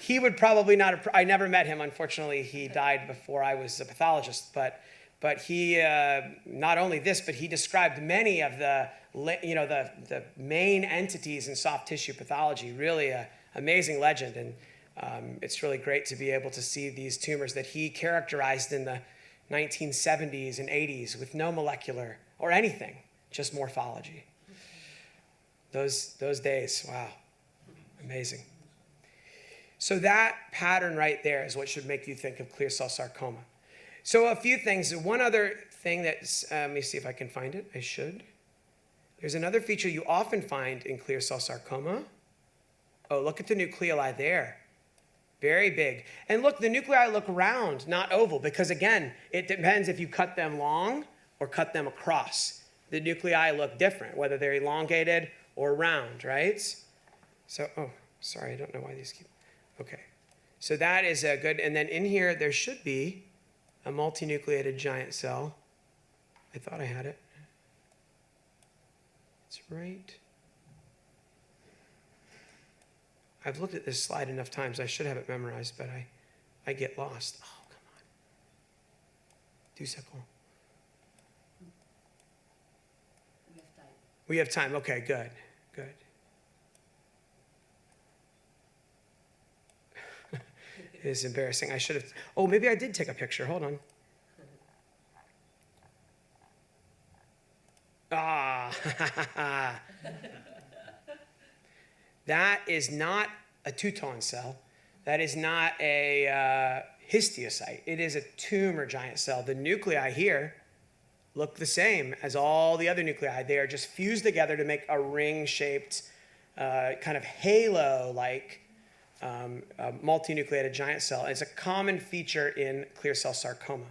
He would probably not, I never met him, unfortunately. He died before I was a pathologist, but he, not only this, but he described many of the main entities in soft tissue pathology. Really an amazing legend, and it's really great to be able to see these tumors that he characterized in the 1970s and 80s with no molecular or anything, just morphology. Those days, wow, amazing. So that pattern right there is what should make you think of clear cell sarcoma. So a few things. One other thing that's, let me see if I can find it. I should. There's another feature you often find in clear cell sarcoma. Oh, look at the nucleoli there. Very big. And look, the nuclei look round, not oval, because again, it depends if you cut them long or cut them across. The nuclei look different, whether they're elongated or round, right? So, oh, sorry, I don't know why these keep, okay. So that is a good, and then in here, there should be a multinucleated giant cell. I thought I had it. It's right. I've looked at this slide enough times. I should have it memorized, but I get lost. Oh, come on. 2 seconds. We have time. Okay, good. It is embarrassing. I should have. Oh, maybe I did take a picture. Hold on. That is not a Teuton cell. That is not a histiocyte. It is a tumor giant cell. The nuclei here look the same as all the other nuclei. They are just fused together to make a ring-shaped, kind of halo-like multinucleated giant cell. It's a common feature in clear cell sarcoma.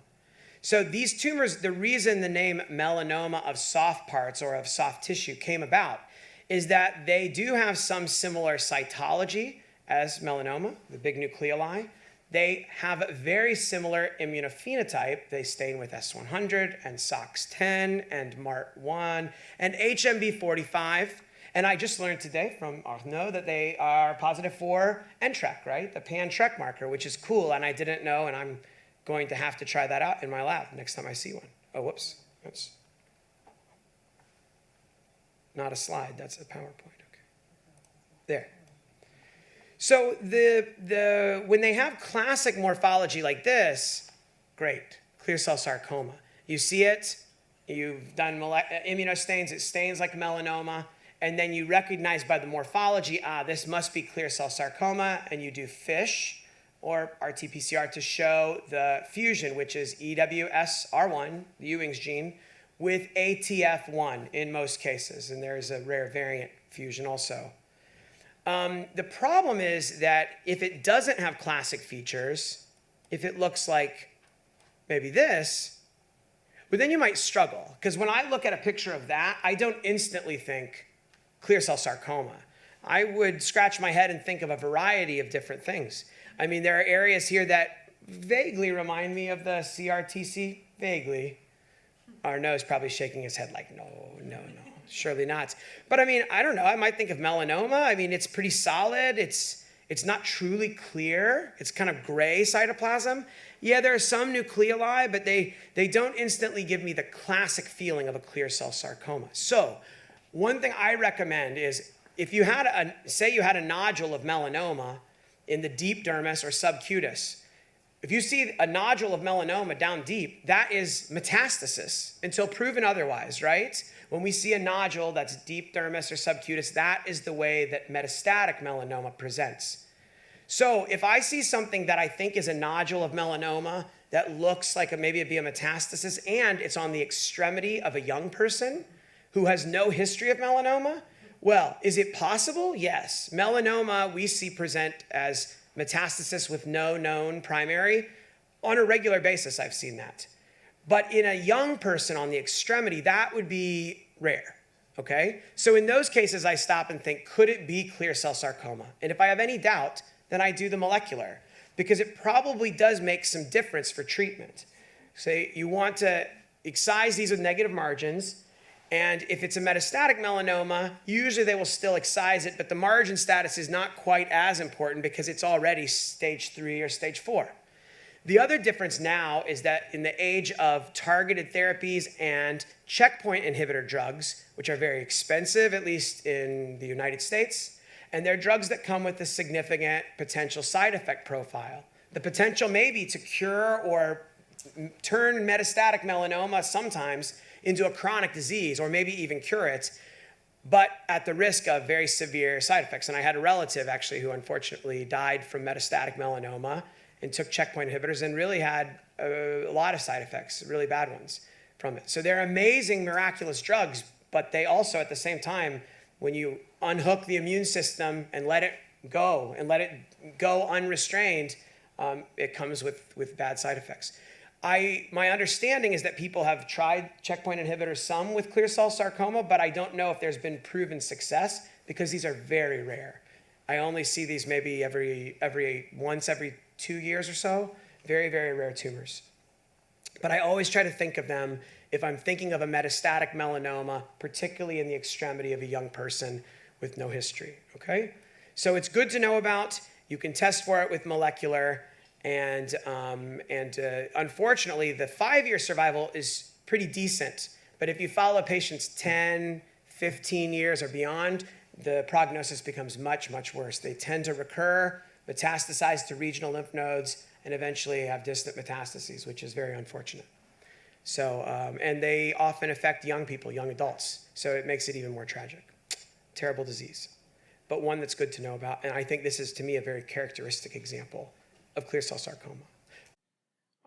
So these tumors, the reason the name melanoma of soft parts or of soft tissue came about is that they do have some similar cytology as melanoma, the big nucleoli. They have a very similar immunophenotype. They stain with S100 and SOX10 and MART1 and HMB45. And I just learned today from Arnaud that they are positive for NTRK, right? The pan-TRK marker, which is cool. And I didn't know, and I'm going to have to try that out in my lab next time I see one. Oh, whoops. That's not a slide. That's a PowerPoint. Okay. There. So when they have classic morphology like this, great, clear cell sarcoma. You see it, you've done immunostains, it stains like melanoma, and then you recognize by the morphology, this must be clear cell sarcoma, and you do FISH or RT-PCR to show the fusion, which is EWSR1, the Ewing's gene, with ATF1 in most cases, and there's a rare variant fusion also. The problem is that if it doesn't have classic features, if it looks like maybe this, but then you might struggle. Because when I look at a picture of that, I don't instantly think clear cell sarcoma. I would scratch my head and think of a variety of different things. I mean, there are areas here that vaguely remind me of the CRTC, vaguely. Arnaud's probably shaking his head like, no. Surely not. But I mean, I don't know. I might think of melanoma. I mean, it's pretty solid. It's not truly clear. It's kind of gray cytoplasm. Yeah, there are some nucleoli, but they don't instantly give me the classic feeling of a clear cell sarcoma. So one thing I recommend is if you had say you had a nodule of melanoma in the deep dermis or subcutis, if you see a nodule of melanoma down deep, that is metastasis until proven otherwise, right? When we see a nodule that's deep dermis or subcutis, that is the way that metastatic melanoma presents. So if I see something that I think is a nodule of melanoma that looks like maybe it'd be a metastasis and it's on the extremity of a young person who has no history of melanoma, well, is it possible? Yes. Melanoma we see present as metastasis with no known primary. On a regular basis, I've seen that. But in a young person on the extremity, that would be rare, okay? So in those cases, I stop and think, could it be clear cell sarcoma? And if I have any doubt, then I do the molecular, because it probably does make some difference for treatment. Say you want to excise these with negative margins, and if it's a metastatic melanoma, usually they will still excise it, but the margin status is not quite as important because it's already stage 3 or stage 4. The other difference now is that in the age of targeted therapies and checkpoint inhibitor drugs, which are very expensive, at least in the United States, and they're drugs that come with a significant potential side effect profile. The potential maybe to cure or turn metastatic melanoma sometimes into a chronic disease, or maybe even cure it, but at the risk of very severe side effects. And I had a relative actually who unfortunately died from metastatic melanoma and took checkpoint inhibitors and really had a lot of side effects, really bad ones from it. So they're amazing, miraculous drugs, but they also at the same time, when you unhook the immune system and let it go unrestrained, it comes with bad side effects. My understanding is that people have tried checkpoint inhibitors, some with clear cell sarcoma, but I don't know if there's been proven success because these are very rare. I only see these maybe once every 2 years or so. Very, very rare tumors. But I always try to think of them if I'm thinking of a metastatic melanoma, particularly in the extremity of a young person with no history, okay? So it's good to know about. You can test for it with molecular. And unfortunately, the 5-year survival is pretty decent. But if you follow patients 10, 15 years or beyond, the prognosis becomes much, much worse. They tend to recur, metastasize to regional lymph nodes, and eventually have distant metastases, which is very unfortunate. So, and they often affect young people, young adults. So it makes it even more tragic. Terrible disease. but one that's good to know about. And I think this is, to me, a very characteristic example of clear cell sarcoma.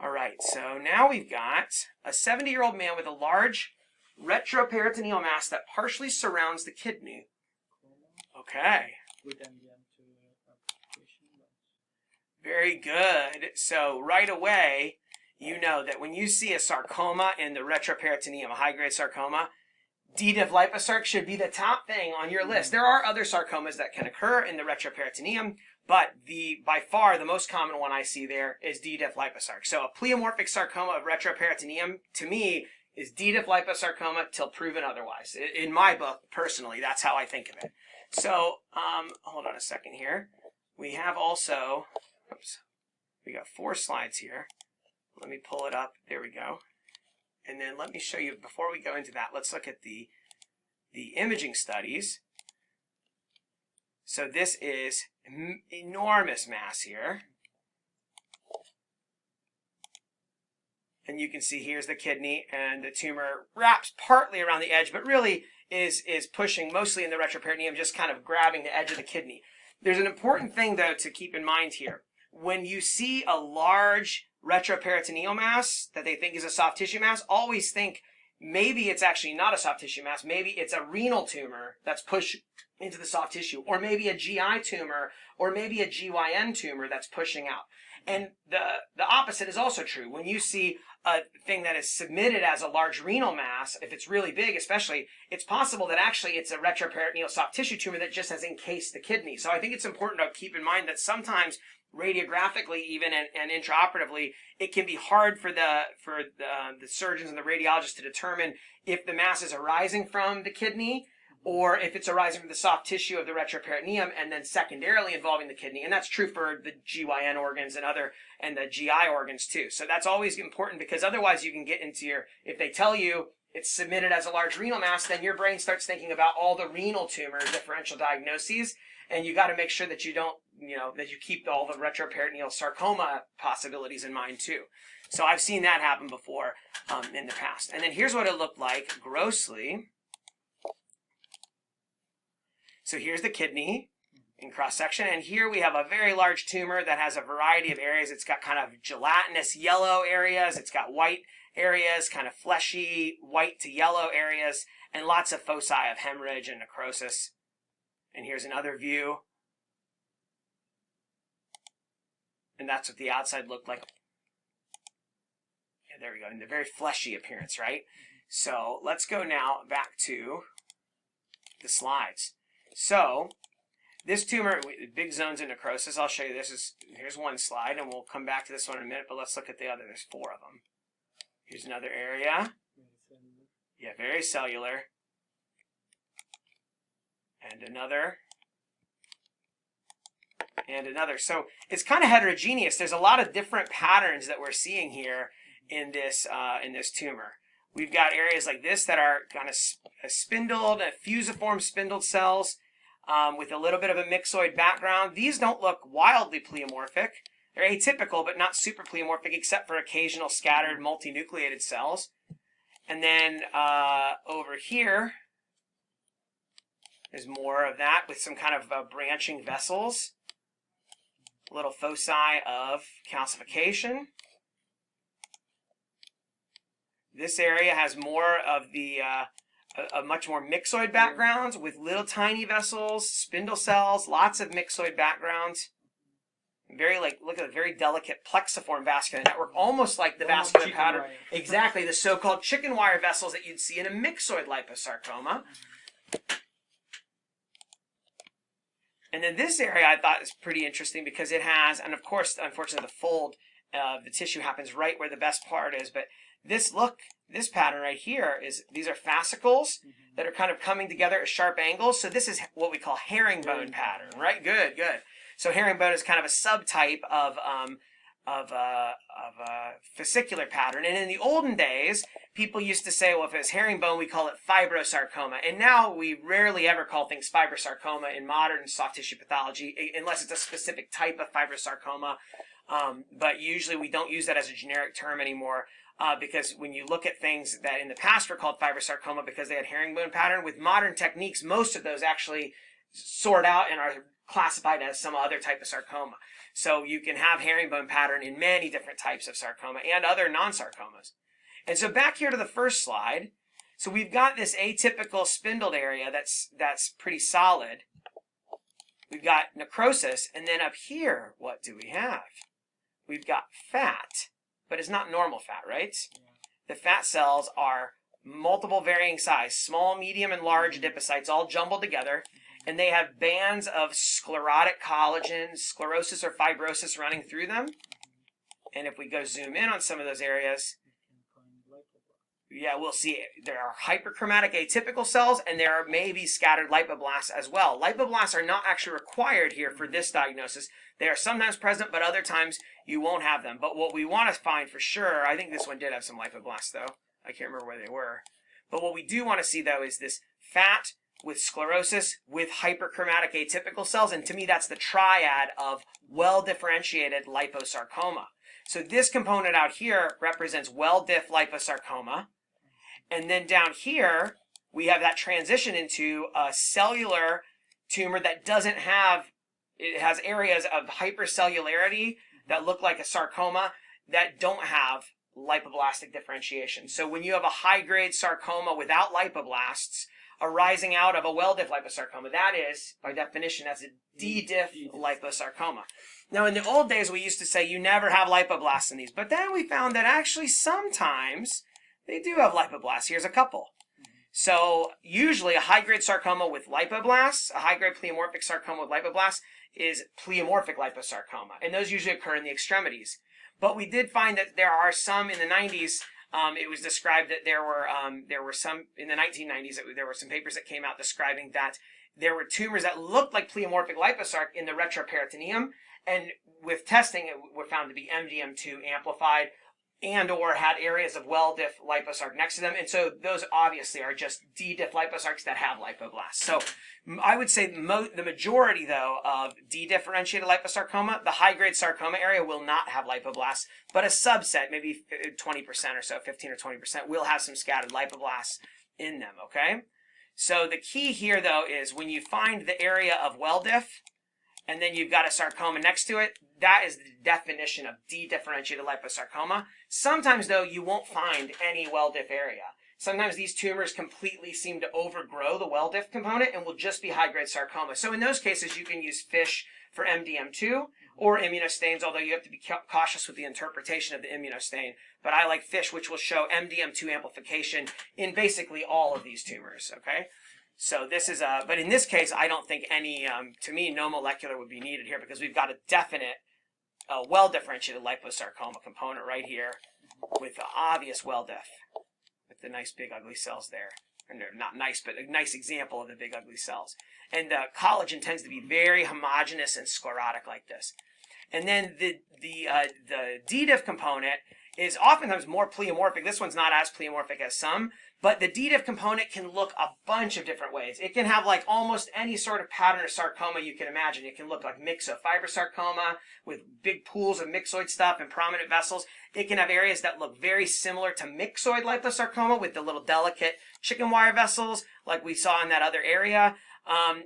All right, so now we've got a 70-year-old man with a large retroperitoneal mass that partially surrounds the kidney. Okay. Very good. So right away, you know that when you see a sarcoma in the retroperitoneum, a high-grade sarcoma, D. diff liposarc should be the top thing on your list. There are other sarcomas that can occur in the retroperitoneum, but by far the most common one I see there is D. diff liposarc. So a pleomorphic sarcoma of retroperitoneum, to me, is D. diff liposarcoma till proven otherwise. In my book, personally, that's how I think of it. So, hold on a second here. We have also, oops, we got 4 slides here. Let me pull it up. There we go. And then let me show you, before we go into that, let's look at the imaging studies. So this is enormous mass here. And you can see here's the kidney, and the tumor wraps partly around the edge, but really is pushing mostly in the retroperitoneum, just kind of grabbing the edge of the kidney. There's an important thing, though, to keep in mind here. When you see a large retroperitoneal mass that they think is a soft tissue mass, always think maybe it's actually not a soft tissue mass. Maybe it's a renal tumor that's pushed into the soft tissue, or maybe a GI tumor, or maybe a GYN tumor that's pushing out. And the opposite is also true. When you see a thing that is submitted as a large renal mass, if it's really big especially, it's possible that actually it's a retroperitoneal soft tissue tumor that just has encased the kidney. So I think it's important to keep in mind that sometimes radiographically even and intraoperatively, it can be hard for the surgeons and the radiologists to determine if the mass is arising from the kidney or if it's arising from the soft tissue of the retroperitoneum and then secondarily involving the kidney. And that's true for the GYN organs and the GI organs too. So that's always important, because otherwise you can get into if they tell you it's submitted as a large renal mass, then your brain starts thinking about all the renal tumor differential diagnoses, and you got to make sure that you don't, that you keep all the retroperitoneal sarcoma possibilities in mind too. So I've seen that happen before in the past. And then here's what it looked like grossly. So here's the kidney in cross-section, and here we have a very large tumor that has a variety of areas. It's got kind of gelatinous yellow areas, it's got white areas, kind of fleshy white to yellow areas, and lots of foci of hemorrhage and necrosis. And here's another view. And that's what the outside looked like. Yeah, there we go, and the very fleshy appearance, right? So let's go now back to the slides. So this tumor, big zones of necrosis, I'll show you this. Here's one slide, and we'll come back to this one in a minute, but let's look at the other. There's 4 of them. Here's another area. Yeah, very cellular. And another. And another. So it's kind of heterogeneous. There's a lot of different patterns that we're seeing here in this tumor. We've got areas like this that are kind of spindled, fusiform spindled cells with a little bit of a myxoid background. These don't look wildly pleomorphic. They're atypical, but not super pleomorphic, except for occasional scattered multinucleated cells. And then over here, there's more of that with some kind of branching vessels. Little foci of calcification. This area has more of the a much more myxoid backgrounds with little tiny vessels, spindle cells, lots of myxoid backgrounds. Very look at a very delicate plexiform vascular network, almost like the vascular pattern. Exactly, the so-called chicken wire vessels that you'd see in a myxoid liposarcoma. And then this area I thought is pretty interesting because it has, and of course, unfortunately, the fold of the tissue happens right where the best part is, but this pattern right here these are fascicles that are kind of coming together at sharp angles. So this is what we call herringbone pattern, right? Good. So herringbone is kind of a subtype of a fascicular pattern. And in the olden days, people used to say, well, if it's herringbone, we call it fibrosarcoma. And now we rarely ever call things fibrosarcoma in modern soft tissue pathology, unless it's a specific type of fibrosarcoma. But usually we don't use that as a generic term anymore. Because when you look at things that in the past were called fibrosarcoma because they had herringbone pattern, with modern techniques, most of those actually sort out and are classified as some other type of sarcoma. So you can have herringbone pattern in many different types of sarcoma and other non-sarcomas. And so back here to the first slide, so we've got this atypical spindled area that's pretty solid. We've got necrosis, and then up here, what do we have? We've got fat, but it's not normal fat, right? Yeah. The fat cells are multiple varying size, small, medium, and large adipocytes all jumbled together, and they have bands of sclerotic collagen, sclerosis or fibrosis running through them. And if we go zoom in on some of those areas, yeah, we'll see there are hyperchromatic atypical cells, and there are maybe scattered lipoblasts as well. Lipoblasts are not actually required here for this diagnosis. They are sometimes present, but other times you won't have them. But what we want to find for sure, I think this one did have some lipoblast though. I can't remember where they were. But what we do want to see though is this fat with sclerosis with hyperchromatic atypical cells. And to me, that's the triad of well-differentiated liposarcoma. So this component out here represents well-diff liposarcoma. And then down here, we have that transition into a cellular tumor that doesn't have, it has areas of hypercellularity that look like a sarcoma that don't have lipoblastic differentiation. So when you have a high-grade sarcoma without lipoblast arising out of a well-diff liposarcoma, that is, by definition, that's a D-diff liposarcoma. Now, in the old days, we used to say you never have lipoblast in these, but then we found that actually sometimes they do have lipoblast. Here's a couple. So usually a high-grade sarcoma with lipoblast, a high-grade pleomorphic sarcoma with lipoblast is pleomorphic liposarcoma, and those usually occur in the extremities. But we did find that there are some in the 90s. It was described that there were some in the 1990s. There were some papers that came out describing that there were tumors that looked like pleomorphic liposarc in the retroperitoneum, and with testing, it were found to be MDM2 amplified and or had areas of well-diff liposarc next to them. And so those obviously are just D-diff liposarcs that have lipoblast. So I would say the majority, though, of D-differentiated liposarcoma, the high-grade sarcoma area will not have lipoblast, but a subset, maybe 20% or so, 15 or 20%, will have some scattered lipoblast in them, okay? So the key here, though, is when you find the area of well-diff, and then you've got a sarcoma next to it, that is the definition of D-differentiated liposarcoma. Sometimes, though, you won't find any well-diff area. Sometimes these tumors completely seem to overgrow the well-diff component and will just be high-grade sarcoma. So in those cases, you can use FISH for MDM2 or immunostains, although you have to be cautious with the interpretation of the immunostain. But I like FISH, which will show MDM2 amplification in basically all of these tumors, okay? So this is but in this case, I don't think any, to me, no molecular would be needed here because we've got a definite, well-differentiated liposarcoma component right here with the obvious well-diff, with the nice big ugly cells there. And they're not nice, but a nice example of the big ugly cells. And the collagen tends to be very homogeneous and sclerotic like this. And then the D-diff component is oftentimes more pleomorphic. This one's not as pleomorphic as some, but the D-diff component can look a bunch of different ways. It can have like almost any sort of pattern of sarcoma you can imagine. It can look like myxofibrosarcoma with big pools of myxoid stuff and prominent vessels. It can have areas that look very similar to myxoid liposarcoma with the little delicate chicken wire vessels like we saw in that other area.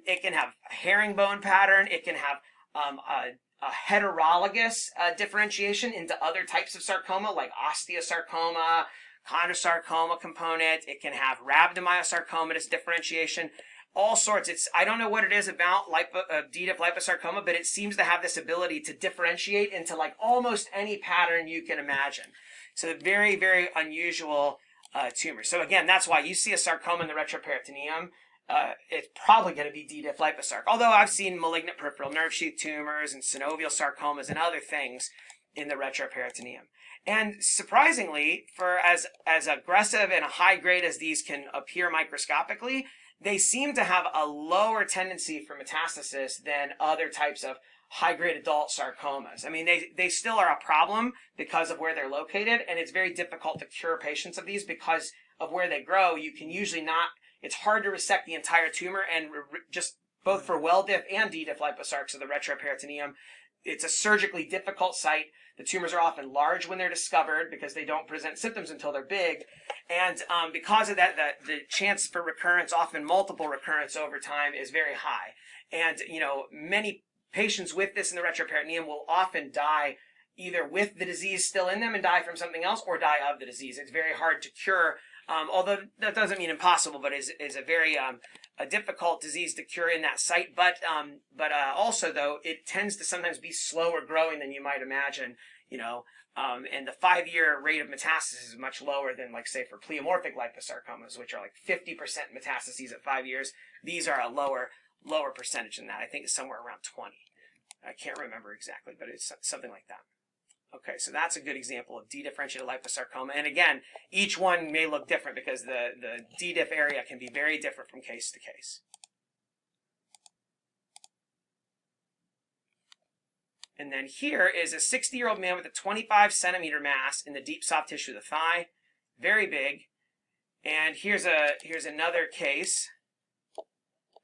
It can have a herringbone pattern. It can have a heterologous differentiation into other types of sarcoma like osteosarcoma, chondrosarcoma component. It can have rhabdomyosarcomatous differentiation, all sorts. I don't know what it is about D-diff liposarcoma, but it seems to have this ability to differentiate into like almost any pattern you can imagine. So very, very unusual tumor. So again, that's why you see a sarcoma in the retroperitoneum. It's probably going to be D-diff liposarc. Although I've seen malignant peripheral nerve sheath tumors and synovial sarcomas and other things in the retroperitoneum. And surprisingly, for as aggressive and high grade as these can appear microscopically, they seem to have a lower tendency for metastasis than other types of high-grade adult sarcomas. I mean, they still are a problem because of where they're located, and it's very difficult to cure patients of these because of where they grow. You can usually not, it's hard to resect the entire tumor, and just both for well-diff and D-diff liposarcs of the retroperitoneum, it's a surgically difficult site. The tumors are often large when they're discovered because they don't present symptoms until they're big. And because of that, the chance for recurrence, often multiple recurrence over time, is very high. And, many patients with this in the retroperitoneum will often die either with the disease still in them and die from something else, or die of the disease. It's very hard to cure, although that doesn't mean impossible, but is a very a difficult disease to cure in that site. But also, though, it tends to sometimes be slower growing than you might imagine, and the 5-year rate of metastasis is much lower than, like, say, for pleomorphic liposarcomas, which are like 50% metastases at 5 years. These are a lower percentage than that. I think it's somewhere around 20. I can't remember exactly, but it's something like that. Okay, so that's a good example of dedifferentiated liposarcoma. And again, each one may look different because the D-diff area can be very different from case to case. And then here is a 60-year-old man with a 25-centimeter mass in the deep soft tissue of the thigh, very big. And here's another case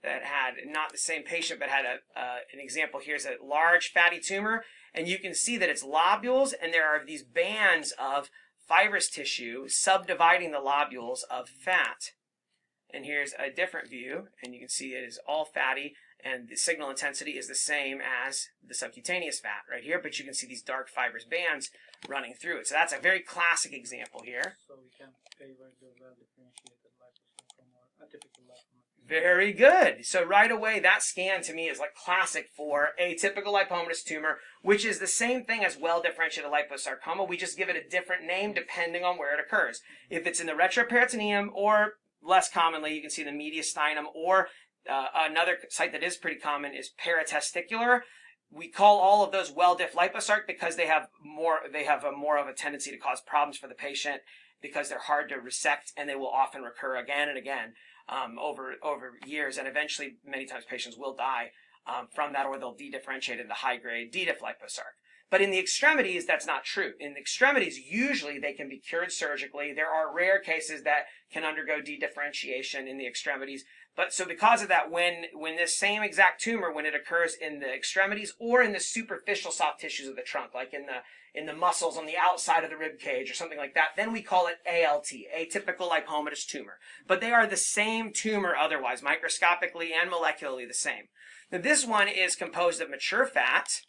that had not the same patient, but had an example. Here's a large fatty tumor, and you can see that it's lobules, and there are these bands of fibrous tissue subdividing the lobules of fat. And here's a different view, and you can see it is all fatty, and the signal intensity is the same as the subcutaneous fat right here, but you can see these dark fibrous bands running through it. So that's a very classic example here. So we can favor the well-differentiated liposarcoma, atypical lipoma. Very good. So right away, that scan to me is like classic for atypical lipomatous tumor, which is the same thing as well-differentiated liposarcoma. We just give it a different name depending on where it occurs. If it's in the retroperitoneum, or less commonly, you can see the mediastinum, or another site that is pretty common is paratesticular. We call all of those well-diff liposarc because they have more of a tendency to cause problems for the patient because they're hard to resect, and they will often recur again and again over years, and eventually many times patients will die from that, or they'll dedifferentiate into high-grade D-diff liposarc. But in the extremities, that's not true. In the extremities, usually they can be cured surgically. There are rare cases that can undergo dedifferentiation in the extremities. But so because of that, when this same exact tumor, when it occurs in the extremities or in the superficial soft tissues of the trunk, like in the muscles on the outside of the rib cage or something like that, then we call it ALT, atypical lipomatous tumor. But they are the same tumor otherwise, microscopically and molecularly the same. Now this one is composed of mature fat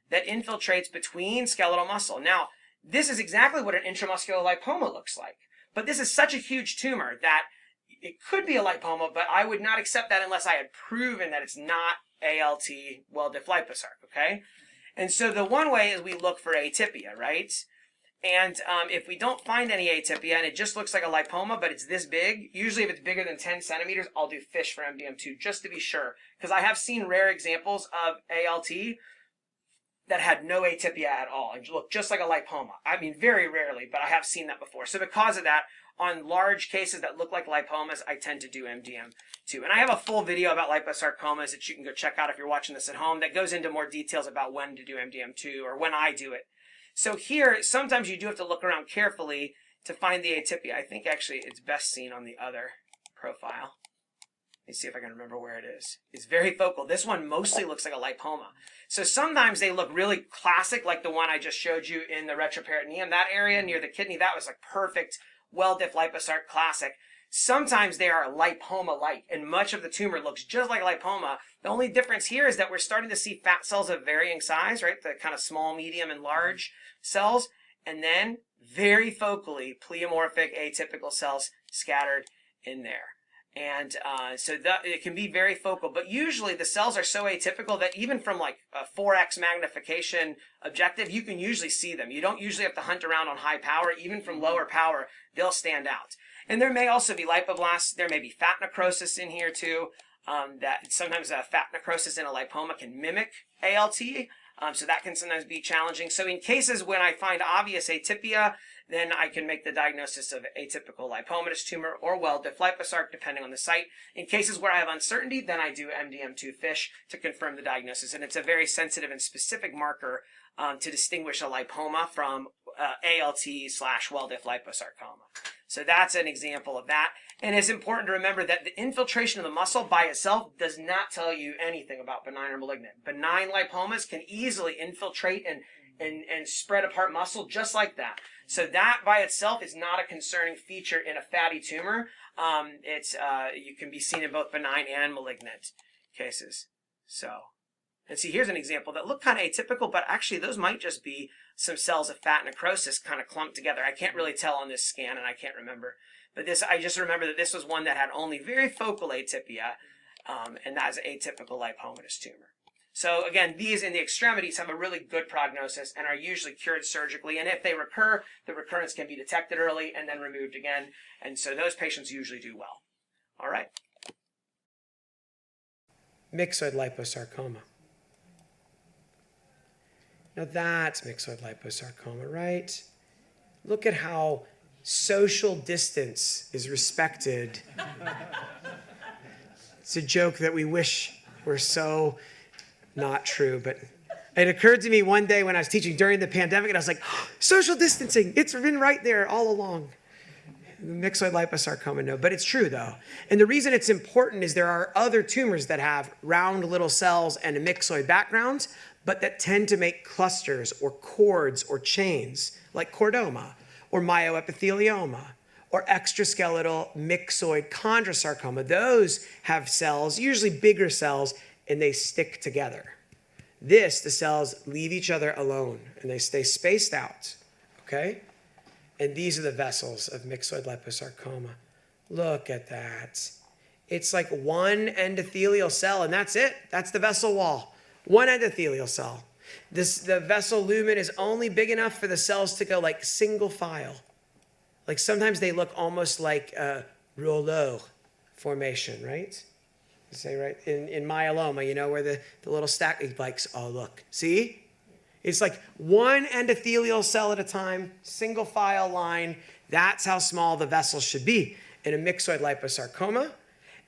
that infiltrates between skeletal muscle. Now, this is exactly what an intramuscular lipoma looks like. But this is such a huge tumor that it could be a lipoma, but I would not accept that unless I had proven that it's not ALT well-diff liposarc, okay? And so the one way is we look for atypia, right? And if we don't find any atypia and it just looks like a lipoma, but it's this big, usually if it's bigger than 10 centimeters, I'll do FISH for MDM2 just to be sure. Because I have seen rare examples of ALT that had no atypia at all and looked just like a lipoma. I mean, very rarely, but I have seen that before. So because of that, on large cases that look like lipomas, I tend to do MDM2. And I have a full video about liposarcomas that you can go check out if you're watching this at home that goes into more details about when to do MDM2 or when I do it. So here, sometimes you do have to look around carefully to find the atypia. I think actually it's best seen on the other profile. Let me see if I can remember where it is. It's very focal. This one mostly looks like a lipoma. So sometimes they look really classic, like the one I just showed you in the retroperitoneum. That area near the kidney, that was like perfect, well-diff liposarc classic. Sometimes they are lipoma-like, and much of the tumor looks just like a lipoma. The only difference here is that we're starting to see fat cells of varying size, right? The kind of small, medium, and large cells. And then, very focally, pleomorphic atypical cells scattered in there. And so it can be very focal, but usually the cells are so atypical that even from like a 4x magnification objective, you can usually see them. You don't usually have to hunt around on high power. Even from lower power, they'll stand out. And there may also be lipoblasts. There may be fat necrosis in here too. That sometimes fat necrosis in a lipoma can mimic ALT. So that can sometimes be challenging. So in cases when I find obvious atypia, then I can make the diagnosis of atypical lipomatous tumor or well-diff liposarc, depending on the site. In cases where I have uncertainty, then I do MDM2 FISH to confirm the diagnosis. And it's a very sensitive and specific marker to distinguish a lipoma from ALT/well-diff liposarcoma. So that's an example of that. And it's important to remember that the infiltration of the muscle by itself does not tell you anything about benign or malignant. Benign lipomas can easily infiltrate and spread apart muscle just like that. So that by itself is not a concerning feature in a fatty tumor. You can be seen in both benign and malignant cases. So, and see, here's an example that look kind of atypical, but actually those might just be some cells of fat necrosis kind of clumped together. I can't really tell on this scan, and I can't remember. But I just remember that this was one that had only very focal atypia, and that's an atypical lipomatous tumor. So again, these in the extremities have a really good prognosis and are usually cured surgically. And if they recur, the recurrence can be detected early and then removed again. And so those patients usually do well. All right. Myxoid liposarcoma. Now that's myxoid liposarcoma, right? Look at how social distance is respected. It's a joke that we wish were so not true, but it occurred to me one day when I was teaching during the pandemic, and I was like, oh, social distancing, it's been right there all along. Myxoid liposarcoma, no, but it's true though. And the reason it's important is there are other tumors that have round little cells and a myxoid background, but that tend to make clusters or cords or chains, like chordoma or myoepithelioma or extraskeletal myxoid chondrosarcoma. Those have cells, usually bigger cells, and they stick together. The cells leave each other alone, and they stay spaced out, okay? And these are the vessels of myxoid liposarcoma. Look at that. It's like one endothelial cell, and that's it. That's the vessel wall. One endothelial cell. The vessel lumen is only big enough for the cells to go like single file. Like sometimes they look almost like a rouleau formation, right? Say right in myeloma, you know, where the little stack like, oh look, see? It's like one endothelial cell at a time, single file line. That's how small the vessel should be in a myxoid liposarcoma.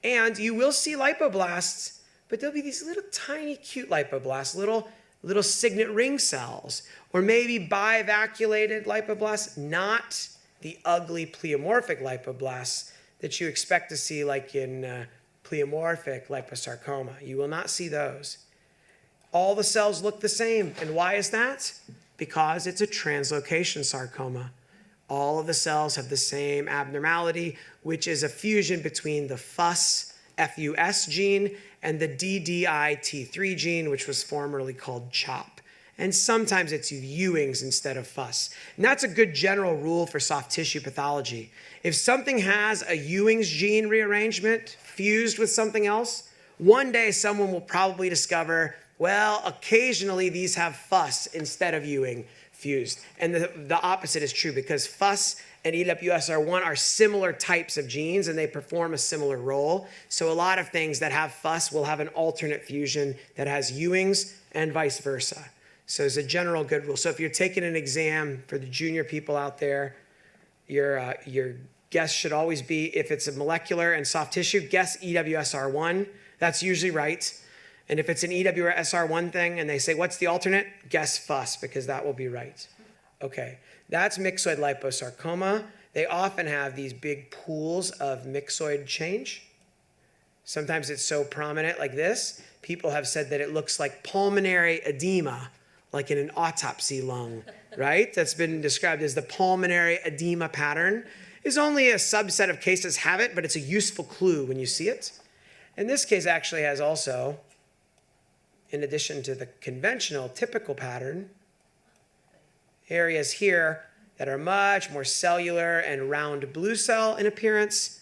And you will see lipoblasts, but there'll be these little tiny cute lipoblasts, little signet ring cells, or maybe bivaculated lipoblasts, not the ugly pleomorphic lipoblasts that you expect to see like in pleomorphic liposarcoma. You will not see those. All the cells look the same. And why is that? Because it's a translocation sarcoma. All of the cells have the same abnormality, which is a fusion between the FUS gene and the DDI-T3 gene, which was formerly called CHOP. And sometimes it's Ewing's instead of FUS. And that's a good general rule for soft tissue pathology. If something has a Ewing's gene rearrangement fused with something else, one day someone will probably discover, well, occasionally these have FUS instead of Ewing fused. And the opposite is true because FUS and EWSR1 are similar types of genes and they perform a similar role. So a lot of things that have FUS will have an alternate fusion that has Ewing's and vice versa. So it's a general good rule. So if you're taking an exam for the junior people out there, your guess should always be, if it's a molecular and soft tissue, guess EWSR1. That's usually right. And if it's an EWSR1 thing and they say, what's the alternate? Guess FUS, because that will be right. Okay, that's myxoid liposarcoma. They often have these big pools of myxoid change. Sometimes it's so prominent like this. People have said that it looks like pulmonary edema, like in an autopsy lung, right? That's been described as the pulmonary edema pattern. Is only a subset of cases have it, but it's a useful clue when you see it. And this case actually has also, in addition to the conventional typical pattern, areas here that are much more cellular and round blue cell in appearance.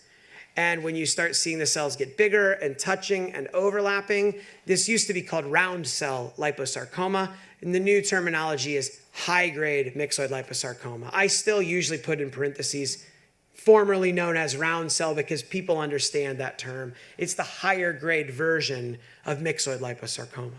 And when you start seeing the cells get bigger and touching and overlapping, this used to be called round cell liposarcoma. And the new terminology is high-grade myxoid liposarcoma. I still usually put in parentheses, formerly known as round cell, because people understand that term. It's the higher grade version of myxoid liposarcoma.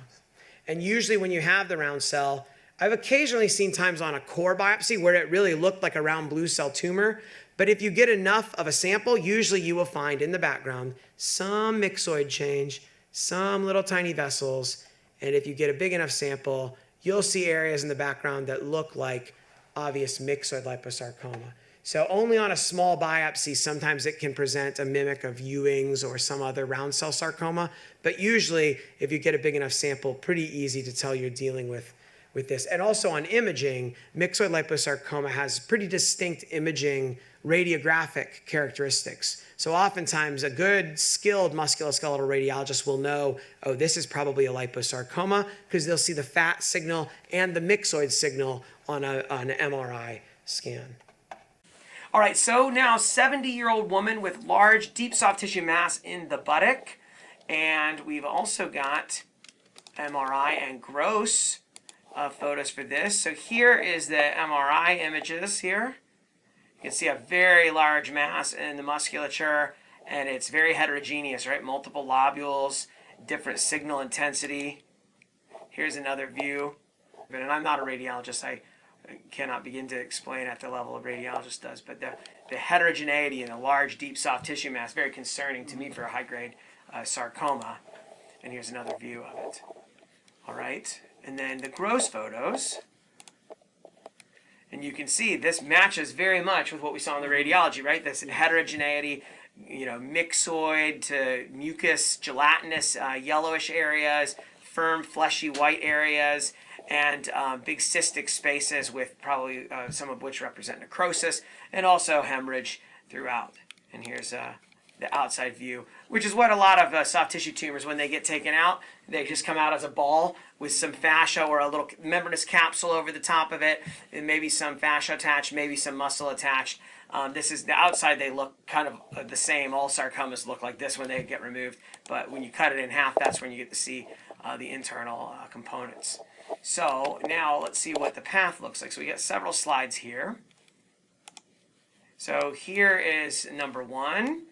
And usually when you have the round cell, I've occasionally seen times on a core biopsy where it really looked like a round blue cell tumor. But if you get enough of a sample, usually you will find in the background some myxoid change, some little tiny vessels. And if you get a big enough sample, you'll see areas in the background that look like obvious myxoid liposarcoma. So only on a small biopsy, sometimes it can present a mimic of Ewing's or some other round cell sarcoma. But usually, if you get a big enough sample, pretty easy to tell you're dealing with with this. And also on imaging, myxoid liposarcoma has pretty distinct imaging radiographic characteristics. So oftentimes a good skilled musculoskeletal radiologist will know, oh, this is probably a liposarcoma, because they'll see the fat signal and the myxoid signal on an MRI scan. All right, so now 70-year-old woman with large, deep soft tissue mass in the buttock. And we've also got MRI and gross photos for this. So here is the MRI images here. You can see a very large mass in the musculature, and it's very heterogeneous, right? Multiple lobules, different signal intensity. Here's another view. And I'm not a radiologist. I cannot begin to explain at the level a radiologist does, but the heterogeneity in a large, deep, soft tissue mass, very concerning to me for a high-grade sarcoma. And here's another view of it. All right, and then the gross photos. And you can see this matches very much with what we saw in the radiology, right? This heterogeneity, myxoid to mucus, gelatinous, yellowish areas, firm, fleshy white areas, and big cystic spaces with probably some of which represent necrosis, and also hemorrhage throughout. And here's the outside view, which is what a lot of soft tissue tumors, when they get taken out, they just come out as a ball with some fascia or a little membranous capsule over the top of it, and maybe some fascia attached, maybe some muscle attached. This is the outside. They look kind of the same. All sarcomas look like this when they get removed, but when you cut it in half, that's when you get to see the internal components. So now let's see what the path looks like. So we got several slides here. So here is number one.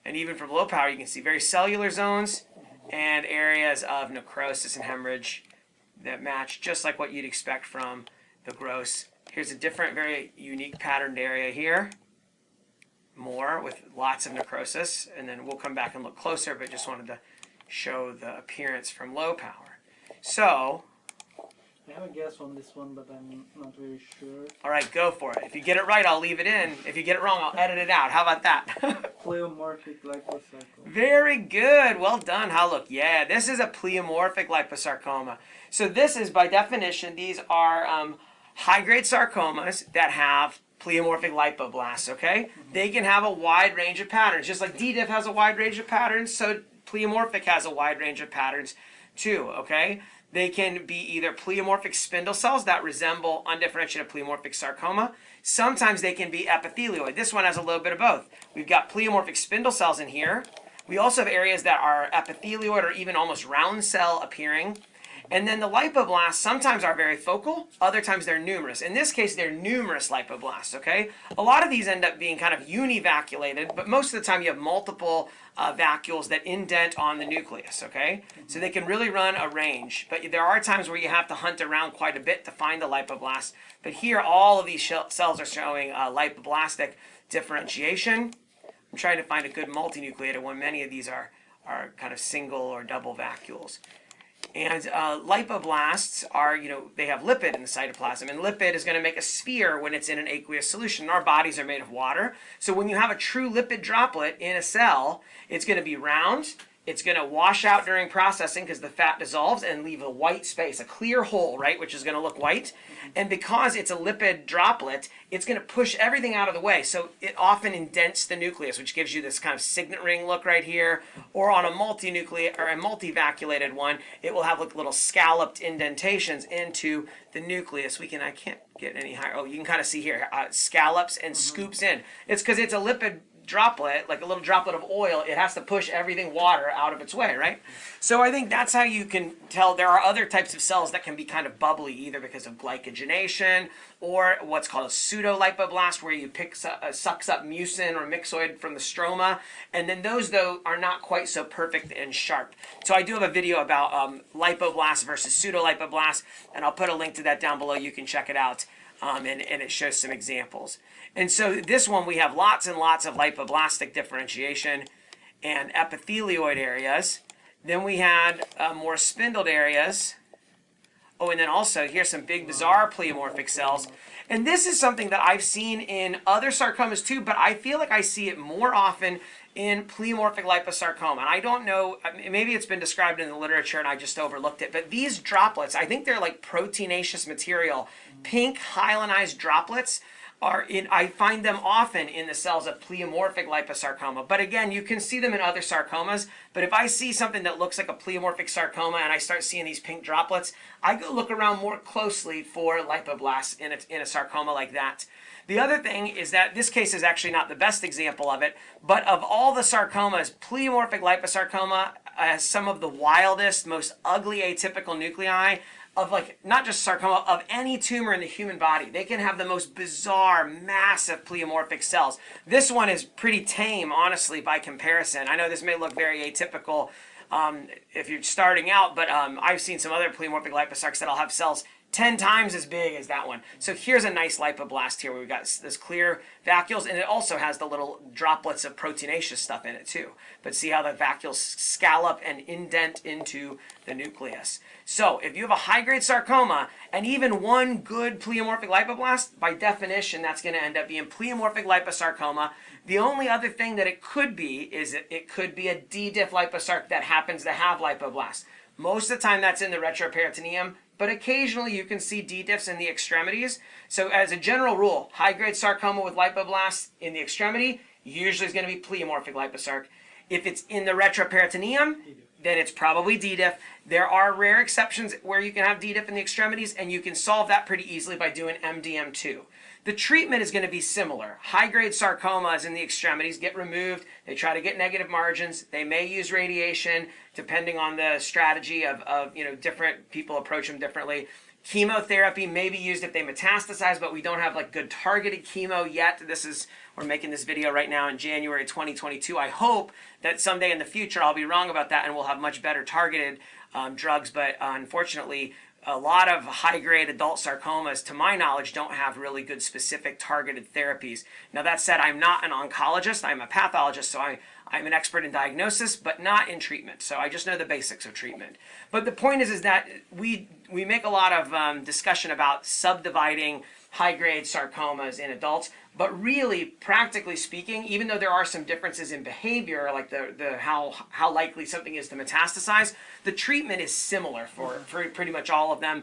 And even from low power, you can see very cellular zones and areas of necrosis and hemorrhage that match just like what you'd expect from the gross. Here's a different, very unique patterned area here. More with lots of necrosis. And then we'll come back and look closer, but just wanted to show the appearance from low power. So I have a guess on this one, but I'm not very sure. all right, go for it. If you get it right, I'll leave it in. If you get it wrong, I'll edit it out. How about that? Pleomorphic liposarcoma. Very good. Well done, Haluk. Yeah, this is a pleomorphic liposarcoma. So this is, by definition, these are high-grade sarcomas that have pleomorphic lipoblasts, okay? They can have a wide range of patterns. Just like D. diff has a wide range of patterns, so pleomorphic has a wide range of patterns too, okay? They can be either pleomorphic spindle cells that resemble undifferentiated pleomorphic sarcoma. Sometimes they can be epithelioid. This one has a little bit of both. We've got pleomorphic spindle cells in here. We also have areas that are epithelioid or even almost round cell appearing. And then the lipoblasts sometimes are very focal, other times they're numerous. In this case, they're numerous lipoblasts, okay? A lot of these end up being kind of univaculated, but most of the time you have multiple vacuoles that indent on the nucleus, okay? So they can really run a range, but there are times where you have to hunt around quite a bit to find the lipoblast. But here, all of these cells are showing lipoblastic differentiation. I'm trying to find a good multinucleated one. Many of these are kind of single or double vacuoles. And lipoblasts are, they have lipid in the cytoplasm, and lipid is going to make a sphere when it's in an aqueous solution. Our bodies are made of water, so when you have a true lipid droplet in a cell, it's going to be round, it's going to wash out during processing because the fat dissolves and leave a white space, a clear hole, right, which is going to look white. And because it's a lipid droplet, it's going to push everything out of the way. So it often indents the nucleus, which gives you this kind of signet ring look right here. Or on a multinucleate or a multivaculated one, it will have like little scalloped indentations into the nucleus. I can't get any higher. Oh, you can kind of see here, scallops and scoops in. It's because it's a lipid droplet, like a little droplet of oil. It has to push everything water out of its way, right? So I think that's how you can tell. There are other types of cells that can be kind of bubbly, either because of glycogenation or what's called a pseudolipoblast, where you sucks up mucin or myxoid from the stroma, and then those, though, are not quite so perfect and sharp. So I do have a video about lipoblasts versus pseudolipoblasts, and I'll put a link to that down below. You can check it out, and it shows some examples. And so this one, we have lots and lots of lipoblastic differentiation and epithelioid areas. Then we had more spindled areas. Oh, and then also here's some big bizarre pleomorphic cells. And this is something that I've seen in other sarcomas too, but I feel like I see it more often in pleomorphic liposarcoma. And I don't know, maybe it's been described in the literature and I just overlooked it, but these droplets, I think they're like proteinaceous material, pink hyalinized droplets I find them often in the cells of pleomorphic liposarcoma. But again, you can see them in other sarcomas. But if I see something that looks like a pleomorphic sarcoma and I start seeing these pink droplets, I go look around more closely for liposarcoma in a sarcoma like that. The other thing is that this case is actually not the best example of it, but of all the sarcomas, pleomorphic liposarcoma has some of the wildest, most ugly atypical nuclei of, like, not just sarcoma, of any tumor in the human body. They can have the most bizarre, massive pleomorphic cells. This one is pretty tame, honestly, by comparison. I know this may look very atypical if you're starting out, but I've seen some other pleomorphic liposarcs that'll have cells 10 times as big as that one. So here's a nice lipoblast here where we've got this clear vacuoles, and it also has the little droplets of proteinaceous stuff in it too. But see how the vacuoles scallop and indent into the nucleus. So if you have a high-grade sarcoma and even one good pleomorphic lipoblast, by definition that's going to end up being pleomorphic liposarcoma. The only other thing that it could be is it could be a D. diff liposarc that happens to have lipoblast. Most of the time that's in the retroperitoneum, but occasionally you can see D. diffs in the extremities. So as a general rule, high-grade sarcoma with lipoblast in the extremity usually is going to be pleomorphic liposarc. If it's in the retroperitoneum, then it's probably D. diff. There are rare exceptions where you can have D. diff in the extremities, and you can solve that pretty easily by doing MDM2. The treatment is going to be similar. High-grade sarcomas in the extremities get removed. They try to get negative margins. They may use radiation, depending on the strategy of different people approach them differently. Chemotherapy may be used if they metastasize, but we don't have like good targeted chemo yet. We're making this video right now in January 2022. I hope that someday in the future I'll be wrong about that and we'll have much better targeted drugs, but unfortunately, a lot of high-grade adult sarcomas, to my knowledge, don't have really good specific targeted therapies. Now that said, I'm not an oncologist, I'm a pathologist, so I'm an expert in diagnosis, but not in treatment. So I just know the basics of treatment. But the point is that we make a lot of discussion about subdividing high-grade sarcomas in adults, but really, practically speaking, even though there are some differences in behavior, like how likely something is to metastasize, the treatment is similar for pretty much all of them,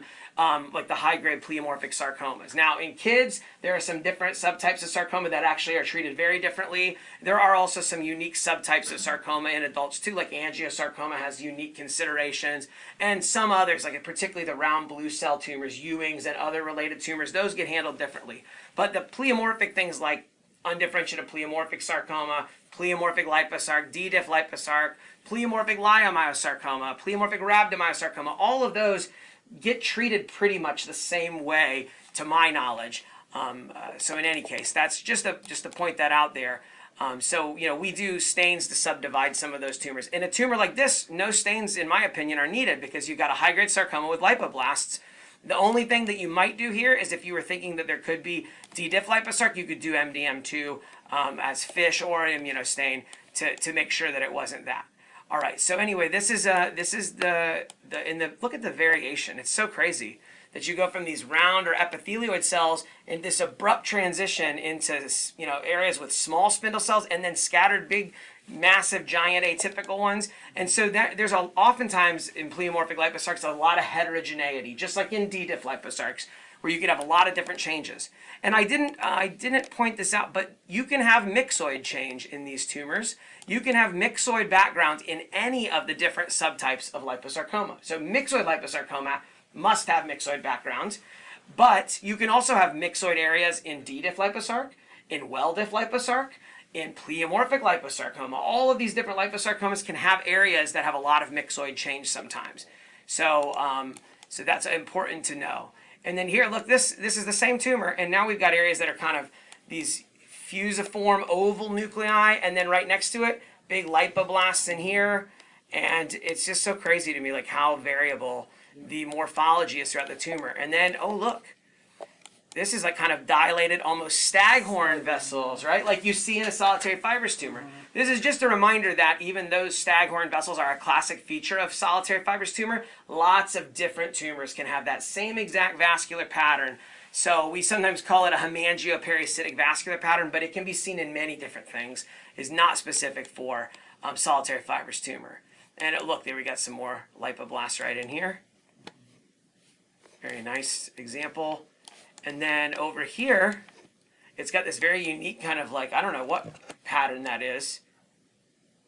like the high-grade pleomorphic sarcomas. Now, in kids, there are some different subtypes of sarcoma that actually are treated very differently. There are also some unique subtypes of sarcoma in adults too, like angiosarcoma has unique considerations, and some others, like particularly the round blue cell tumors, Ewing's, and other related tumors, those get handled differently. But the pleomorphic things like undifferentiated pleomorphic sarcoma, pleomorphic liposarc, D. diff liposarc, pleomorphic leiomyosarcoma, pleomorphic rhabdomyosarcoma, all of those get treated pretty much the same way, to my knowledge. So in any case, that's just to point that out there. So we do stains to subdivide some of those tumors. In a tumor like this, no stains, in my opinion, are needed because you've got a high-grade sarcoma with lipoblasts. The only thing that you might do here is if you were thinking that there could be D. diff liposarc, you could do MDM2 as FISH or immunostain to make sure that it wasn't that. All right. So anyway, this is the look at the variation. It's so crazy that you go from these round or epithelioid cells in this abrupt transition into areas with small spindle cells and then scattered big, massive, giant atypical ones. And so there's oftentimes in pleomorphic liposarcs a lot of heterogeneity, just like in D. diff liposarcs, where you can have a lot of different changes. And I didn't point this out, but you can have myxoid change in these tumors. You can have myxoid backgrounds in any of the different subtypes of liposarcoma. So myxoid liposarcoma must have myxoid backgrounds, but you can also have myxoid areas in D. diff liposarc, in well diff liposarc, in pleomorphic liposarcoma. All of these different liposarcomas can have areas that have a lot of myxoid change sometimes. So that's important to know. And then here, look, this is the same tumor, and now we've got areas that are kind of these fusiform oval nuclei, and then right next to it, big lipoblasts in here, and it's just so crazy to me, like how variable the morphology is throughout the tumor. And then, oh look, this is like kind of dilated, almost staghorn vessels, right? Like you see in a solitary fibrous tumor. This is just a reminder that even those staghorn vessels are a classic feature of solitary fibrous tumor. Lots of different tumors can have that same exact vascular pattern So we sometimes call it a hemangioparasitic vascular pattern, but it can be seen in many different things. It's not specific for solitary fibrous tumor. And look, there we got some more lipoblast right in here. Very nice example. And then over here, it's got this very unique kind of like, I don't know what pattern that is,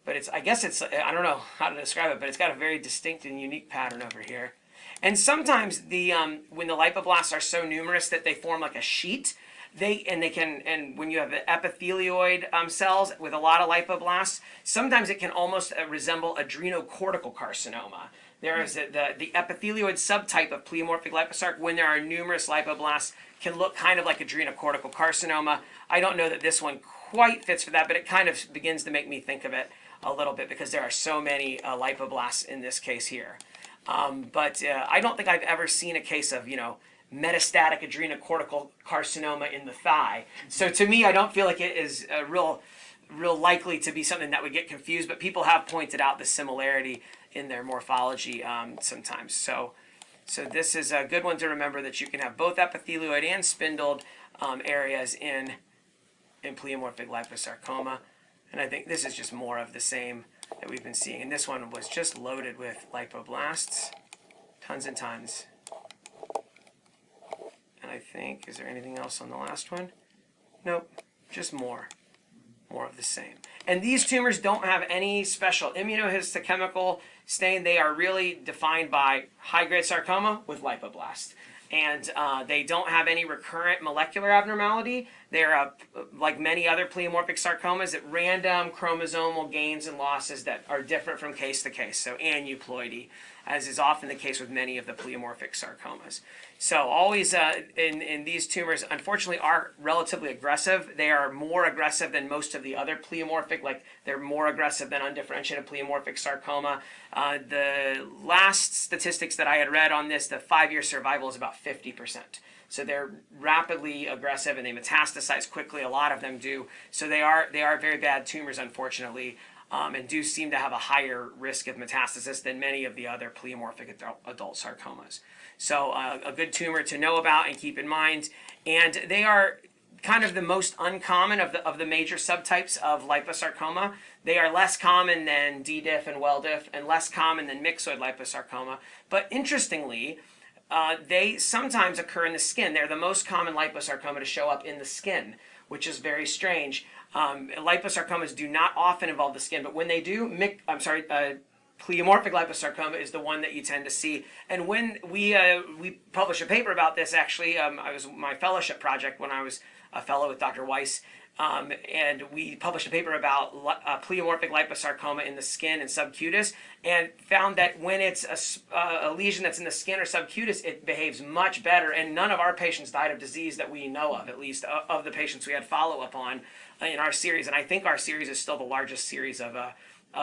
but I guess it's, I don't know how to describe it, but it's got a very distinct and unique pattern over here. And sometimes when the lipoblasts are so numerous that they form like a sheet, and when you have the epithelioid cells with a lot of lipoblast, sometimes it can almost resemble adrenocortical carcinoma. There is the epithelioid subtype of pleomorphic liposarc, when there are numerous lipoblasts, can look kind of like adrenocortical carcinoma. I don't know that this one quite fits for that, but it kind of begins to make me think of it a little bit because there are so many lipoblasts in this case here. But I don't think I've ever seen a case of, metastatic adrenocortical carcinoma in the thigh. So to me, I don't feel like it is real likely to be something that would get confused, but people have pointed out the similarity in their morphology sometimes. So this is a good one to remember, that you can have both epithelioid and spindled areas in pleomorphic liposarcoma. And I think this is just more of the same that we've been seeing. And this one was just loaded with lipoblasts, tons and tons. And I think, is there anything else on the last one? Nope, just more of the same. And these tumors don't have any special immunohistochemical stain. They are really defined by high-grade sarcoma with lipoblast. And they don't have any recurrent molecular abnormality. They're, like many other pleomorphic sarcomas, at random chromosomal gains and losses that are different from case to case, so aneuploidy, as is often the case with many of the pleomorphic sarcomas. So always in these tumors, unfortunately, are relatively aggressive. They are more aggressive than most of the other pleomorphic, like they're more aggressive than undifferentiated pleomorphic sarcoma. The last statistics that I had read on this, the 5-year survival is about 50%. So they're rapidly aggressive and they metastasize quickly. A lot of them do. So they are very bad tumors, unfortunately, and do seem to have a higher risk of metastasis than many of the other pleomorphic adult sarcomas. So a good tumor to know about and keep in mind. And they are kind of the most uncommon of the major subtypes of liposarcoma. They are less common than D. diff and well diff, and less common than myxoid liposarcoma. But interestingly, they sometimes occur in the skin. They're the most common liposarcoma to show up in the skin, which is very strange. Liposarcomas do not often involve the skin, but when they do, pleomorphic liposarcoma is the one that you tend to see. And when we published a paper about this, actually, I was my fellowship project when I was a fellow with Dr. Weiss, and we published a paper about pleomorphic liposarcoma in the skin and subcutis, and found that when it's a lesion that's in the skin or subcutis, it behaves much better, and none of our patients died of disease that we know of, at least of the patients we had follow-up on in our series. And I think our series is still the largest series of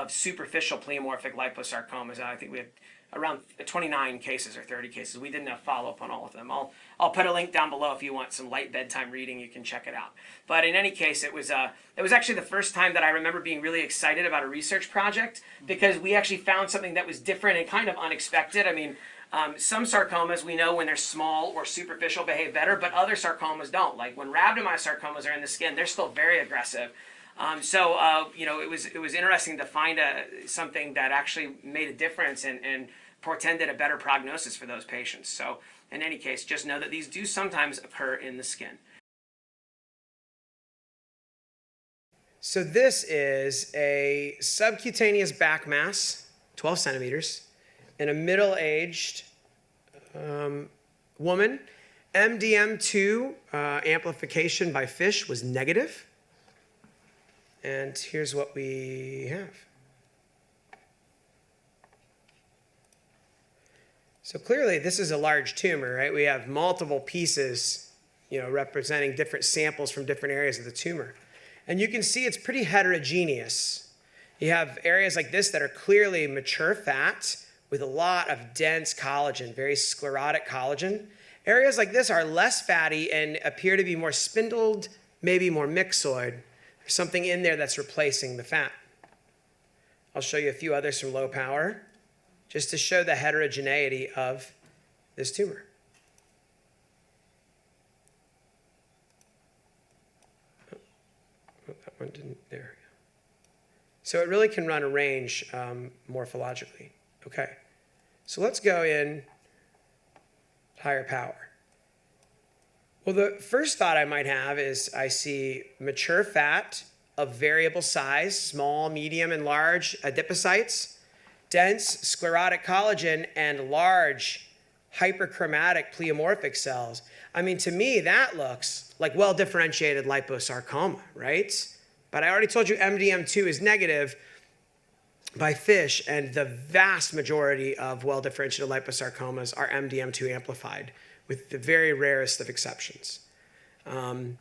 superficial pleomorphic liposarcomas. I think we had around 29 cases or 30 cases. We didn't have follow-up on all of them. I'll put a link down below if you want some light bedtime reading. You can check it out. But in any case, it was actually the first time that I remember being really excited about a research project, because we actually found something that was different and kind of unexpected. I mean, some sarcomas we know when they're small or superficial behave better, but other sarcomas don't. Like when rhabdomyosarcomas are in the skin, they're still very aggressive. It was interesting to find something that actually made a difference and portended a better prognosis for those patients. So in any case, just know that these do sometimes occur in the skin. So this is a subcutaneous back mass, 12 centimeters, in a middle-aged woman. MDM2 amplification by FISH was negative. And here's what we have. So clearly this is a large tumor, right? We have multiple pieces, representing different samples from different areas of the tumor. And you can see it's pretty heterogeneous. You have areas like this that are clearly mature fat with a lot of dense collagen, very sclerotic collagen. Areas like this are less fatty and appear to be more spindled, maybe more myxoid. There's something in there that's replacing the fat. I'll show you a few others from low power, just to show the heterogeneity of this tumor. one didn't, there we go. So it really can run a range morphologically. Okay, so let's go in higher power. Well, the first thought I might have is I see mature fat of variable size, small, medium, and large adipocytes, dense sclerotic collagen, and large hyperchromatic pleomorphic cells. I mean, to me, that looks like well-differentiated liposarcoma, right? But I already told you MDM2 is negative by FISH, and the vast majority of well-differentiated liposarcomas are MDM2 amplified, with the very rarest of exceptions. So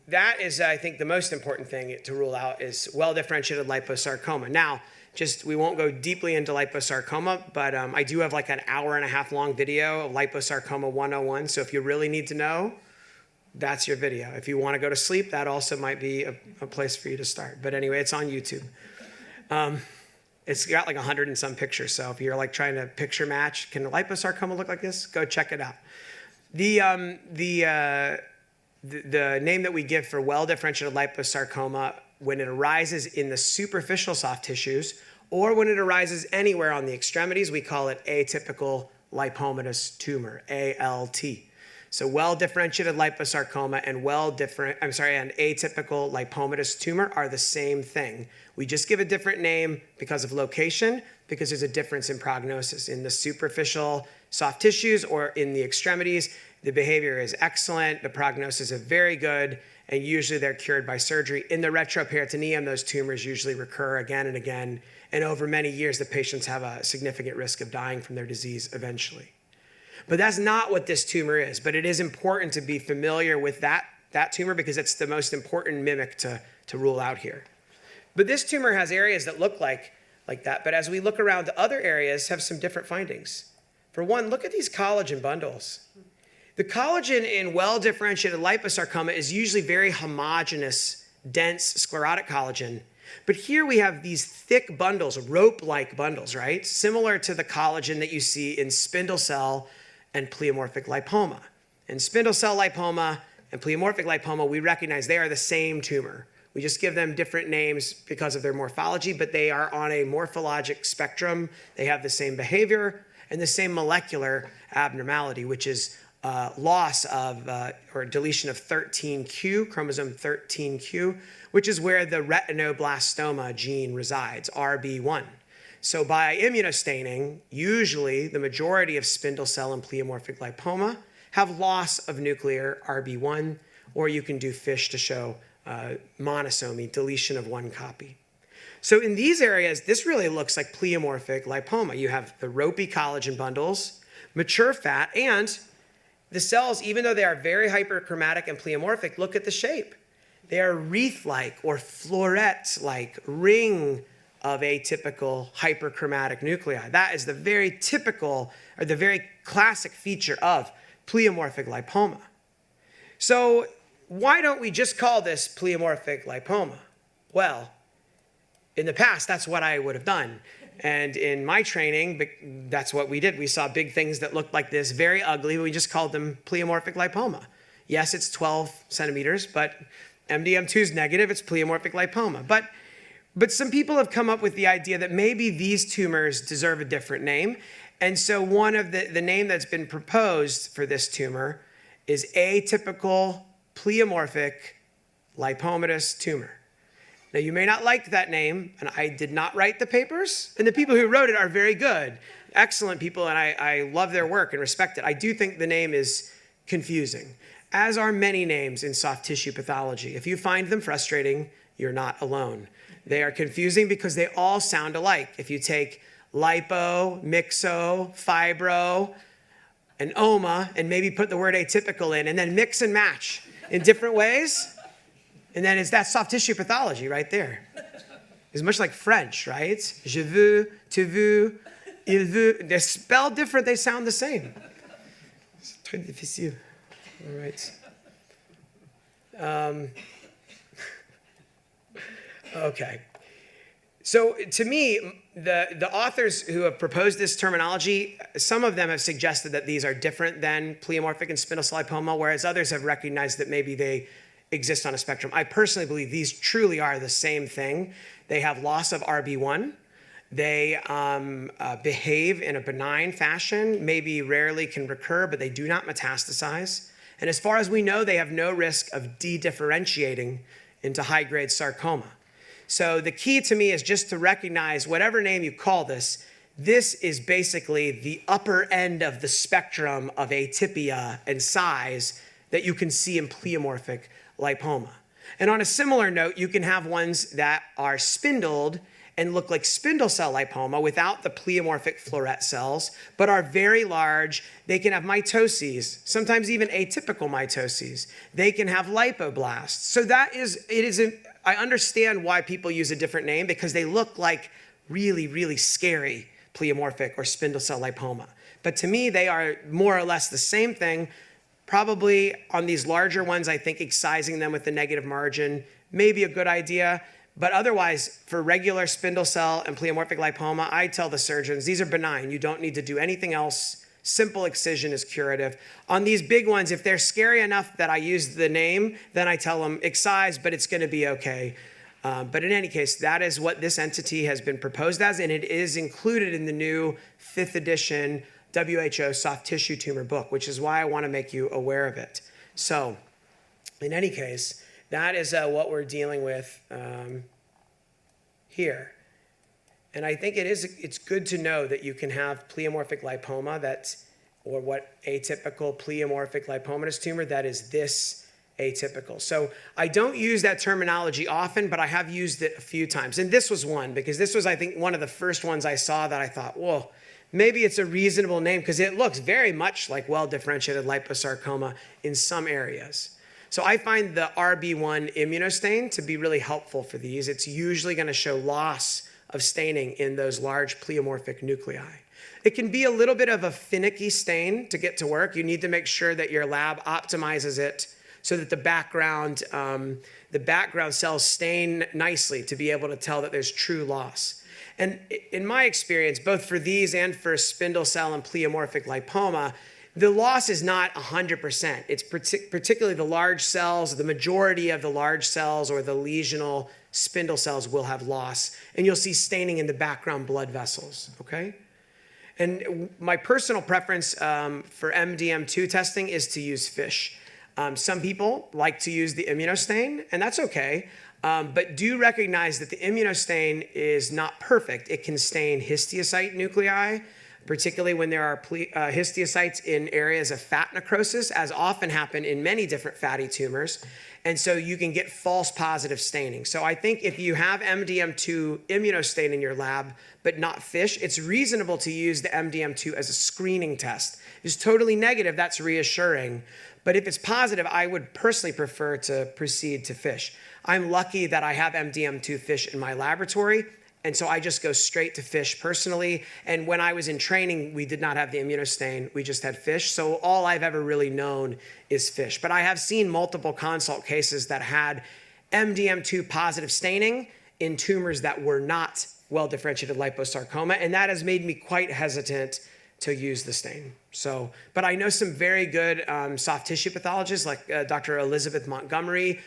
that is, I think, the most important thing to rule out is well-differentiated liposarcoma. Now, we won't go deeply into liposarcoma, but I do have like an hour-and-a-half long video of liposarcoma 101, so if you really need to know, that's your video. If you want to go to sleep, that also might be a place for you to start. But anyway, it's on YouTube. It's got like 100 and some pictures, so if you're like trying to picture match, can a liposarcoma look like this? Go check it out. The name that we give for well-differentiated liposarcoma when it arises in the superficial soft tissues or when it arises anywhere on the extremities, we call it atypical lipomatous tumor, ALT. So well-differentiated liposarcoma and atypical lipomatous tumor are the same thing. We just give a different name because of location, because there's a difference in prognosis. In the superficial soft tissues or in the extremities, the behavior is excellent, the prognosis is very good, and usually they're cured by surgery. In the retroperitoneum, those tumors usually recur again and again, and over many years, the patients have a significant risk of dying from their disease eventually. But that's not what this tumor is, but it is important to be familiar with that tumor because it's the most important mimic to rule out here. But this tumor has areas that look like that, but as we look around, the other areas have some different findings. For one, look at these collagen bundles. The collagen in well-differentiated liposarcoma is usually very homogeneous, dense, sclerotic collagen. But here we have these thick bundles, rope-like bundles, right? Similar to the collagen that you see in spindle cell and pleomorphic lipoma. In spindle cell lipoma and pleomorphic lipoma, we recognize they are the same tumor. We just give them different names because of their morphology, but they are on a morphologic spectrum. They have the same behavior and the same molecular abnormality, which is loss of or deletion of 13q, chromosome 13q, which is where the retinoblastoma gene resides, RB1. So by immunostaining, usually the majority of spindle cell and pleomorphic lipoma have loss of nuclear RB1, or you can do FISH to show monosomy, deletion of one copy. So in these areas, this really looks like pleomorphic lipoma. You have the ropey collagen bundles, mature fat, and the cells, even though they are very hyperchromatic and pleomorphic, look at the shape. They are wreath-like or floret-like ring of atypical hyperchromatic nuclei. That is the very typical or the very classic feature of pleomorphic lipoma. So why don't we just call this pleomorphic lipoma? Well, in the past, that's what I would have done. And in my training, that's what we did. We saw big things that looked like this, very ugly, but we just called them pleomorphic lipoma. Yes, it's 12 centimeters, but MDM2 is negative, it's pleomorphic lipoma. But some people have come up with the idea that maybe these tumors deserve a different name. And so one of the name that's been proposed for this tumor is atypical pleomorphic lipomatous tumor. Now, you may not like that name, and I did not write the papers, and the people who wrote it are very good, excellent people, and I love their work and respect it. I do think the name is confusing, as are many names in soft tissue pathology. If you find them frustrating, you're not alone. They are confusing because they all sound alike. If you take lipo, mixo, fibro, and oma, and maybe put the word atypical in, and then mix and match in different ways, and then that's soft tissue pathology right there. It's much like French, right? Je veux, tu veux, il veut. They're spelled different, they sound the same. C'est très difficile. All right. Okay. So to me, the authors who have proposed this terminology, some of them have suggested that these are different than pleomorphic and spindle cell lipoma, whereas others have recognized that maybe they exist on a spectrum. I personally believe these truly are the same thing. They have loss of RB1. They behave in a benign fashion, maybe rarely can recur, but they do not metastasize. And as far as we know, they have no risk of de-differentiating into high-grade sarcoma. So the key to me is just to recognize whatever name you call this, this is basically the upper end of the spectrum of atypia and size that you can see in pleomorphic lipoma. And on a similar note, you can have ones that are spindled and look like spindle cell lipoma without the pleomorphic floret cells, but are very large. They can have mitoses, sometimes even atypical mitoses. They can have lipoblasts. So I understand why people use a different name, because they look like really, really scary pleomorphic or spindle cell lipoma. But to me, they are more or less the same thing. Probably on these larger ones, I think excising them with the negative margin may be a good idea. But otherwise, for regular spindle cell and pleomorphic lipoma, I tell the surgeons, these are benign. You don't need to do anything else. Simple excision is curative. On these big ones, if they're scary enough that I use the name, then I tell them excise, but it's going to be okay. But in any case, that is what this entity has been proposed as, and it is included in the new 5th edition WHO soft tissue tumor book, which is why I want to make you aware of it. So in any case, that is what we're dealing with here. And I think it's good to know that you can have pleomorphic lipoma or what atypical pleomorphic lipomatous tumor that is this atypical. So I don't use that terminology often, but I have used it a few times. And this was one, because this was, I think, one of the first ones I saw that I thought, whoa, maybe it's a reasonable name, because it looks very much like well-differentiated liposarcoma in some areas. So I find the RB1 immunostain to be really helpful for these. It's usually going to show loss of staining in those large pleomorphic nuclei. It can be a little bit of a finicky stain to get to work. You need to make sure that your lab optimizes it so that the background cells stain nicely to be able to tell that there's true loss. And in my experience, both for these and for spindle cell and pleomorphic lipoma, the loss is not 100%. It's particularly the large cells, the majority of the large cells or the lesional spindle cells will have loss. And you'll see staining in the background blood vessels, okay? And my personal preference for MDM2 testing is to use FISH. Some people like to use the immunostain, and that's okay. But do recognize that the immunostain is not perfect. It can stain histiocyte nuclei, particularly when there are histiocytes in areas of fat necrosis, as often happen in many different fatty tumors. And so you can get false positive staining. So I think if you have MDM2 immunostain in your lab, but not FISH, it's reasonable to use the MDM2 as a screening test. If it's totally negative, that's reassuring. But if it's positive, I would personally prefer to proceed to FISH. I'm lucky that I have MDM2 FISH in my laboratory, and so I just go straight to FISH personally. And when I was in training, we did not have the immunostain. We just had FISH. So all I've ever really known is FISH. But I have seen multiple consult cases that had MDM2 positive staining in tumors that were not well-differentiated liposarcoma, and that has made me quite hesitant to use the stain. So, but I know some very good soft tissue pathologists like Dr. Elizabeth Montgomery.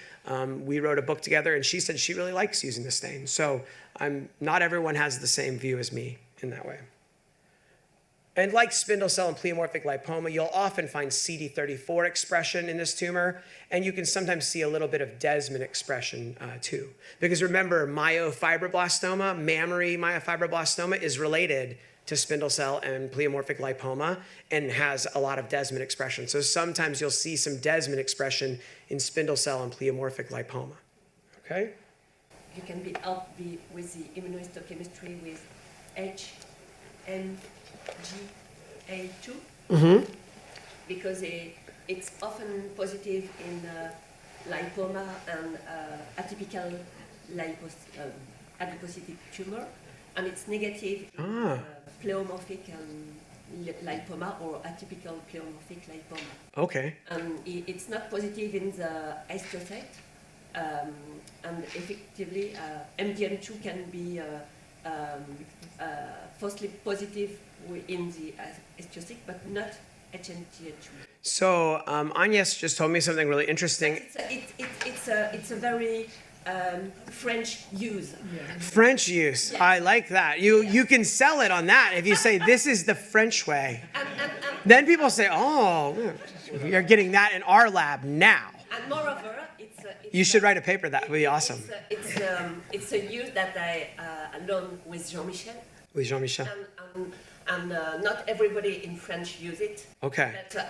We wrote a book together, and she said she really likes using the stain. So not everyone has the same view as me in that way. And like spindle cell and pleomorphic lipoma, you'll often find CD34 expression in this tumor, and you can sometimes see a little bit of desmin expression too. Because remember, myofibroblastoma, mammary myofibroblastoma, is related to spindle cell and pleomorphic lipoma and has a lot of desmin expression. So sometimes you'll see some desmin expression in spindle cell and pleomorphic lipoma. Okay? You can be helped with the immunohistochemistry with HMGA2 because it's often positive in lipoma and atypical adipocytic tumor, and it's negative in pleomorphic lipoma or atypical pleomorphic lipoma. Okay. It's not positive in the histiocyte, and effectively MDM2 can be falsely positive in the histiocyte, but not HMGA2. So Agnes just told me something really interesting. it's a very French use. Yeah. French use. Yes. I like that. You can sell it on that. If you say this is the French way, And then people say, oh, we are getting that in our lab now. moreover, You should write a paper. That would be awesome. It's a use that I learned with Jean-Michel. With Jean-Michel. And not everybody in French use it. Okay. But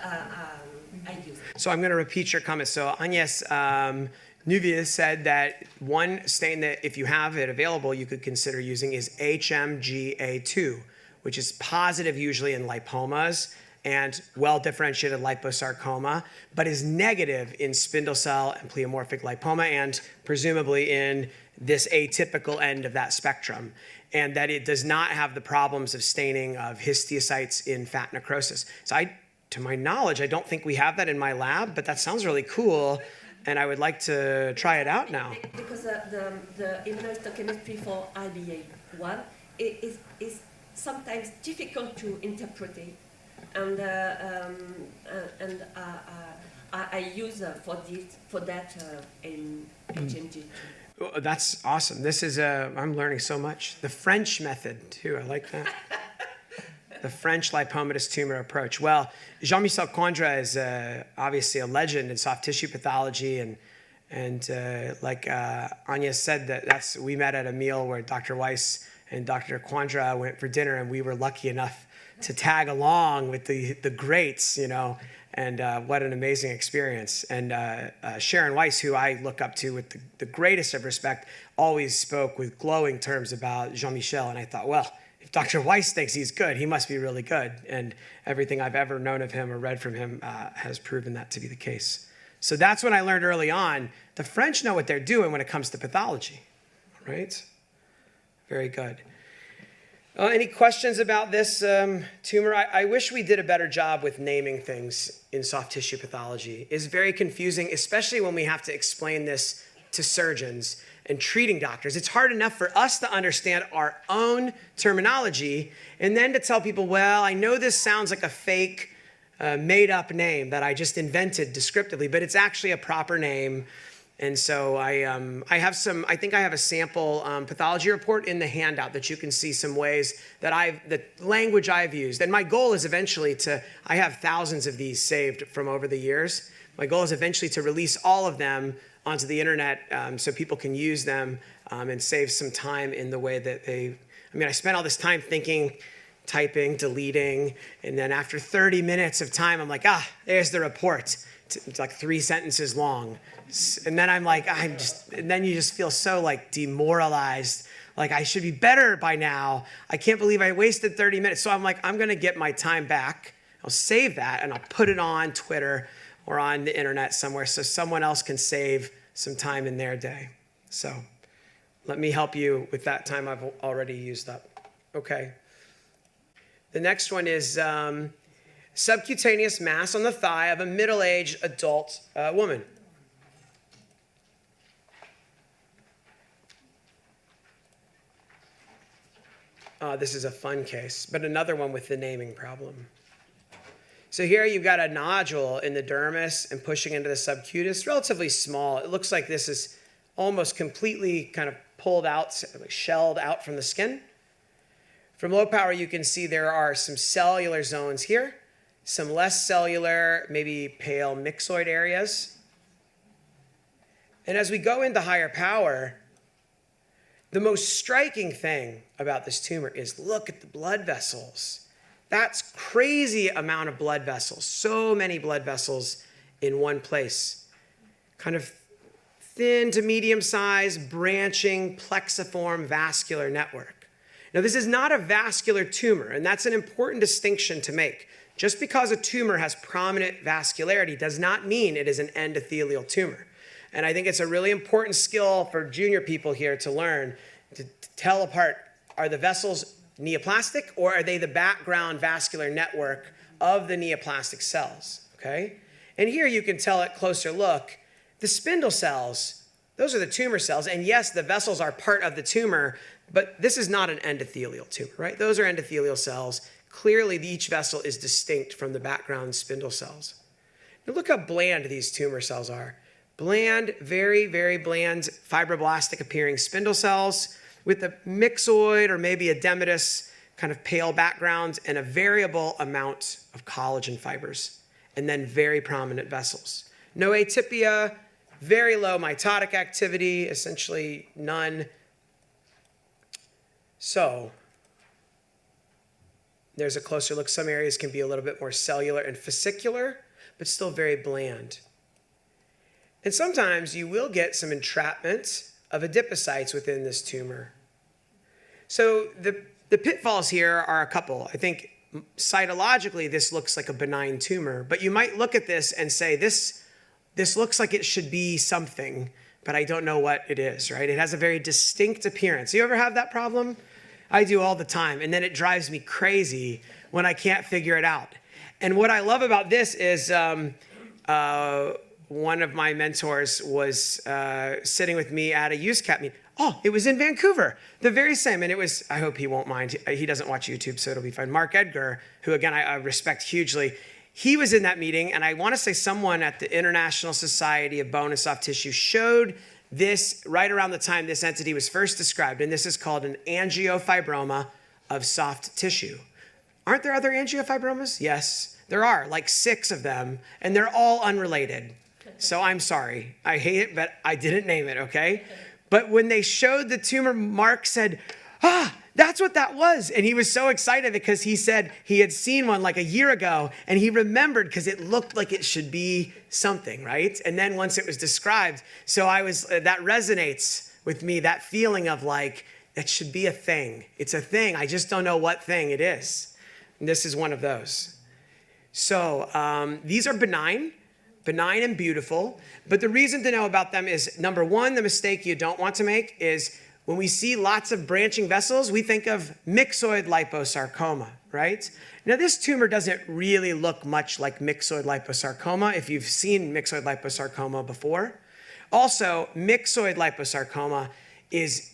I use it. So I'm going to repeat your comment. So Agnès Neuville said that one stain that if you have it available, you could consider using is HMGA2, which is positive usually in lipomas and well-differentiated liposarcoma, but is negative in spindle cell and pleomorphic lipoma and presumably in this atypical end of that spectrum, and that it does not have the problems of staining of histiocytes in fat necrosis. So to my knowledge, I don't think we have that in my lab, but that sounds really cool, and I would like to try it out now. Because the immunohistochemistry for IBA1 is sometimes difficult to interpret, and I use for that in HMG. Oh, that's awesome. This is I'm learning so much. The French method too. I like that. The French lipomatous tumor approach. Well, Jean-Michel Condra is obviously a legend in soft tissue pathology, and like Agnès said, we met at a meal where Dr. Weiss and Dr. Condra went for dinner, and we were lucky enough to tag along with the greats, you know, and what an amazing experience. And Sharon Weiss, who I look up to with the greatest of respect, always spoke with glowing terms about Jean-Michel, and I thought, well, if Dr. Weiss thinks he's good, he must be really good. And everything I've ever known of him or read from him has proven that to be the case. So that's when I learned early on, the French know what they're doing when it comes to pathology, right? Very good. Any questions about this tumor? I wish we did a better job with naming things in soft tissue pathology. It's very confusing, especially when we have to explain this to surgeons and treating doctors. It's hard enough for us to understand our own terminology and then to tell people, well, I know this sounds like a fake made up name that I just invented descriptively, but it's actually a proper name. And so I think I have a sample pathology report in the handout that you can see some ways that the language I've used. And my goal is eventually I have thousands of these saved from over the years. My goal is eventually to release all of them onto the internet so people can use them and save some time in the way that I spent all this time thinking, typing, deleting, and then after 30 minutes of time, I'm like, there's the report. It's like 3 sentences long. And then I'm like, and then you just feel so like demoralized. Like I should be better by now. I can't believe I wasted 30 minutes. So I'm like, I'm going to get my time back. I'll save that and I'll put it on Twitter or on the internet somewhere so someone else can save some time in their day. So let me help you with that time I've already used up. Okay. The next one is subcutaneous mass on the thigh of a middle-aged adult woman. This is a fun case, but another one with the naming problem. So here you've got a nodule in the dermis and pushing into the subcutis, relatively small. It looks like this is almost completely kind of pulled out, shelled out from the skin. From low power, you can see there are some cellular zones here, some less cellular, maybe pale myxoid areas. And as we go into higher power, the most striking thing about this tumor is look at the blood vessels. That's crazy amount of blood vessels, so many blood vessels in one place. Kind of thin to medium sized, branching, plexiform vascular network. Now, this is not a vascular tumor, and that's an important distinction to make. Just because a tumor has prominent vascularity does not mean it is an endothelial tumor. And I think it's a really important skill for junior people here to learn to tell apart, are the vessels neoplastic or are they the background vascular network of the neoplastic cells, okay? And here you can tell at closer look, the spindle cells, those are the tumor cells, and yes, the vessels are part of the tumor, but this is not an endothelial tumor, right? Those are endothelial cells. Clearly, each vessel is distinct from the background spindle cells. Now look how bland these tumor cells are. Bland, very, very bland fibroblastic appearing spindle cells with a myxoid or maybe edematous kind of pale background and a variable amount of collagen fibers, and then very prominent vessels. No atypia, very low mitotic activity, essentially none. So there's a closer look. Some areas can be a little bit more cellular and fascicular, but still very bland. And sometimes you will get some entrapment of adipocytes within this tumor. So the pitfalls here are a couple. I think cytologically this looks like a benign tumor, but you might look at this and say, this looks like it should be something, but I don't know what it is, right? It has a very distinct appearance. You ever have that problem? I do all the time, and then it drives me crazy when I can't figure it out. And what I love about this is one of my mentors was sitting with me at a USCAP meeting. Oh, it was in Vancouver, the very same. And it was, I hope he won't mind. He doesn't watch YouTube, so it'll be fine. Mark Edgar, who again, I respect hugely. He was in that meeting, and I want to say someone at the International Society of Bone and Soft Tissue showed this right around the time this entity was first described. And this is called an angiofibroma of soft tissue. Aren't there other angiofibromas? Yes, there are, like 6 of them, and they're all unrelated. So I'm sorry. I hate it, but I didn't name it, okay? But when they showed the tumor, Mark said, that's what that was. And he was so excited because he said he had seen one like a year ago, and he remembered because it looked like it should be something, right? And then once it was described, so that resonates with me, that feeling of like, it should be a thing. It's a thing. I just don't know what thing it is. And this is one of those. So these are benign and beautiful. But the reason to know about them is, number one, the mistake you don't want to make is when we see lots of branching vessels, we think of myxoid liposarcoma, right? Now, this tumor doesn't really look much like myxoid liposarcoma if you've seen myxoid liposarcoma before. Also, myxoid liposarcoma is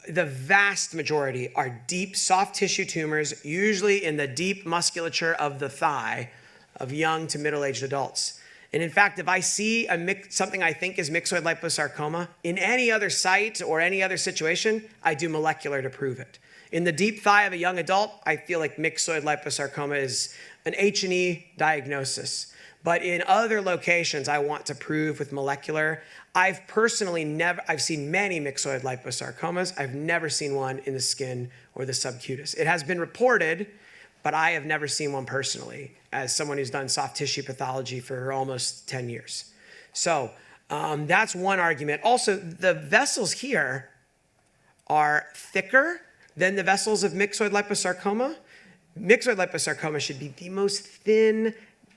the vast majority are deep soft tissue tumors, usually in the deep musculature of the thigh of young to middle-aged adults. And in fact, if I see something I think is myxoid liposarcoma in any other site or any other situation, I do molecular to prove it. In the deep thigh of a young adult, I feel like myxoid liposarcoma is an H&E diagnosis. But in other locations, I want to prove with molecular. I've seen many myxoid liposarcomas. I've never seen one in the skin or the subcutis. It has been reported, but I have never seen one personally as someone who's done soft tissue pathology for almost 10 years. So that's one argument. Also, the vessels here are thicker than the vessels of myxoid liposarcoma. Myxoid liposarcoma should be the most thin,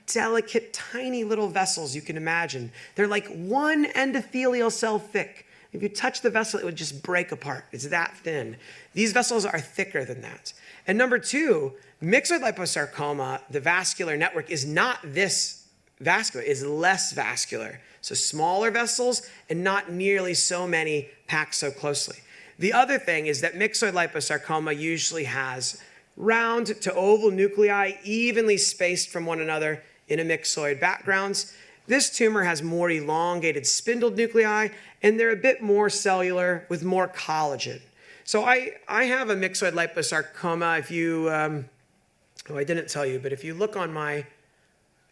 delicate, tiny little vessels you can imagine. They're like one endothelial cell thick. If you touch the vessel, it would just break apart. It's that thin. These vessels are thicker than that. And number two, myxoid liposarcoma, the vascular network is not this vascular, is less vascular. So smaller vessels and not nearly so many packed so closely. The other thing is that myxoid liposarcoma usually has round to oval nuclei evenly spaced from one another in a myxoid backgrounds. This tumor has more elongated spindled nuclei, and they're a bit more cellular with more collagen. So I have a myxoid liposarcoma. If you, I didn't tell you, but if you look on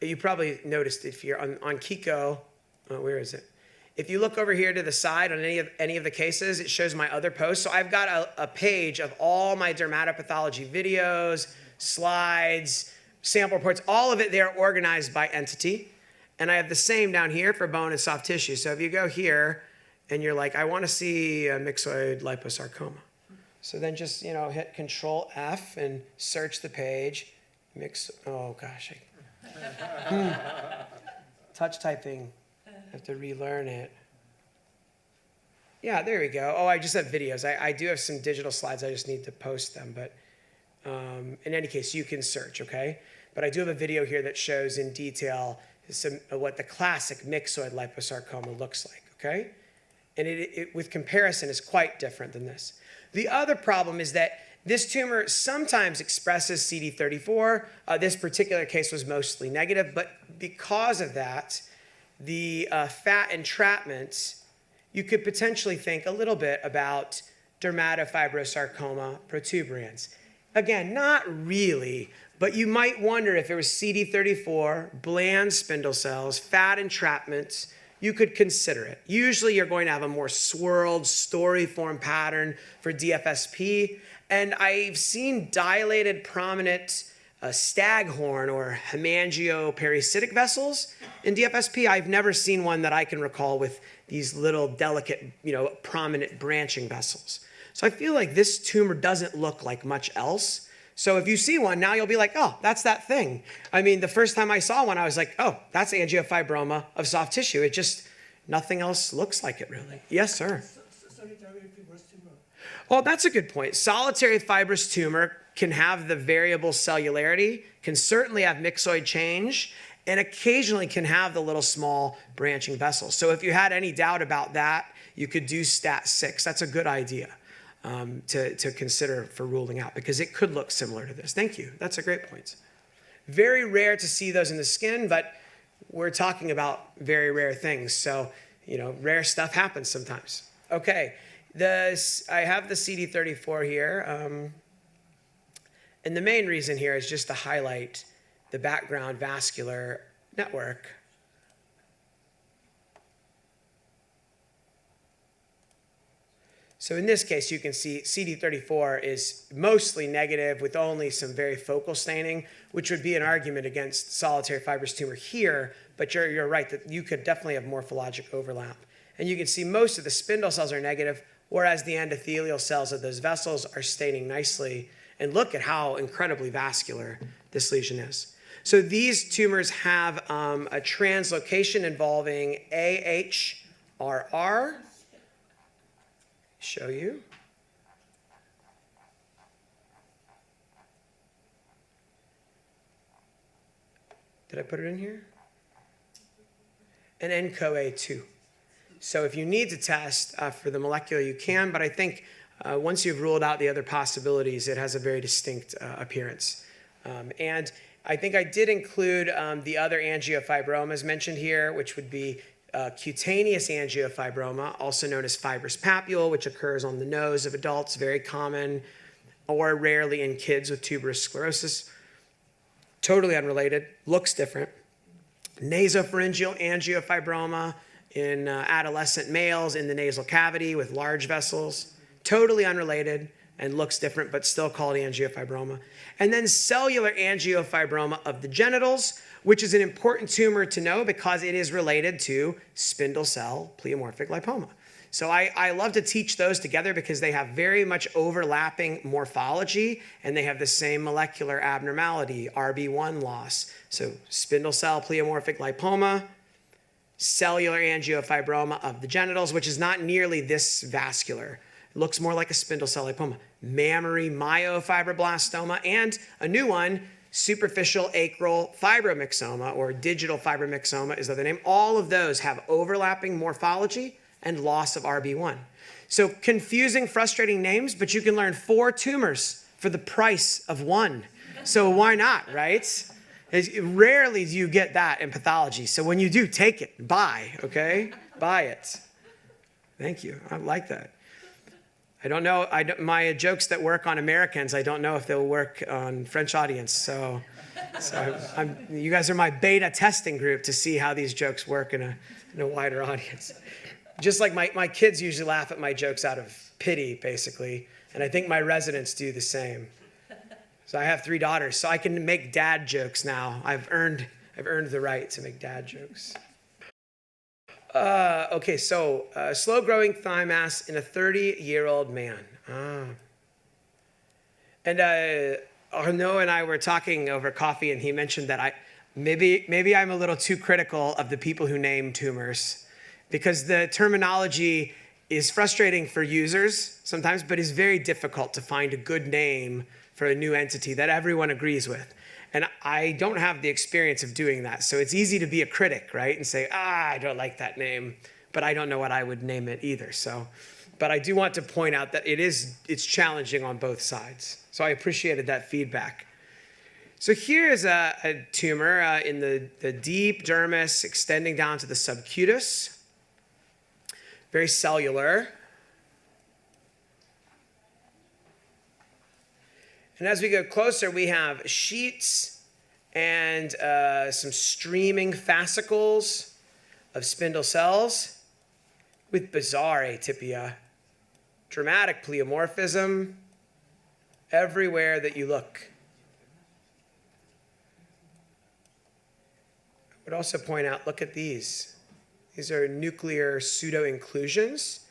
you probably noticed if you're on Kiko, where is it? If you look over here to the side on any of the cases, it shows my other posts. So I've got a page of all my dermatopathology videos, slides, sample reports, all of it there organized by entity. And I have the same down here for bone and soft tissue. So if you go here and you're like, I want to see a myxoid liposarcoma. So then just, hit Control F and search the page. Oh gosh. Touch typing. I have to relearn it. Yeah, there we go. Oh, I just have videos. I do have some digital slides. I just need to post them. But in any case, you can search, okay? But I do have a video here that shows in detail what the classic myxoid liposarcoma looks like, okay? And it with comparison is quite different than this. The other problem is that this tumor sometimes expresses CD34. This particular case was mostly negative, but because of that, the fat entrapment, you could potentially think a little bit about dermatofibrosarcoma protuberans. Again, not really, but you might wonder if it was CD34, bland spindle cells, fat entrapment, you could consider it. Usually you're going to have a more swirled story-form pattern for DFSP, and I've seen dilated prominent staghorn or hemangioparasitic vessels in DFSP. I've never seen one that I can recall with these little delicate, prominent branching vessels. So I feel like this tumor doesn't look like much else. So if you see one, now you'll be like, oh, that's that thing. I mean, the first time I saw one, I was like, oh, that's angiofibroma of soft tissue. It just, nothing else looks like it really. Yes, sir. Solitary fibrous tumor. Well, that's a good point. Solitary fibrous tumor can have the variable cellularity, can certainly have myxoid change, and occasionally can have the little small branching vessels. So if you had any doubt about that, you could do STAT6. That's a good idea to consider for ruling out, because it could look similar to this. Thank you. That's a great point. Very rare to see those in the skin, but we're talking about very rare things. So, rare stuff happens sometimes. Okay, I have the CD34 here. And the main reason here is just to highlight the background vascular network. So in this case, you can see CD34 is mostly negative with only some very focal staining, which would be an argument against solitary fibrous tumor here, but you're right that you could definitely have morphologic overlap. And you can see most of the spindle cells are negative, whereas the endothelial cells of those vessels are staining nicely. And look at how incredibly vascular this lesion is. So these tumors have a translocation involving AHRR. Show you. Did I put it in here? And NCoA2. So if you need to test for the molecular, you can, but I think once you've ruled out the other possibilities, it has a very distinct appearance. And I think I did include the other angiofibromas mentioned here, which would be cutaneous angiofibroma, also known as fibrous papule, which occurs on the nose of adults, very common, or rarely in kids with tuberous sclerosis. Totally unrelated, looks different. Nasopharyngeal angiofibroma in adolescent males in the nasal cavity with large vessels. Totally unrelated and looks different, but still called angiofibroma. And then cellular angiofibroma of the genitals, which is an important tumor to know because it is related to spindle cell pleomorphic lipoma. So I love to teach those together because they have very much overlapping morphology and they have the same molecular abnormality, RB1 loss. So spindle cell pleomorphic lipoma, cellular angiofibroma of the genitals, which is not nearly this vascular. It looks more like a spindle cell lipoma. Mammary myofibroblastoma, and a new one, superficial acral fibromyxoma, or digital fibromyxoma is the other name. All of those have overlapping morphology and loss of RB1. So confusing, frustrating names, but you can learn 4 tumors for the price of 1. So why not, right? Rarely do you get that in pathology. So when you do, take it, buy, okay? Buy it. Thank you, I like that. I don't know, my jokes that work on Americans, I don't know if they'll work on French audience. So you guys are my beta testing group to see how these jokes work in a wider audience. Just like my kids usually laugh at my jokes out of pity, basically. And I think my residents do the same. So I have 3 daughters, so I can make dad jokes now. I've earned the right to make dad jokes. Okay, so slow-growing thigh mass in a 30-year-old man. And Arnaud and I were talking over coffee, and he mentioned that maybe I'm a little too critical of the people who name tumors, because the terminology is frustrating for users sometimes, but is very difficult to find a good name for a new entity that everyone agrees with. And I don't have the experience of doing that. So it's easy to be a critic, right? And say, I don't like that name, but I don't know what I would name it either. So, but I do want to point out that it's challenging on both sides. So I appreciated that feedback. So here is a tumor in the deep dermis extending down to the subcutis. Very cellular. And as we go closer, we have sheets and some streaming fascicles of spindle cells with bizarre atypia, dramatic pleomorphism everywhere that you look. I would also point out, look at these. These are nuclear pseudo-inclusions.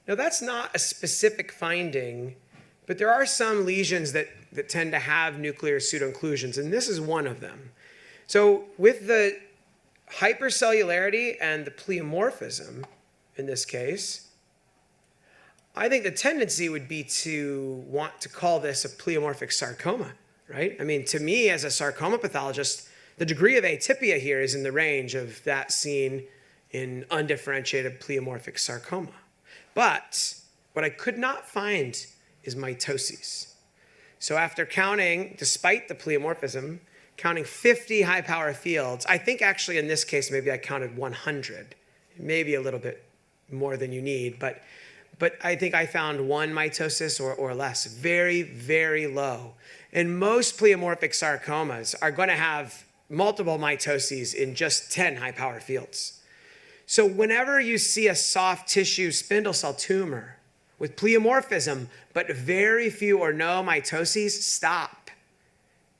Now, that's not a specific finding, but there are some lesions that tend to have nuclear pseudo-inclusions, and this is one of them. So with the hypercellularity and the pleomorphism, in this case, I think the tendency would be to want to call this a pleomorphic sarcoma, right? I mean, to me, as a sarcoma pathologist, the degree of atypia here is in the range of that seen in undifferentiated pleomorphic sarcoma. But what I could not find is mitoses. So after counting, despite the pleomorphism, counting 50 high-power fields, I think actually in this case maybe I counted 100, maybe a little bit more than you need, but I think I found one mitosis or less, very, very low. And most pleomorphic sarcomas are going to have multiple mitoses in just 10 high-power fields. So whenever you see a soft tissue spindle cell tumor with pleomorphism, but very few or no mitoses, stop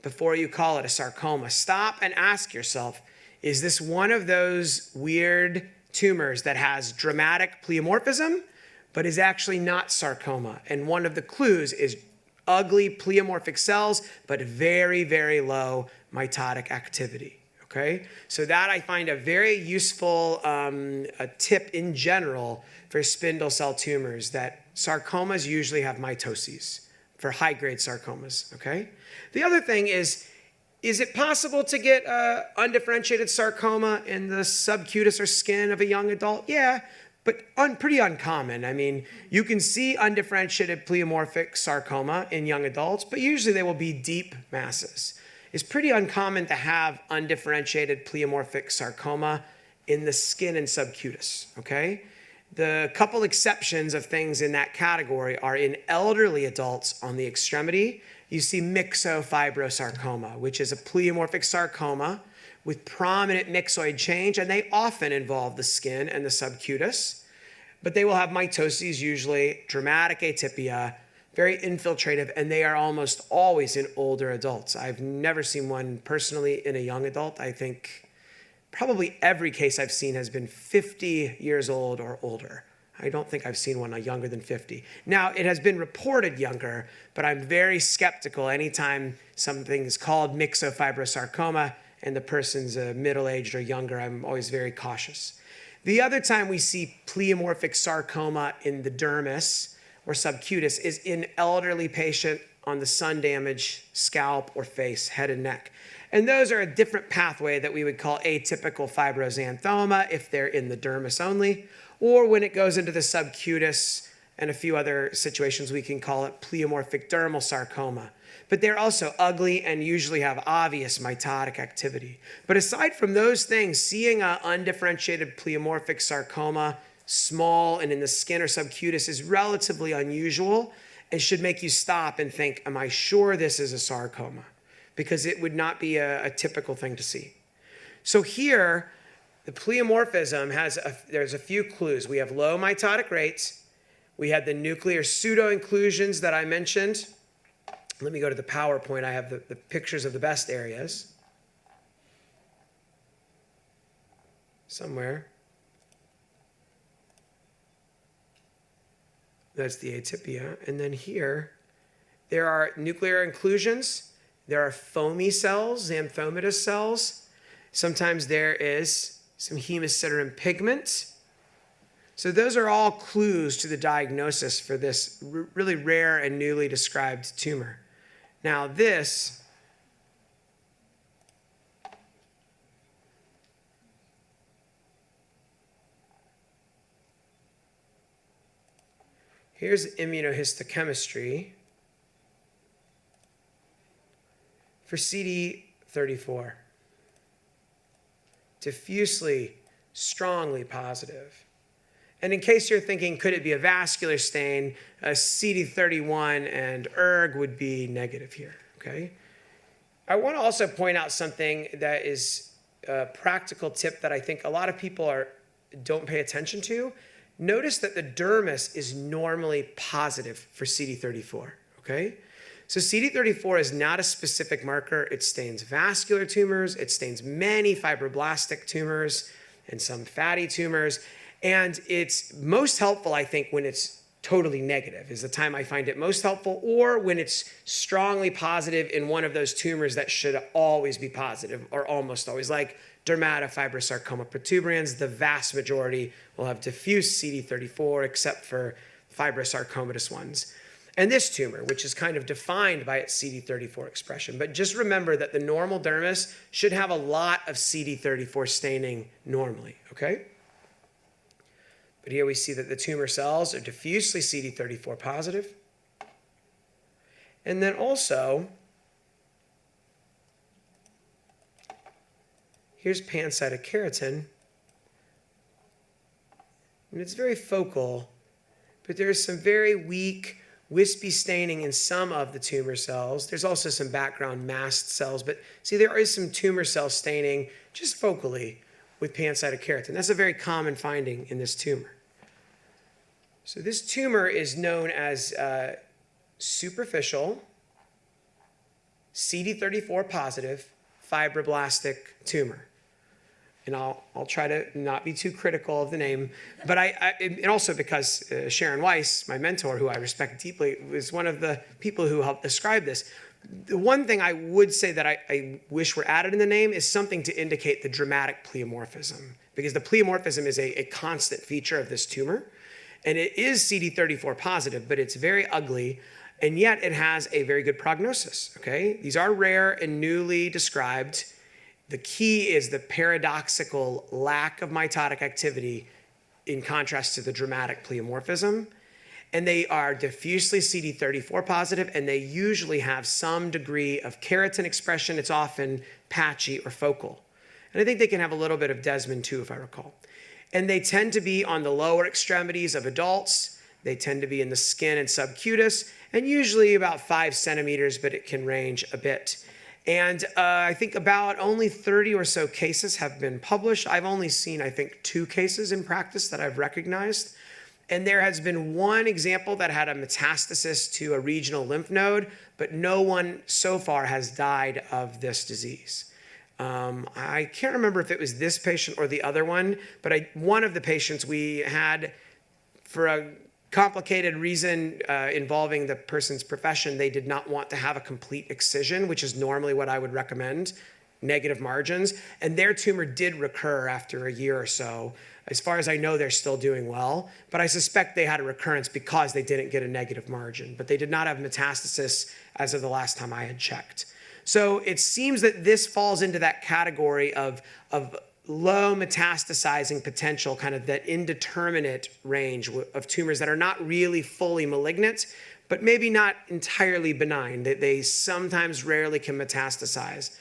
before you call it a sarcoma. Stop and ask yourself, is this one of those weird tumors that has dramatic pleomorphism, but is actually not sarcoma? And one of the clues is ugly pleomorphic cells, but very, very low mitotic activity, okay? So that I find a very useful a tip in general for spindle cell tumors, that sarcomas usually have mitoses for high-grade sarcomas, okay? The other thing is it possible to get undifferentiated sarcoma in the subcutis or skin of a young adult? Yeah, but pretty uncommon. I mean, you can see undifferentiated pleomorphic sarcoma in young adults, but usually they will be deep masses. It's pretty uncommon to have undifferentiated pleomorphic sarcoma in the skin and subcutis, okay? The couple exceptions of things in that category are in elderly adults on the extremity. You see myxofibrosarcoma, which is a pleomorphic sarcoma with prominent myxoid change, and they often involve the skin and the subcutis, but they will have mitoses, usually dramatic atypia, very infiltrative, and they are almost always in older adults. I've never seen one personally in a young adult. I think probably every case I've seen has been 50 years old or older. I don't think I've seen one younger than 50. Now, it has been reported younger, but I'm very skeptical anytime something is called myxofibrosarcoma and the person's middle-aged or younger. I'm always very cautious. The other time we see pleomorphic sarcoma in the dermis or subcutis is in elderly patient on the sun damaged scalp or face, head and neck. And those are a different pathway that we would call atypical fibroxanthoma if they're in the dermis only, or when it goes into the subcutis and a few other situations, we can call it pleomorphic dermal sarcoma. But they're also ugly and usually have obvious mitotic activity. But aside from those things, seeing an undifferentiated pleomorphic sarcoma, small and in the skin or subcutis, is relatively unusual and should make you stop and think, am I sure this is a sarcoma? Because it would not be a typical thing to see. So here, the pleomorphism there's a few clues. We have low mitotic rates. We had the nuclear pseudo-inclusions that I mentioned. Let me go to the PowerPoint. I have the pictures of the best areas. Somewhere. That's the atypia. And then here, there are nuclear inclusions. There are foamy cells, xanthomatous cells. Sometimes there is some hemosiderin pigment. So those are all clues to the diagnosis for this really rare and newly described tumor. Now this here's immunohistochemistry for CD34. Diffusely, strongly positive. And in case you're thinking, could it be a vascular stain, CD31 and ERG would be negative here, okay? I want to also point out something that is a practical tip that I think a lot of people don't pay attention to. Notice that the dermis is normally positive for CD34, okay? So CD34 is not a specific marker. It stains vascular tumors, it stains many fibroblastic tumors and some fatty tumors, and it's most helpful, I think, when it's totally negative is the time I find it most helpful, or when it's strongly positive in one of those tumors that should always be positive, or almost always, like dermatofibrosarcoma protuberans. The vast majority will have diffuse CD34, except for fibrosarcomatous ones. And this tumor, which is kind of defined by its CD34 expression. But just remember that the normal dermis should have a lot of CD34 staining normally, okay? But here we see that the tumor cells are diffusely CD34 positive. And then also, here's pancytokeratin. And it's very focal, but there's some very weak, wispy staining in some of the tumor cells. There's also some background mast cells, but see, there is some tumor cell staining just focally with pancytokeratin. That's a very common finding in this tumor. So this tumor is known as superficial CD34 positive fibroblastic tumor. And I'll try to not be too critical of the name, but and also because Sharon Weiss, my mentor, who I respect deeply, was one of the people who helped describe this. The one thing I would say that I wish were added in the name is something to indicate the dramatic pleomorphism, because the pleomorphism is a constant feature of this tumor, and it is CD34 positive, but it's very ugly, and yet it has a very good prognosis, okay? These are rare and newly described. The key is the paradoxical lack of mitotic activity in contrast to the dramatic pleomorphism. And they are diffusely CD34 positive, and they usually have some degree of keratin expression. It's often patchy or focal. And I think they can have a little bit of Desmond too, if I recall. And they tend to be on the lower extremities of adults. They tend to be in the skin and subcutis, and usually about 5 centimeters, but it can range a bit. And I think about only 30 or so cases have been published. I've only seen, I think, 2 cases in practice that I've recognized. And there has been one example that had a metastasis to a regional lymph node, but no one so far has died of this disease. I can't remember if it was this patient or the other one, but one of the patients we had, for a complicated reason involving the person's profession, they did not want to have a complete excision, which is normally what I would recommend, negative margins, and their tumor did recur after a year or so. As far as I know, they're still doing well, but I suspect they had a recurrence because they didn't get a negative margin, but they did not have metastasis as of the last time I had checked. So it seems that this falls into that category of low metastasizing potential, kind of that indeterminate range of tumors that are not really fully malignant, but maybe not entirely benign. They sometimes rarely can metastasize.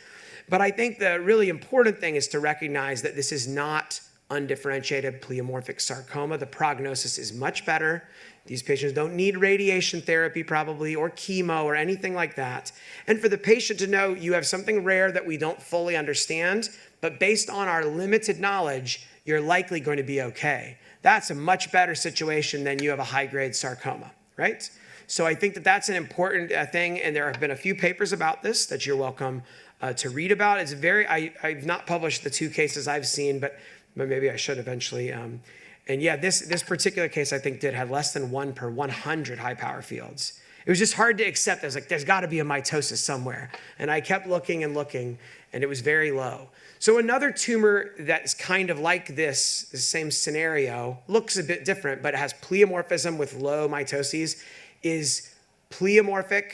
But I think the really important thing is to recognize that this is not undifferentiated pleomorphic sarcoma. The prognosis is much better. These patients don't need radiation therapy probably, or chemo or anything like that. And for the patient to know you have something rare that we don't fully understand, but based on our limited knowledge, you're likely going to be okay. That's a much better situation than you have a high-grade sarcoma, right? So I think that that's an important thing, and there have been a few papers about this that you're welcome to read about. It's I've not published the 2 cases I've seen, but maybe I should eventually. And yeah, this particular case I think did have less than 1 per 100 high-power fields. It was just hard to accept. I was like, there's got to be a mitosis somewhere. And I kept looking and looking, and it was very low. So another tumor that's kind of like this, the same scenario, looks a bit different, but it has pleomorphism with low mitoses, is pleomorphic,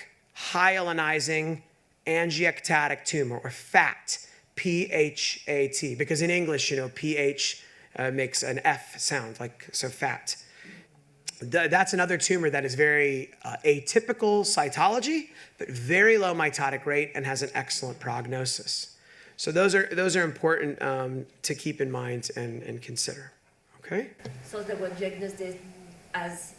hyalinizing, angiectatic tumor, or FAT, P-H-A-T, because in English, P-H makes an F sound, so FAT. That's another tumor that is very atypical cytology, but very low mitotic rate and has an excellent prognosis. So those are important to keep in mind and consider. Okay. So they were diagnosed as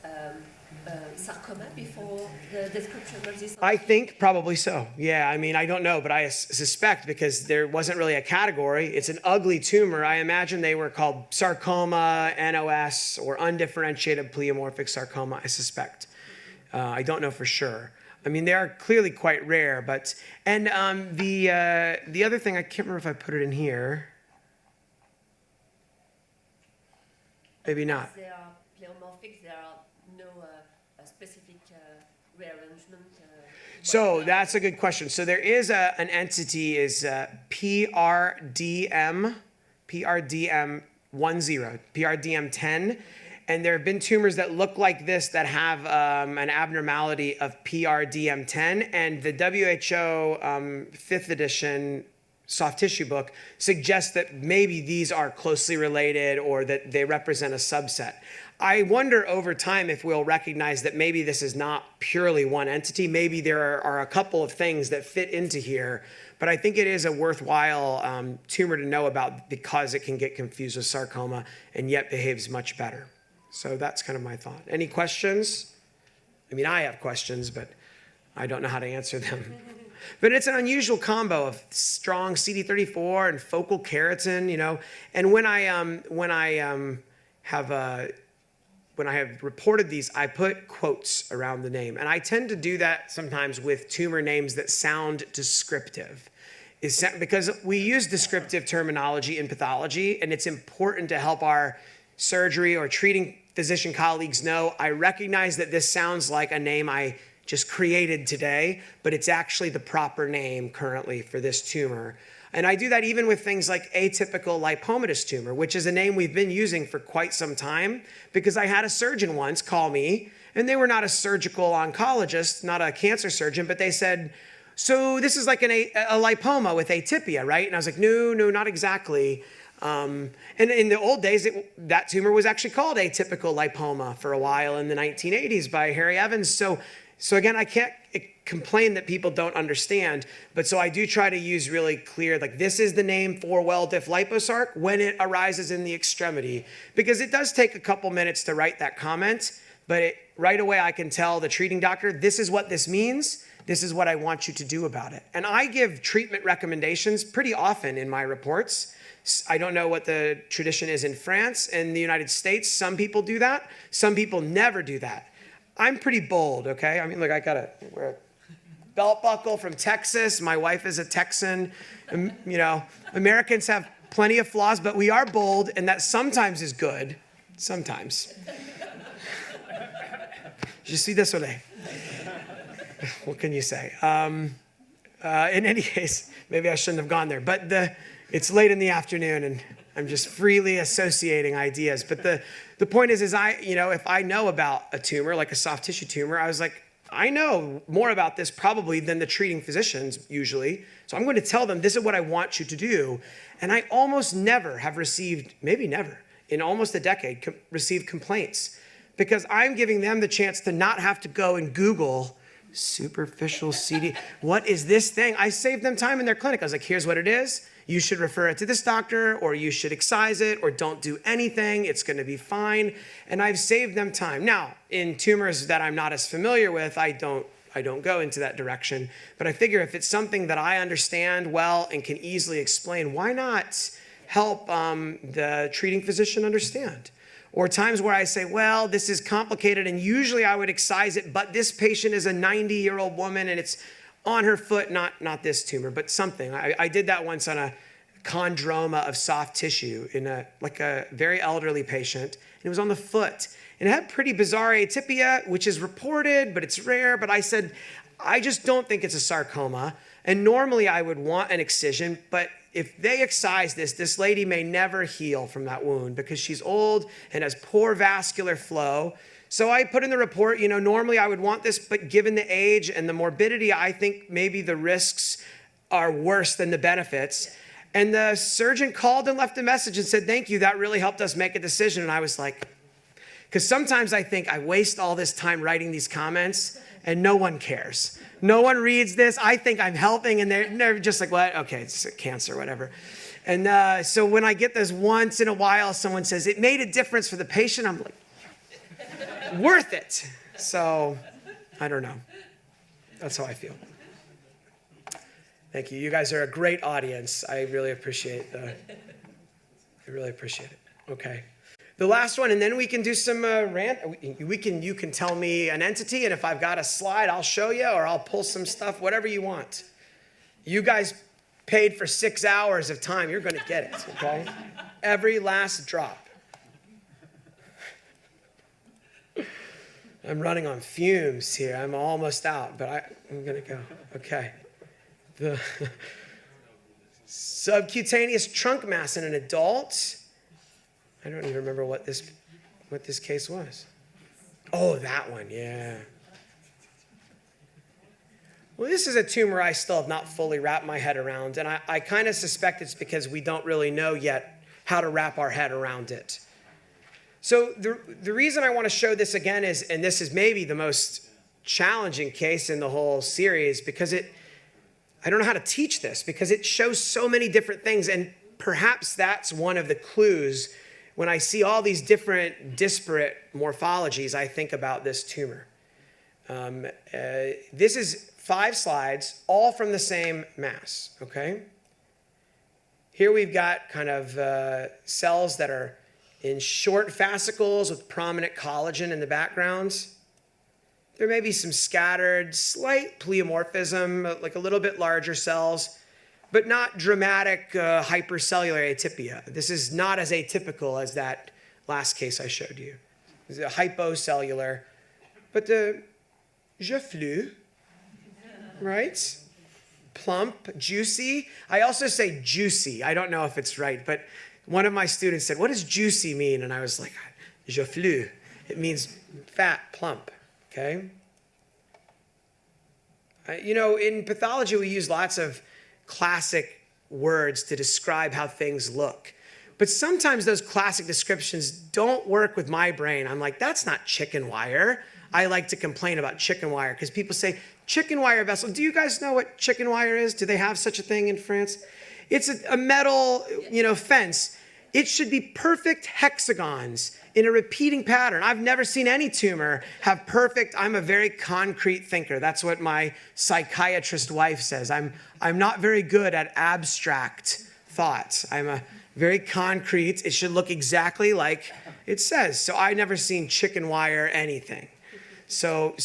sarcoma before the description of this? I think probably so. Yeah, I mean, I don't know, but I suspect because there wasn't really a category. It's an ugly tumor. I imagine they were called sarcoma, NOS, or undifferentiated pleomorphic sarcoma, I suspect. I don't know for sure. I mean, they are clearly quite rare, but, and the other thing, I can't remember if I put it in here. Maybe not. They are pleomorphic, there are no specific rearrangement. So that's a good question. So there is an entity is PRDM10, PRDM10, and there have been tumors that look like this that have an abnormality of PRDM10, and the WHO 5th edition soft tissue book suggests that maybe these are closely related or that they represent a subset. I wonder over time if we'll recognize that maybe this is not purely one entity. Maybe there are a couple of things that fit into here, but I think it is a worthwhile tumor to know about because it can get confused with sarcoma and yet behaves much better. So that's kind of my thought. Any questions? I mean, I have questions, but I don't know how to answer them. But it's an unusual combo of strong CD34 and focal keratin, you know. And when I have reported these, I put quotes around the name. And I tend to do that sometimes with tumor names that sound descriptive. Because we use descriptive terminology in pathology, and it's important to help our surgery or treating physician colleagues know, I recognize that this sounds like a name I just created today, but it's actually the proper name currently for this tumor. And I do that even with things like atypical lipomatous tumor, which is a name we've been using for quite some time because I had a surgeon once call me, and they were not a surgical oncologist, not a cancer surgeon, but they said, so this is like a lipoma with atypia, right? And I was like, no, not exactly. And in the old days, that tumor was actually called atypical lipoma for a while in the 1980s by Harry Evans. So again, I can't complain that people don't understand, but so I do try to use really clear, like this is the name for well-diff liposarc when it arises in the extremity, because it does take a couple minutes to write that comment, but right away I can tell the treating doctor, this is what this means, this is what I want you to do about it. And I give treatment recommendations pretty often in my reports. I don't know what the tradition is in France. In the United States, some people do that. Some people never do that. I'm pretty bold, okay? I mean, look, I gotta wear a belt buckle from Texas. My wife is a Texan. You know, Americans have plenty of flaws, but we are bold, and that sometimes is good. Sometimes. Je suis désolé. What can you say? In any case, maybe I shouldn't have gone there, but it's late in the afternoon, and I'm just freely associating ideas. But the point is if I know about a tumor, like a soft tissue tumor, I was like, I know more about this probably than the treating physicians usually. So I'm going to tell them, this is what I want you to do. And I almost never have received, maybe never, in almost a decade, received complaints. Because I'm giving them the chance to not have to go and Google superficial CD. What is this thing? I saved them time in their clinic. I was like, here's what it is. You should refer it to this doctor, or you should excise it, or don't do anything. It's going to be fine. And I've saved them time. Now, in tumors that I'm not as familiar with, I don't go into that direction. But I figure if it's something that I understand well and can easily explain, why not help the treating physician understand? Or times where I say, well, this is complicated, and usually I would excise it, but this patient is a 90-year-old woman, and it's on her foot, not this tumor, but something. I did that once on a chondroma of soft tissue in a very elderly patient, and it was on the foot. And it had pretty bizarre atypia, which is reported, but it's rare. But I said, I just don't think it's a sarcoma. And normally I would want an excision, but if they excise this lady may never heal from that wound because she's old and has poor vascular flow. So I put in the report, normally I would want this, but given the age and the morbidity, I think maybe the risks are worse than the benefits. And the surgeon called and left a message and said, thank you, that really helped us make a decision. And I was like, Because sometimes I think I waste all this time writing these comments and no one cares. No one reads this. I think I'm helping and they're just like, what? Okay, it's cancer, whatever. And so when I get this once in a while, someone says, it made a difference for the patient, I'm like, worth it. So I don't know. That's how I feel. Thank you. You guys are a great audience. I really appreciate it. Okay. The last one, and then we can do some rant. You can tell me an entity, and if I've got a slide, I'll show you, or I'll pull some stuff, whatever you want. You guys paid for 6 hours of time. You're going to get it, okay? Every last drop. I'm running on fumes here. I'm almost out, but I'm going to go. Okay. The subcutaneous trunk mass in an adult. I don't even remember what this case was. Oh, that one, yeah. Well, this is a tumor I still have not fully wrapped my head around, and I kind of suspect it's because we don't really know yet how to wrap our head around it. So the reason I want to show this again is, and this is maybe the most challenging case in the whole series, because I don't know how to teach this, because it shows so many different things, and perhaps that's one of the clues. When I see all these different disparate morphologies, I think about this tumor. This is 5 slides, all from the same mass, okay? Here we've got kind of cells that are in short fascicles with prominent collagen in the background. There may be some scattered, slight pleomorphism, like a little bit larger cells, but not dramatic hypercellular atypia. This is not as atypical as that last case I showed you. It's a hypocellular, but the jeu right? Plump, juicy. I also say juicy. I don't know if it's right, but one of my students said, what does juicy mean? And I was like, jeu It means fat, plump, okay? In pathology, we use lots of classic words to describe how things look. But sometimes those classic descriptions don't work with my brain. I'm like, that's not chicken wire. I like to complain about chicken wire because people say, chicken wire vessel. Do you guys know what chicken wire is? Do they have such a thing in France? It's a metal, fence. It should be perfect hexagons in a repeating pattern. I've never seen any tumor have perfect. I'm a very concrete thinker. That's what my psychiatrist wife says. I'm not very good at abstract thoughts. I'm a very concrete. It should look exactly like it says. So I've never seen chicken wire anything. So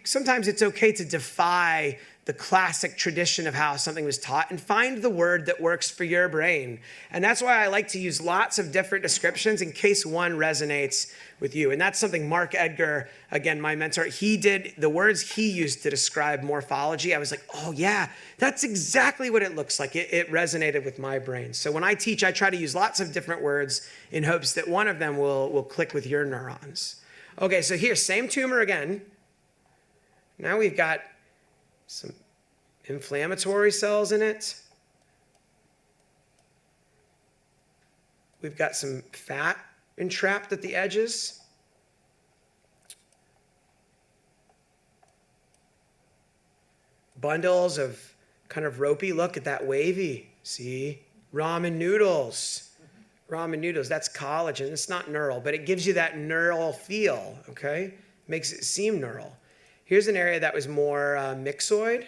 sometimes it's okay to defy the classic tradition of how something was taught and find the word that works for your brain. And that's why I like to use lots of different descriptions in case one resonates with you. And that's something Mark Edgar, again, my mentor, he did, the words he used to describe morphology, I was like, oh yeah, that's exactly what it looks like. It resonated with my brain. So when I teach, I try to use lots of different words in hopes that one of them will click with your neurons. Okay, so here, same tumor again. Now we've got some inflammatory cells in it. We've got some fat entrapped at the edges. Bundles of kind of ropey, look at that wavy, see? Ramen noodles, that's collagen. It's not neural, but it gives you that neural feel, okay? Makes it seem neural. Here's an area that was more myxoid.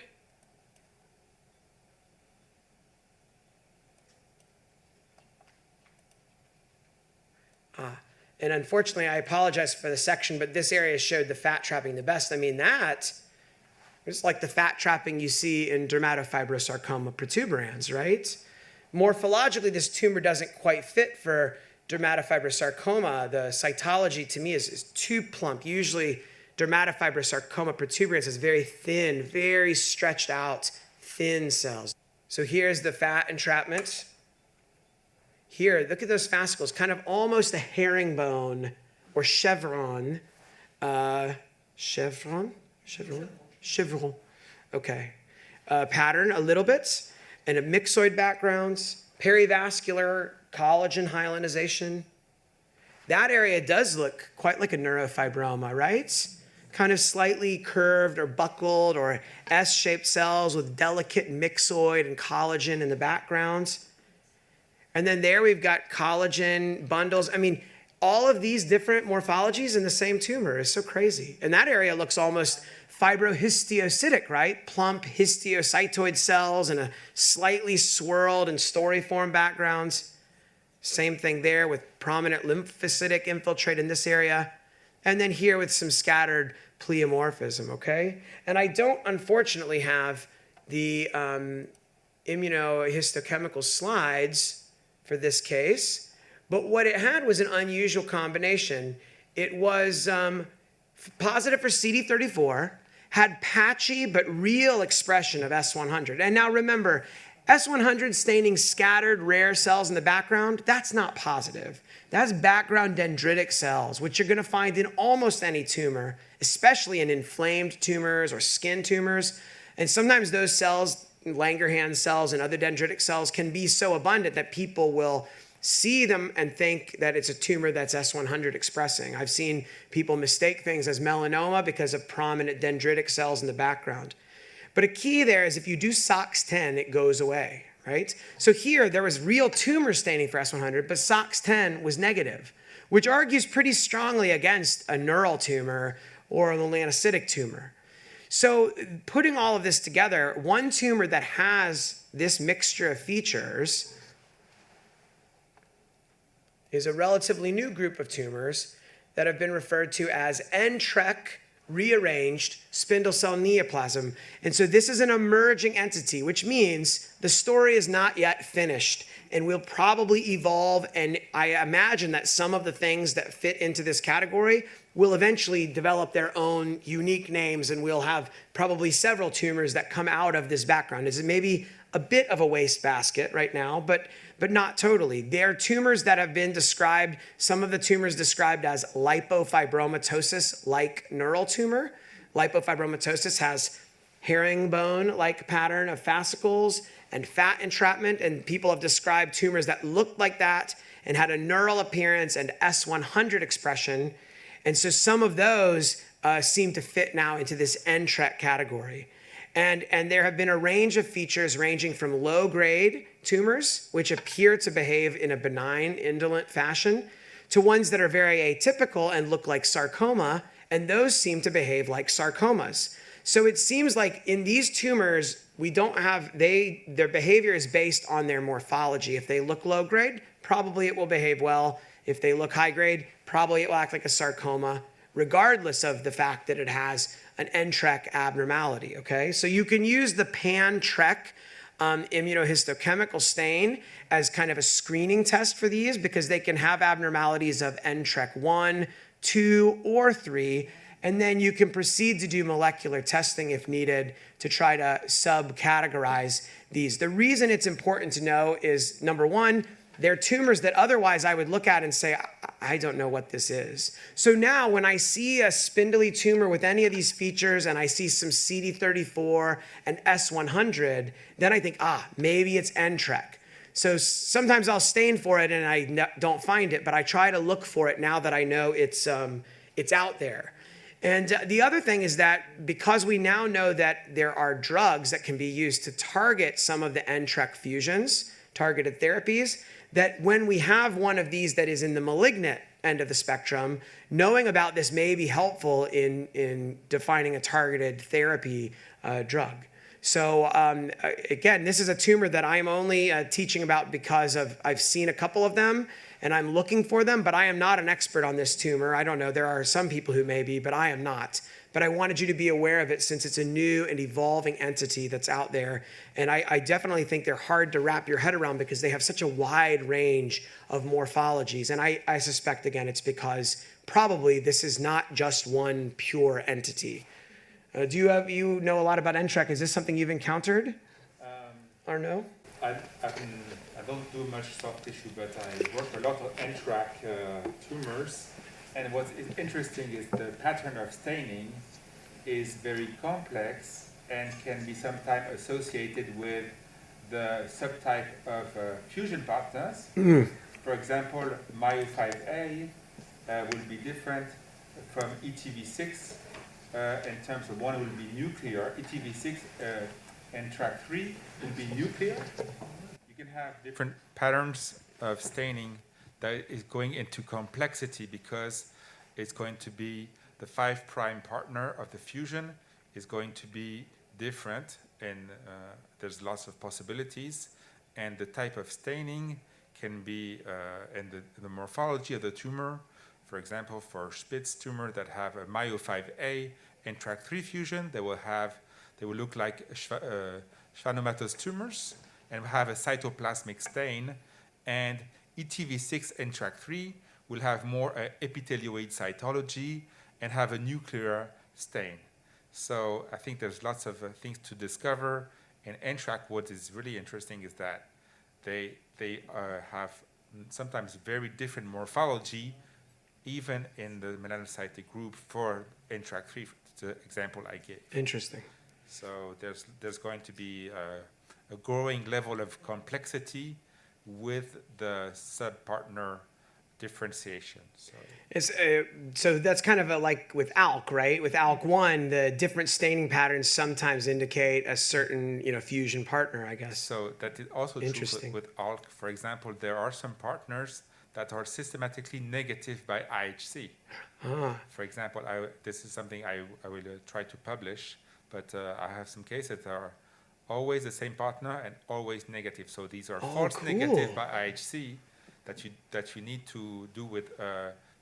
And unfortunately, I apologize for the section, but this area showed the fat trapping the best. I mean, that is like the fat trapping you see in dermatofibrosarcoma protuberans, right? Morphologically, this tumor doesn't quite fit for dermatofibrosarcoma. The cytology, to me, is too plump. Usually, dermatofibrosarcoma protuberans is very thin, very stretched out, thin cells. So here's the fat entrapment. Here, look at those fascicles, kind of almost a herringbone or chevron. Chevron. Okay. Pattern a little bit, and a myxoid background, perivascular collagen hyalinization. that area does look quite like a neurofibroma, right? Kind of slightly curved or buckled or S-shaped cells with delicate myxoid and collagen in the background. And then there we've got collagen bundles. I mean, all of these different morphologies in the same tumor is so crazy. And that area looks almost fibrohistiocytic, right? Plump histiocytoid cells and a slightly swirled and storiform backgrounds. Same thing there with prominent lymphocytic infiltrate in this area. And then here with some scattered pleomorphism, okay? And I don't, unfortunately, have the immunohistochemical slides for this case, but what it had was an unusual combination. It was positive for CD34, had patchy but real expression of S100. And now remember, S100 staining scattered rare cells in the background, that's not positive. That's background dendritic cells, which you're going to find in almost any tumor, especially in inflamed tumors or skin tumors. And sometimes those cells, Langerhans cells and other dendritic cells, can be so abundant that people will see them and think that it's a tumor that's S100 expressing. I've seen people mistake things as melanoma because of prominent dendritic cells in the background. But a key there is if you do SOX10, it goes away, right? So here, there was real tumor staining for S100, but SOX10 was negative, which argues pretty strongly against a neural tumor or a melanocytic tumor. So putting all of this together, one tumor that has this mixture of features is a relatively new group of tumors that have been referred to as NTRK rearranged spindle cell neoplasm. And so this is an emerging entity, which means the story is not yet finished and will probably evolve. And I imagine that some of the things that fit into this category will eventually develop their own unique names, and we'll have probably several tumors that come out of this background. It's maybe a bit of a wastebasket right now, but not totally. They're tumors that have been described, some of the tumors described as lipofibromatosis, like neural tumor. Lipofibromatosis has herringbone-like pattern of fascicles and fat entrapment, and people have described tumors that looked like that and had a neural appearance and S100 expression. And so some of those seem to fit now into this NTRK category. And there have been a range of features ranging from low-grade tumors, which appear to behave in a benign, indolent fashion, to ones that are very atypical and look like sarcoma, and those seem to behave like sarcomas. So it seems like in these tumors, we don't have, their behavior is based on their morphology. If they look low-grade, probably it will behave well. If they look high-grade, probably it will act like a sarcoma, regardless of the fact that it has an NTRK abnormality, okay? So you can use the pan-TRK immunohistochemical stain as kind of a screening test for these because they can have abnormalities of NTRK 1, 2, or 3, and then you can proceed to do molecular testing if needed to try to subcategorize these. The reason it's important to know is, number one, they're tumors that otherwise I would look at and say, I don't know what this is. So now when I see a spindly tumor with any of these features and I see some CD34 and S100, then I think, maybe it's NTRK. So sometimes I'll stain for it and I don't find it, but I try to look for it now that I know it's out there. And the other thing is that because we now know that there are drugs that can be used to target some of the NTRK fusions, targeted therapies, that when we have one of these that is in the malignant end of the spectrum, knowing about this may be helpful in defining a targeted therapy drug. So again, this is a tumor that I'm only teaching about because I've seen a couple of them and I'm looking for them, but I am not an expert on this tumor. I don't know, there are some people who may be, but I am not. But I wanted you to be aware of it since it's a new and evolving entity that's out there. And I definitely think they're hard to wrap your head around because they have such a wide range of morphologies. And I suspect, again, it's because probably this is not just one pure entity. Do you know a lot about NTRK? Is this something you've encountered? Or no? I don't do much soft tissue, but I work a lot on NTRK tumors. And what's interesting is the pattern of staining is very complex and can be sometimes associated with the subtype of fusion partners. For example, MYO5A will be different from ETV6 in terms of one will be nuclear, ETV6 and track 3 will be nuclear. You can have different patterns of staining that is going into complexity because it's going to be the 5' partner of the fusion is going to be different, and there's lots of possibilities, and the type of staining can be and the morphology of the tumor. For example, for Spitz tumor that have a myo5A and track 3 fusion, they will look like schwannomatous tumors and have a cytoplasmic stain, and ETV6 and track 3 will have more epithelioid cytology and have a nuclear stain. So I think there's lots of things to discover. And NTRK, what is really interesting is that they have sometimes very different morphology, even in the melanocytic group for NTRK3, the example I gave. Interesting. So there's going to be a growing level of complexity with the subpartner differentiation. So It's, so that's kind of like with ALK, right? With ALK1, the different staining patterns sometimes indicate a certain, fusion partner, I guess. So that is also true with ALK. For example, there are some partners that are systematically negative by IHC. For example, this is something I will try to publish, but I have some cases that are always the same partner and always negative. So these are false negative by IHC that you need to do with.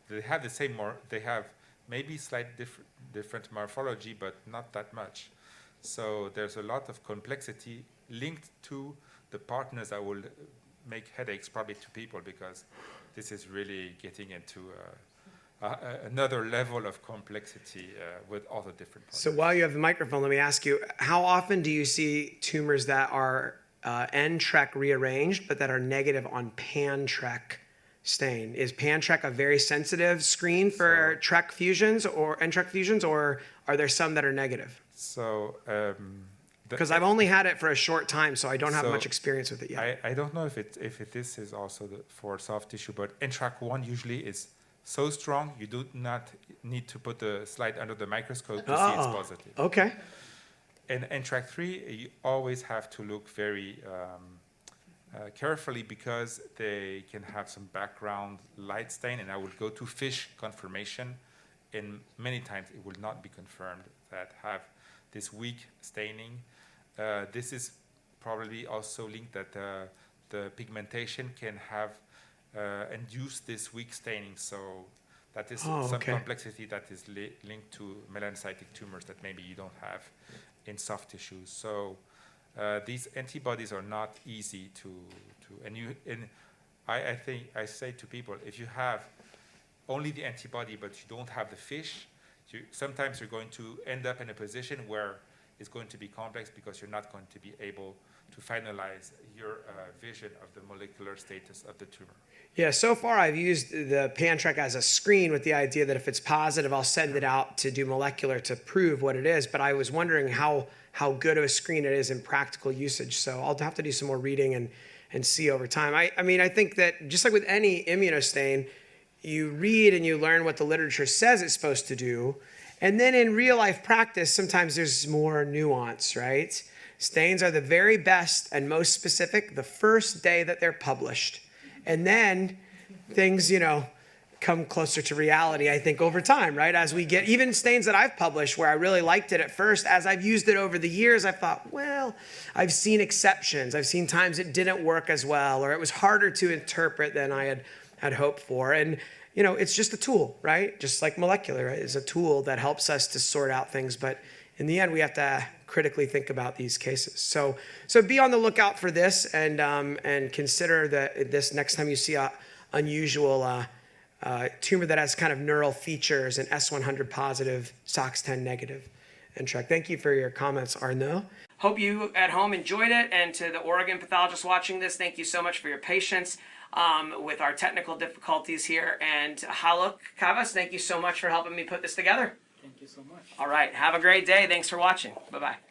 They have the same they have maybe slight different morphology, but not that much. So there's a lot of complexity linked to the partners that will make headaches probably to people, because this is really getting into another level of complexity with all the different partners. So while you have the microphone, let me ask you, how often do you see tumors that are NTRK rearranged, but that are negative on pan-TRK stain? Is pan-TRK a very sensitive screen for TRK fusions or NTRK fusions, or are there some that are negative? So because I've only had it for a short time, so I don't have much experience with it yet. I don't know if this is also for soft tissue, but NTRK1 usually is so strong you do not need to put the slide under the microscope to see it's positive. Okay. And NTRK3, you always have to look very carefully, because they can have some background light stain, and I will go to fish conformation, and many times it will not be confirmed that have this weak staining. This is probably also linked that the pigmentation can have induce this weak staining. So that is some complexity that is linked to melanocytic tumors that maybe you don't have in soft tissues. So these antibodies are not easy to I think I say to people, if you have only the antibody but you don't have the fish, sometimes you're going to end up in a position where it's going to be complex, because you're not going to be able to finalize your vision of the molecular status of the tumor. Yeah, so far I've used the pan-TRK as a screen with the idea that if it's positive, I'll send it out to do molecular to prove what it is. But I was wondering how good of a screen it is in practical usage. So I'll have to do some more reading and see over time. I mean, I think that just like with any immunostain, you read and you learn what the literature says it's supposed to do. And then in real life practice, sometimes there's more nuance, right? Stains are the very best and most specific the first day that they're published. And then things, come closer to reality, I think, over time, right? As we get, even stains that I've published where I really liked it at first, as I've used it over the years, I thought, well, I've seen exceptions. I've seen times it didn't work as well, or it was harder to interpret than I had hoped for. And, it's just a tool, right? Just like molecular, right? It's a tool that helps us to sort out things. But in the end, we have to critically think about these cases. So be on the lookout for this, and consider that this next time you see a unusual tumor that has kind of neural features, an S100 positive, SOX10 negative NTRK. Thank you for your comments, Arnaud. Hope you at home enjoyed it, and to the Oregon pathologists watching this, thank you so much for your patience with our technical difficulties here. And Haluk Kavas, thank you so much for helping me put this together. Thank you so much. All right, have a great day. Thanks for watching. Bye-bye.